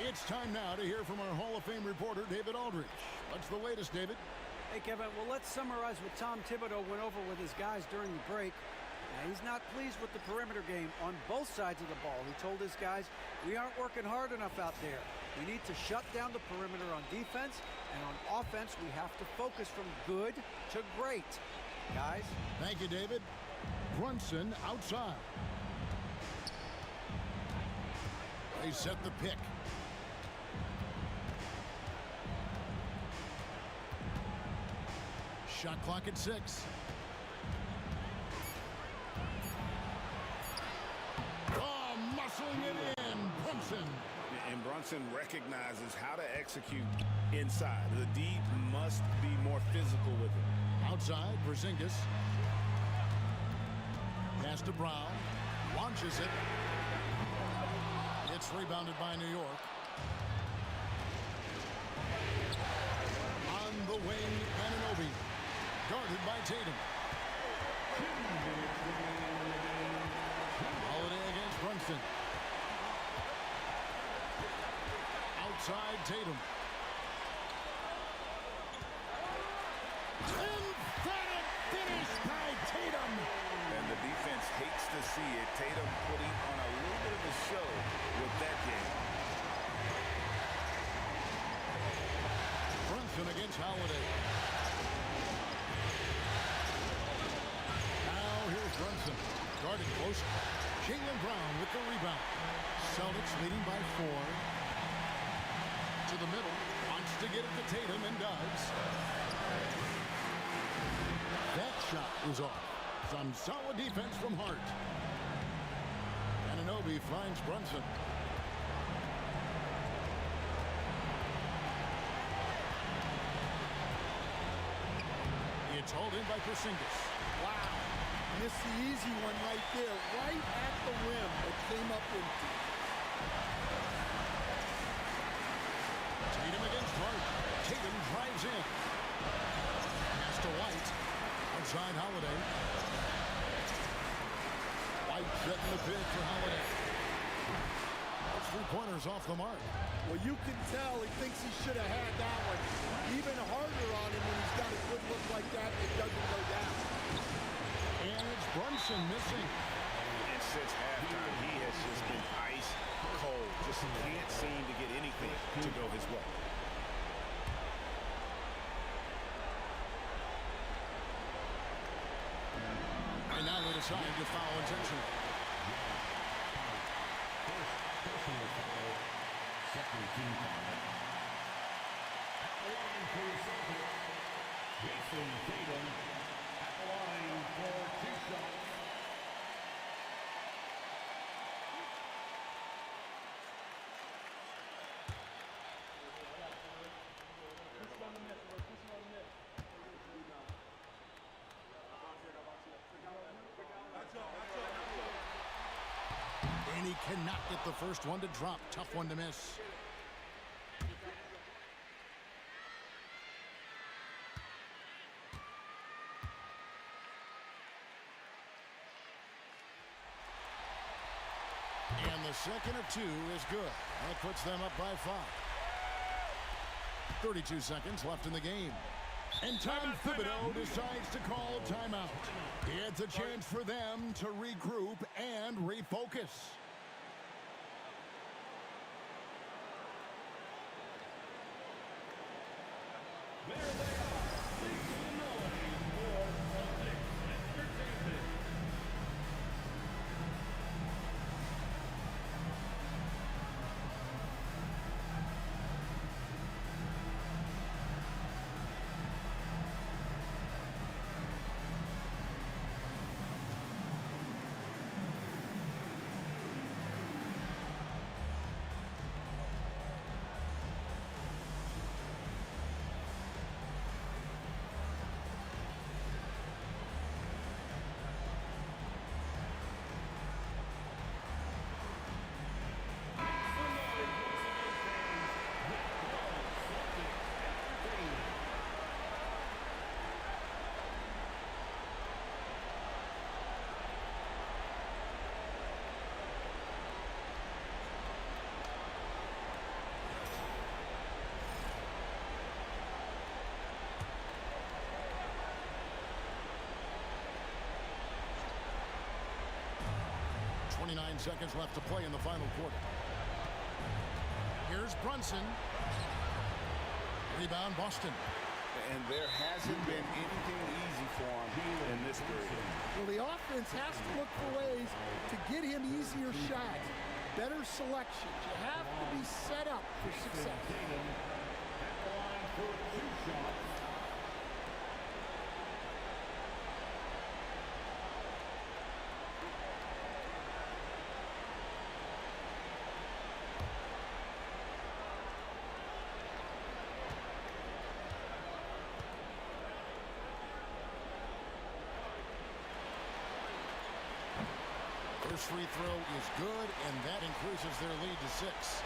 It's time now to hear from our Hall of Fame reporter, David Aldridge. What's the latest, David? Hey, Kevin, well, let's summarize what Tom Thibodeau went over with his guys during the break. Now, he's not pleased with the perimeter game on both sides of the ball. He told his guys, we aren't working hard enough out there. We need to shut down the perimeter on defense, and on offense, we have to focus from good to great. Guys? Thank you, David. Brunson outside. They set the pick. Shot clock at 6. Oh, muscling it in. Brunson. And Brunson recognizes how to execute inside. The D must be more physical with it. Outside, Porzingis. Pass to Brown. Launches it. It's rebounded by New York. On the wing, Anunoby. Guarded by Tatum. Holiday against Brunson. Outside, Tatum. Emphatic finish by Tatum. And the defense hates to see it. Tatum putting on a little bit of a show with that game. Brunson against Holiday. Now here's Brunson. Guarded close. Jaylen Brown with the rebound. Celtics leading by 4. To the middle. Wants to get it to Tatum and does. That shot is off. Some solid defense from Hart. Anunoby finds Brunson. It's hauled in by Porzingis. Wow. Missed the easy one right there, right at the rim. It came up empty. Tatum against Hart. Tatum drives in. Pass to White. Outside Holiday. White setting the bid for Holiday. Those 3-pointers off the mark. Well, you can tell he thinks he should have had that one. Even harder on him when he's got a good look like that, it doesn't go down. And it's Brunson missing. And since halftime, he has just been ice cold. Just can't seem to get anything to go his way. And now they decide to foul intentionally. Personal foul. Second team foul. At the line for the Celtics, Jason Tatum. At the line for 2 shots. And he cannot get the first one to drop. Tough one to miss. And the second of 2 is good. That puts them up by 5. 32 seconds left in the game. And Tom Thibodeau decides to call timeout. It's a chance for them to regroup and refocus. There they are. Please the noise for Celtics Entertainment. Seconds left to play in the final quarter. Here's Brunson. Rebound, Boston. And there hasn't been anything easy for him in this period. Well, the offense has to look for ways to get him easier shots, better selections. You have to be set up for success. Tatum at the line for 2 shots. First free throw is good, and that increases their lead to 6.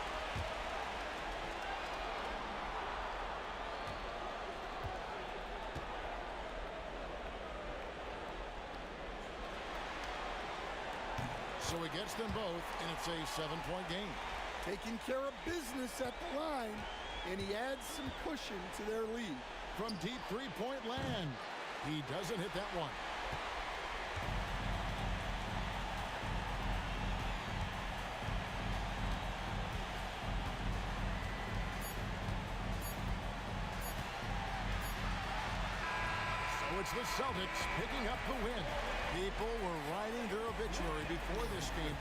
So he gets them both, and it's a 7-point game. Taking care of business at the line, and he adds some cushion to their lead. From deep three-point land, he doesn't hit that one. So it's the Celtics picking up the win. People were writing their obituary before this game,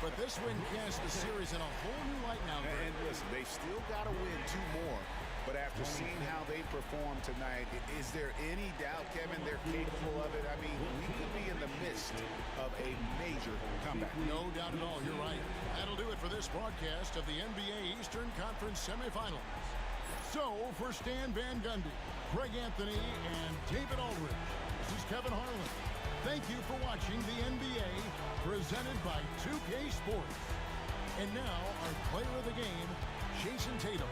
but this win casts the series in a whole new light now. And listen, they still got to win 2 more. But after seeing how they performed tonight, is there any doubt, Kevin, they're capable of it? I mean, we could be in the midst of a major comeback. No doubt at all. You're right. That'll do it for this broadcast of the NBA Eastern Conference semifinals. So, for Stan Van Gundy, Greg Anthony, and David Aldridge, this is Kevin Harlan. Thank you for watching the NBA presented by 2K Sports. And now, our player of the game, Jason Tatum.